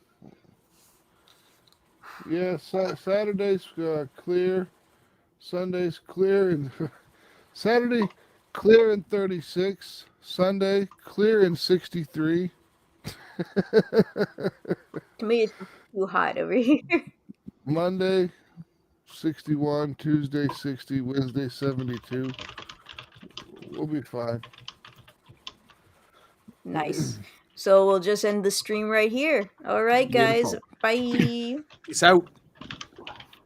Yeah, Saturday's clear, Sunday's clear, and Saturday clear in 36, Sunday clear in 63. To me, it's too hot over here. Monday 61, Tuesday 60, Wednesday 72. We'll be fine. Nice. So we'll just end the stream right here. All right, guys. Beautiful. Bye. Peace out.